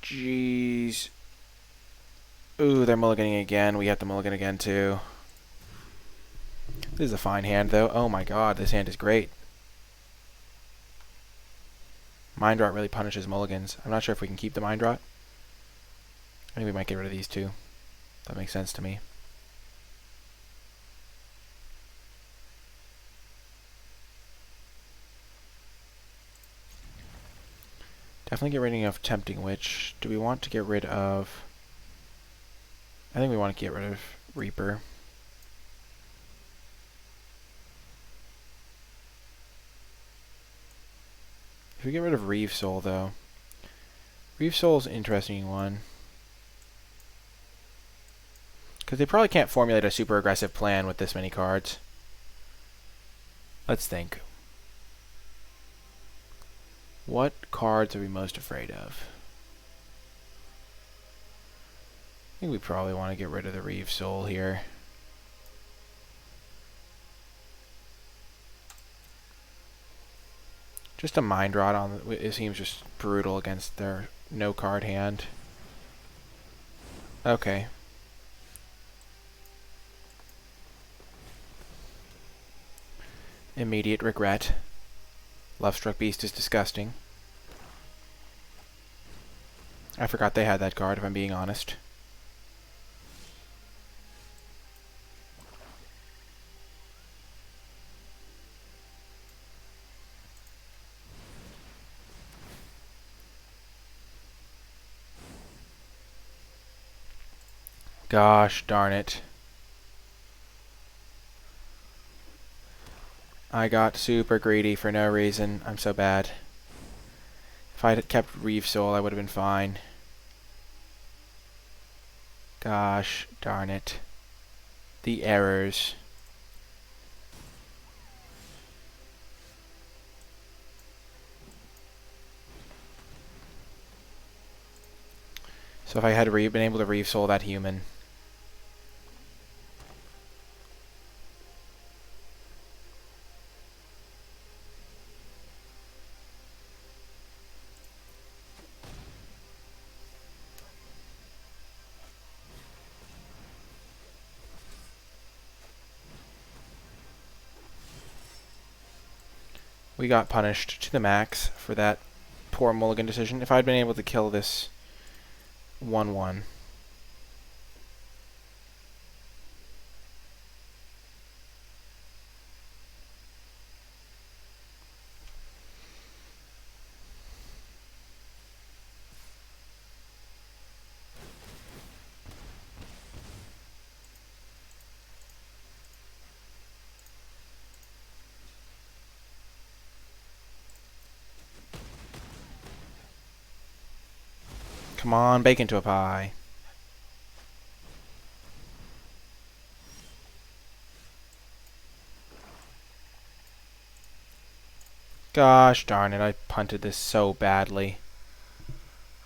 A: Jeez. Ooh, they're mulliganing again. We have to mulligan again too. This is a fine hand though. Oh my god, this hand is great. Mind Rot really punishes mulligans. I'm not sure if we can keep the Mind Rot. I think we might get rid of these two. That makes sense to me. Definitely get rid of Tempting Witch. Do we want to get rid of... I think we want to get rid of Reaper. If we get rid of Reeve Soul though. Reeve Soul is an interesting one. Because they probably can't formulate a super aggressive plan with this many cards. Let's think. What cards are we most afraid of? I think we probably want to get rid of the Reeve Soul here. Just a Mind Rot on it seems just brutal against their no card hand. Okay. Immediate regret. Lovestruck Beast is disgusting. I forgot they had that card, if I'm being honest. Gosh darn it. I got super greedy for no reason. I'm so bad. If I had kept Reeve Soul, I would have been fine. Gosh darn it. The errors. So if I had been able to Reeve Soul that human. We got punished to the max for that poor mulligan decision. If I'd been able to kill this 1-1. Come on, bake into a pie. Gosh darn it, I punted this so badly.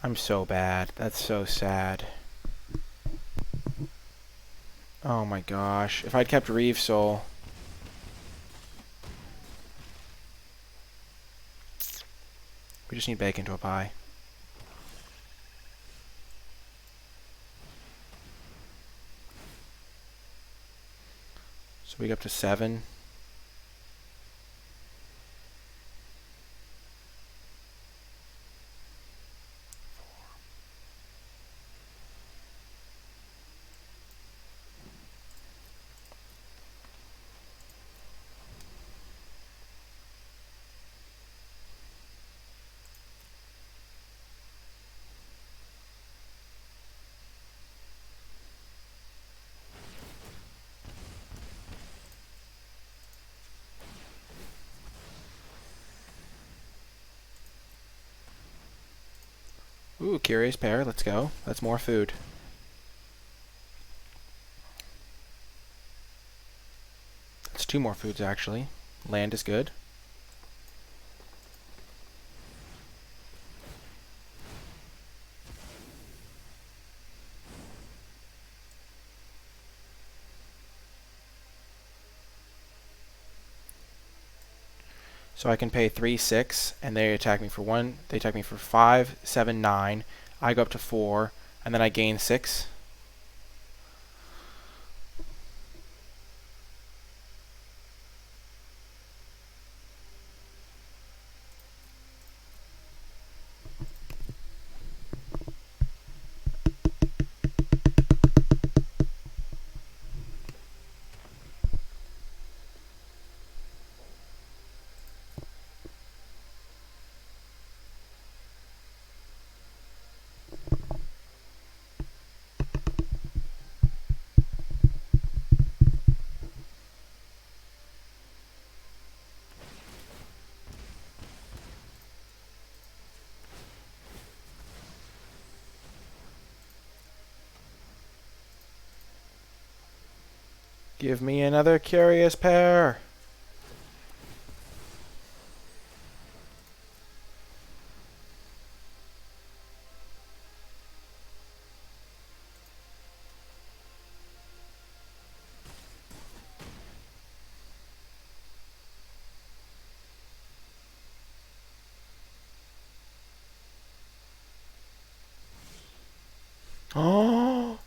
A: I'm so bad. That's so sad. Oh my gosh. If I'd kept Reeve Soul. We just need bake into a pie. So we go up to 7. Ooh, curious pair. Let's go. That's more food. It's 2 more foods, actually. Land is good. So I can pay 3, 6, and they attack me for 1. They attack me for 5, 7, 9. I go up to 4, and then I gain 6. Give me another curious pair. Oh!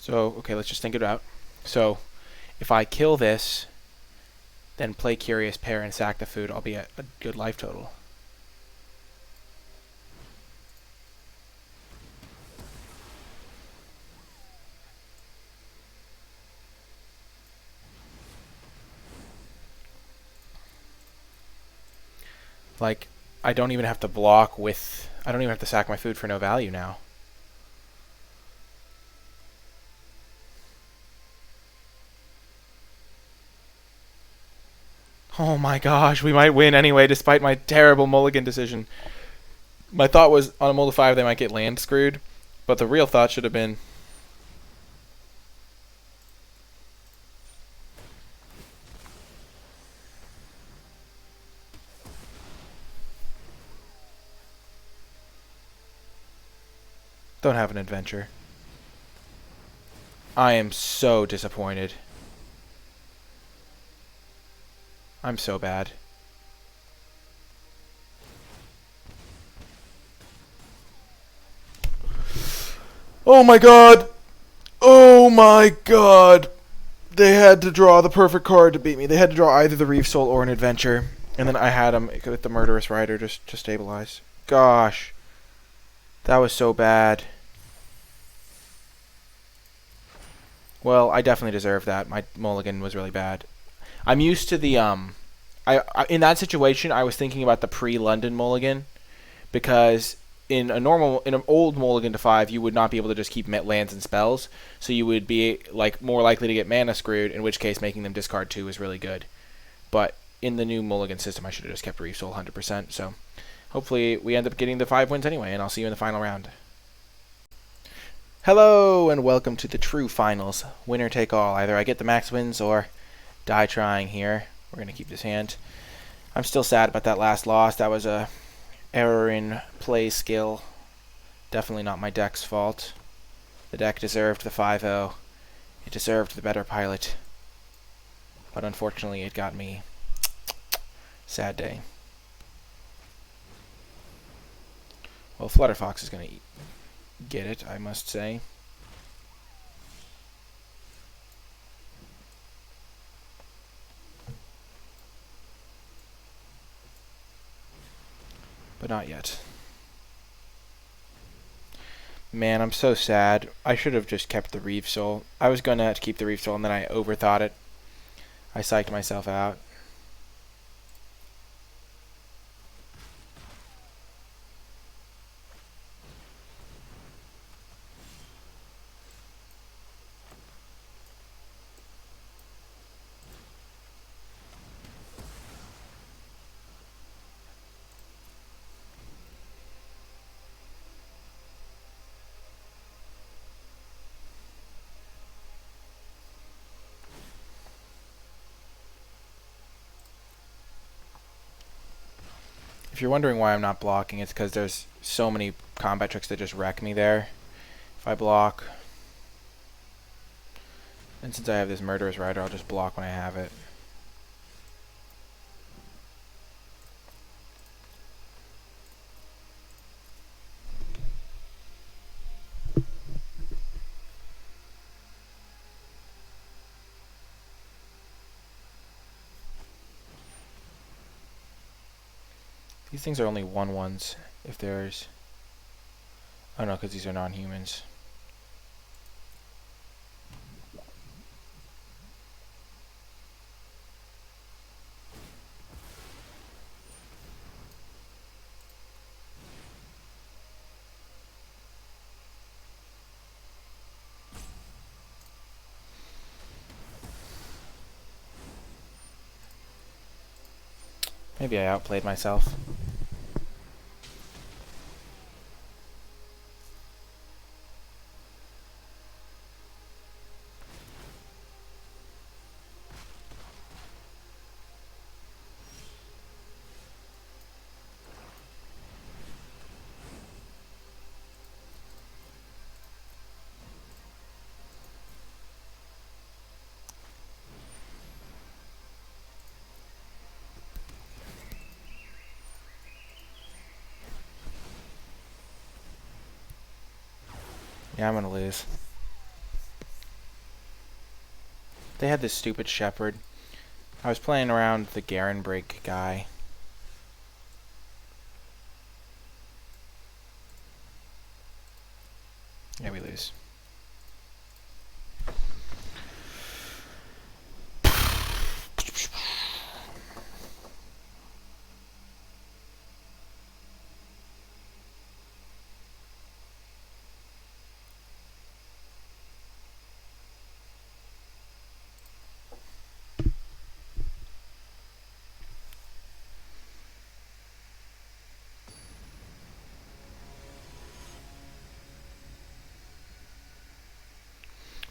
A: So, okay, let's just think it out. So, if I kill this, then play Curious Pair and sack the food, I'll be at a good life total. Like, I don't even have to block with... I don't even have to sack my food for no value now. Oh my gosh, we might win anyway, despite my terrible mulligan decision. My thought was on a mull to 5 they might get land screwed, but the real thought should have been... Don't have an adventure. I am so disappointed. I'm so bad. Oh my god! Oh my god! They had to draw the perfect card to beat me. They had to draw either the Reef Soul or an adventure. And then I had them with the Murderous Rider just to stabilize. Gosh. That was so bad. Well, I definitely deserve that. My mulligan was really bad. I'm used to the in that situation I was thinking about the pre-London mulligan, because in an old mulligan to 5 you would not be able to just keep lands and spells, so you would be like more likely to get mana screwed, in which case making them discard 2 is really good. But in the new mulligan system I should have just kept Reef Soul 100%, so hopefully we end up getting the 5 wins anyway, and I'll see you in the final round. Hello and welcome to the true finals. Winner take all. Either I get the max wins or die trying here. We're going to keep this hand. I'm still sad about that last loss. That was a error in play skill. Definitely not my deck's fault. The deck deserved the 5-0. It deserved the better pilot. But unfortunately it got me. Sad day. Well, Flutterfox is going to get it, I must say. But not yet. Man, I'm so sad. I should have just kept the Reef Soul. I was going to keep the Reef Soul, and then I overthought it. I psyched myself out. If you're wondering why I'm not blocking, it's because there's so many combat tricks that just wreck me there. If I block, and since I have this Murderous Rider, I'll just block when I have it. These things are only 1/1s if there's... Oh no, because these are non-humans. Maybe I outplayed myself. Yeah, I'm gonna lose. They had this stupid Shepherd. I was playing around the Garen Break guy. Yeah, we lose.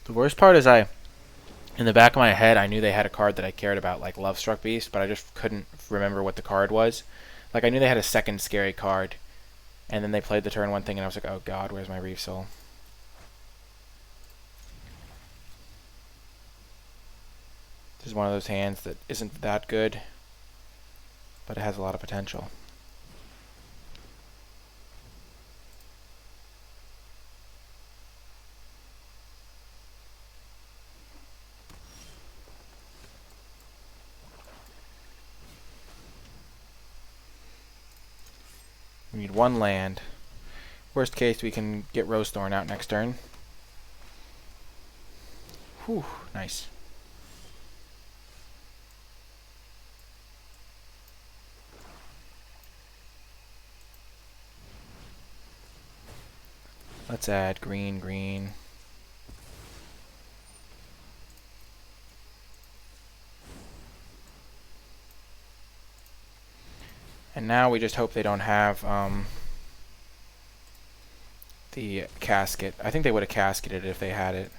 A: The worst part is in the back of my head, I knew they had a card that I cared about, like Love Struck Beast, but I just couldn't remember what the card was. Like, I knew they had a second scary card, and then they played the turn one thing, and I was like, oh god, where's my Reef Soul? This is one of those hands that isn't that good, but it has a lot of potential. We need one land. Worst case, we can get Rosethorn out next turn. Whew, nice. Let's add green, green. And now we just hope they don't have the casket. I think they would have casketed it if they had it.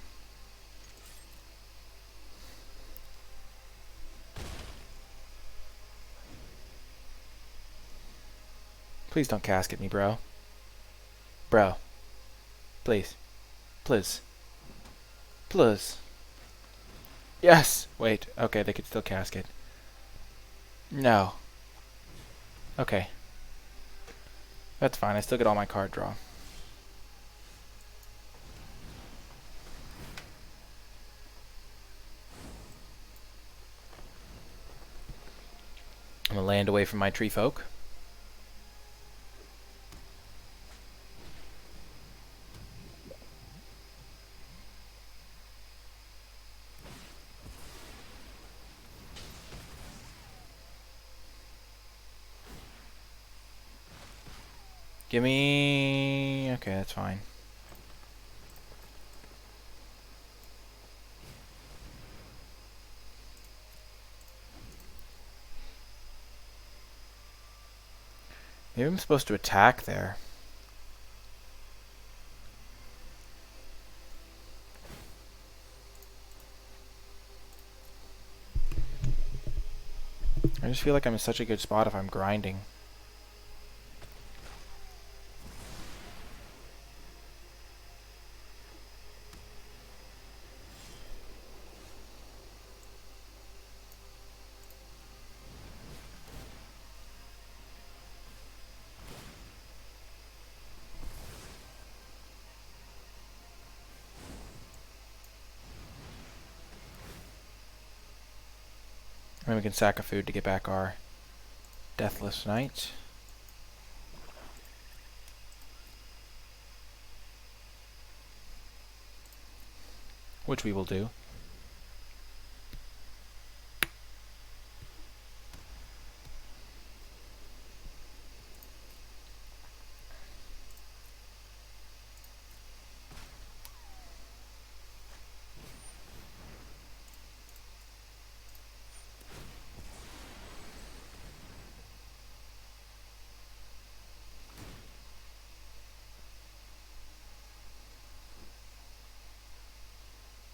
A: Please don't casket me, bro. Bro. Please. Please. Please. Yes! Wait. Okay, they could still casket. No. Okay. That's fine. I still get all my card draw. I'm going to land away from my tree folk. Give me... Okay, that's fine. Maybe I'm supposed to attack there. I just feel like I'm in such a good spot if I'm grinding. And we can sack a food to get back our Deathless Knight. Which we will do.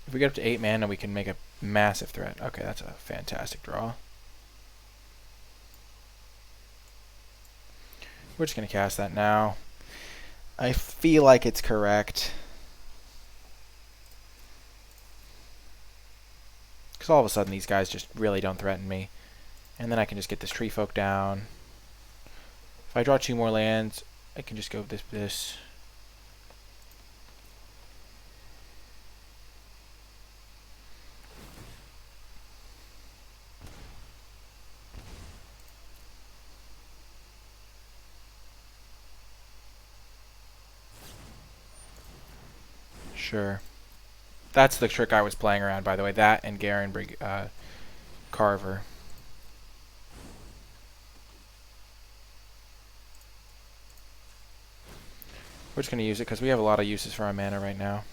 A: If we get up to 8 mana, we can make a massive threat. Okay, that's a fantastic draw. We're just going to cast that now. I feel like it's correct. Because all of a sudden these guys just really don't threaten me. And then I can just get this tree folk down. If I draw 2 more lands, I can just go this. Sure. That's the trick I was playing around, by the way. That and Garen Carver. We're just going to use it because we have a lot of uses for our mana right now.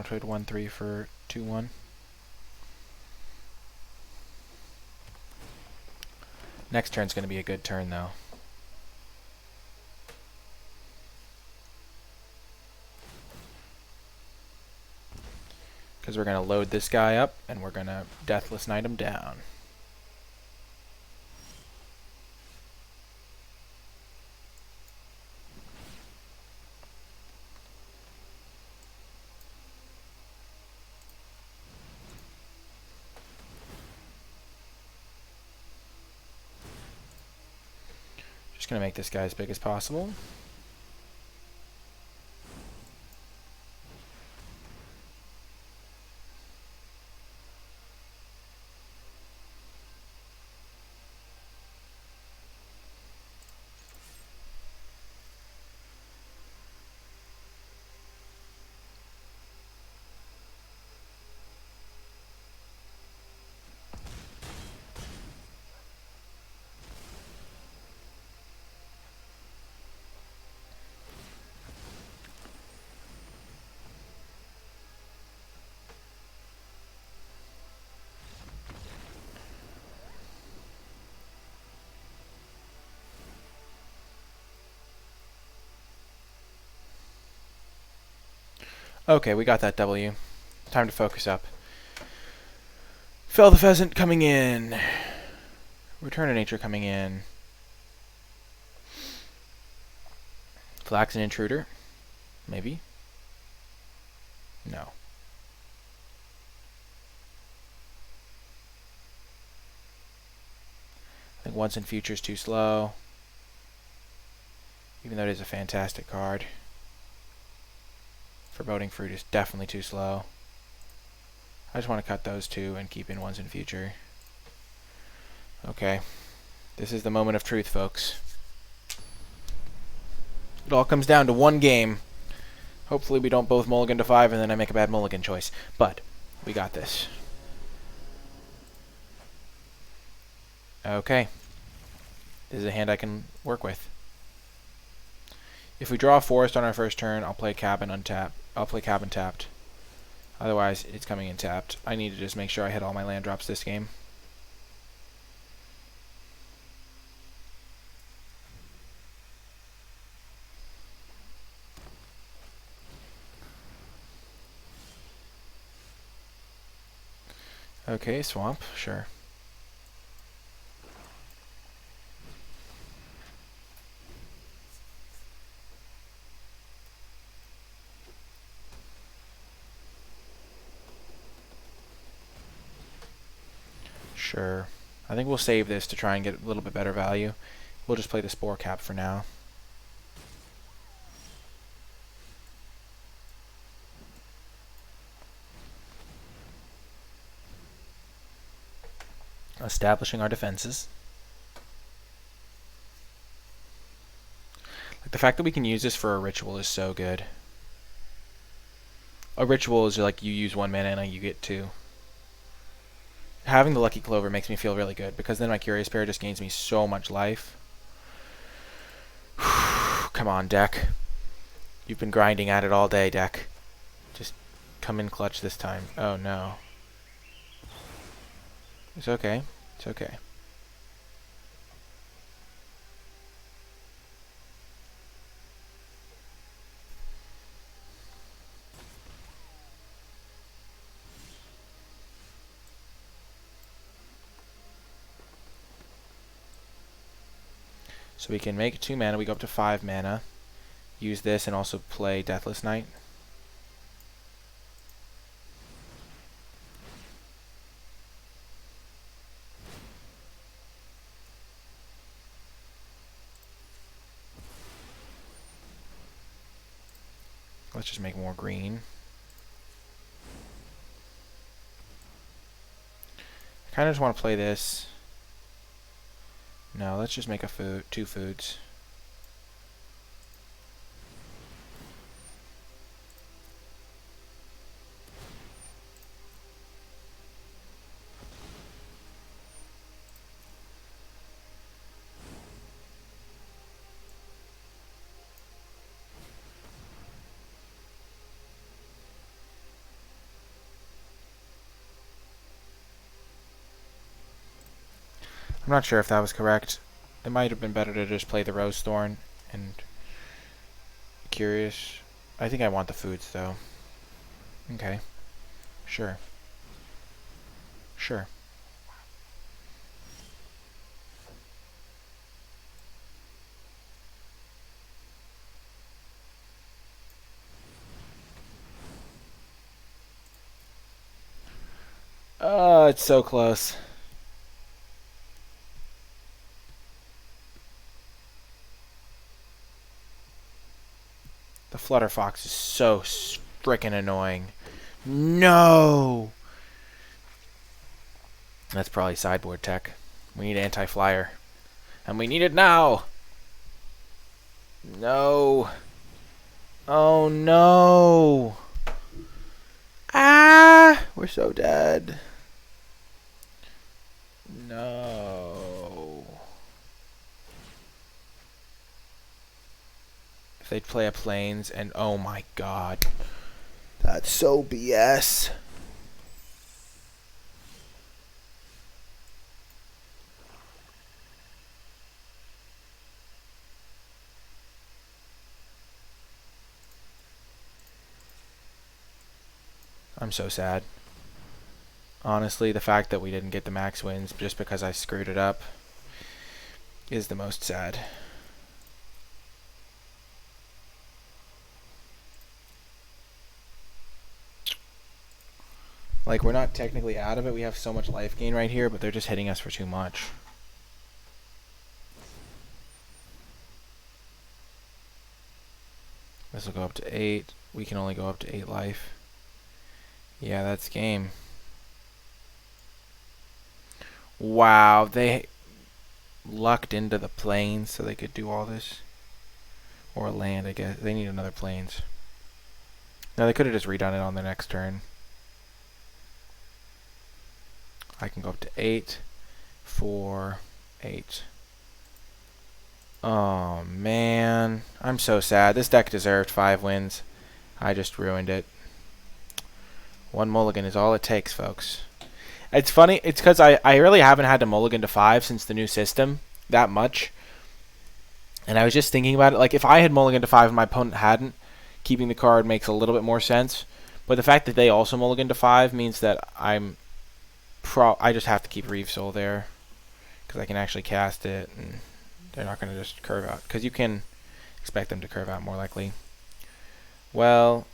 A: trade 1/3 for 2/1. Next turn's going to be a good turn, though. Because we're going to load this guy up, and we're going to Deathless Knight him down. Just going to make this guy as big as possible. Okay, we got that W. Time to focus up. Fell the Pheasant coming in. Return of Nature coming in. Flaxen Intruder. Maybe. No. I think Once in Future is too slow. Even though it is a fantastic card. Foreboding Fruit is definitely too slow. I just want to cut those two and keep in Once in Future. Okay. This is the moment of truth, folks. It all comes down to one game. Hopefully we don't both mulligan to 5 and then I make a bad mulligan choice. But we got this. Okay. This is a hand I can work with. If we draw a forest on our first turn, I'll play Cabin untapped. I'll play Cabin tapped. Otherwise, it's coming in tapped. I need to just make sure I hit all my land drops this game. Okay, swamp, sure. Sure. I think we'll save this to try and get a little bit better value. We'll just play the Spore Cap for now. Establishing our defenses. Like the fact that we can use this for a ritual is so good. A ritual is like you use 1 mana and you get 2. Having the Lucky Clover makes me feel really good because then my Curious Pair just gains me so much life. Come on, deck. You've been grinding at it all day, deck. Just come in clutch this time. Oh no. It's okay. It's okay. So we can make 2 mana, we go up to 5 mana. Use this and also play Deathless Knight. Let's just make more green. I kind of just want to play this. No, let's just make a food, 2 foods. I'm not sure if that was correct. It might have been better to just play the Rose Thorn and curious. I think I want the foods though. Okay. Sure. Sure. Oh, it's so close. The Flutter Fox is so frickin' annoying. No! That's probably sideboard tech. We need anti-flyer. And we need it now! No! Oh no! Ah! We're so dead. No. If they'd play a planes and oh my god. That's so BS. I'm so sad. Honestly, the fact that we didn't get the max wins just because I screwed it up is the most sad. Like, we're not technically out of it. We have so much life gain right here, but they're just hitting us for too much. This will go up to 8. We can only go up to 8 life. Yeah, that's game. Wow, they lucked into the plains so they could do all this. Or land, I guess. They need another plains. No, they could have just redone it on the next turn. I can go up to 8, 4, 8. Oh, man. I'm so sad. This deck deserved 5 wins. I just ruined it. 1 mulligan is all it takes, folks. It's funny. It's because I really haven't had to mulligan to 5 since the new system that much. And I was just thinking about it. Like, if I had mulligan to 5 and my opponent hadn't, keeping the card makes a little bit more sense. But the fact that they also mulligan to 5 means that I just have to keep Reeve Soul there. Because I can actually cast it. And they're not going to just curve out. Because you can expect them to curve out more likely. Well,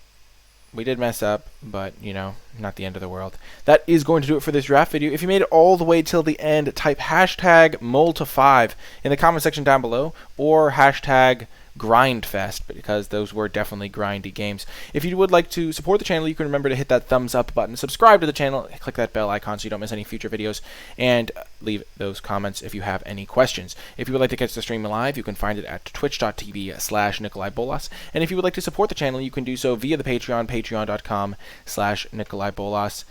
A: we did mess up, but, you know, not the end of the world. That is going to do it for this draft video. If you made it all the way till the end, type hashtag mull5 in the comment section down below, or hashtag grindfest, because those were definitely grindy games. If you would like to support the channel, you can remember to hit that thumbs up button, subscribe to the channel, click that bell icon so you don't miss any future videos, and leave those comments if you have any questions. If you would like to catch the stream live, you can find it at twitch.tv/NicolaiBolas, and if you would like to support the channel, you can do so via the Patreon, patreon.com/NicolaiBolas.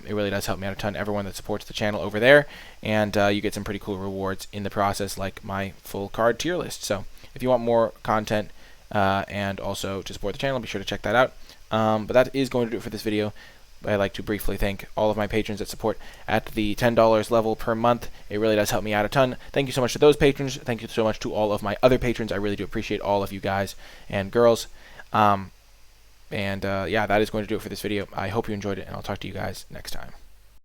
A: It really does help me out a ton, everyone that supports the channel over there, and you get some pretty cool rewards in the process, like my full card tier list. So if you want more content and also to support the channel, be sure to check that out. But that is going to do it for this video. I'd like to briefly thank all of my patrons that support at the $10 level per month. It really does help me out a ton. Thank you so much to those patrons. Thank you so much to all of my other patrons. I really do appreciate all of you guys and girls. Yeah, that is going to do it for this video. I hope you enjoyed it, and I'll talk to you guys next time.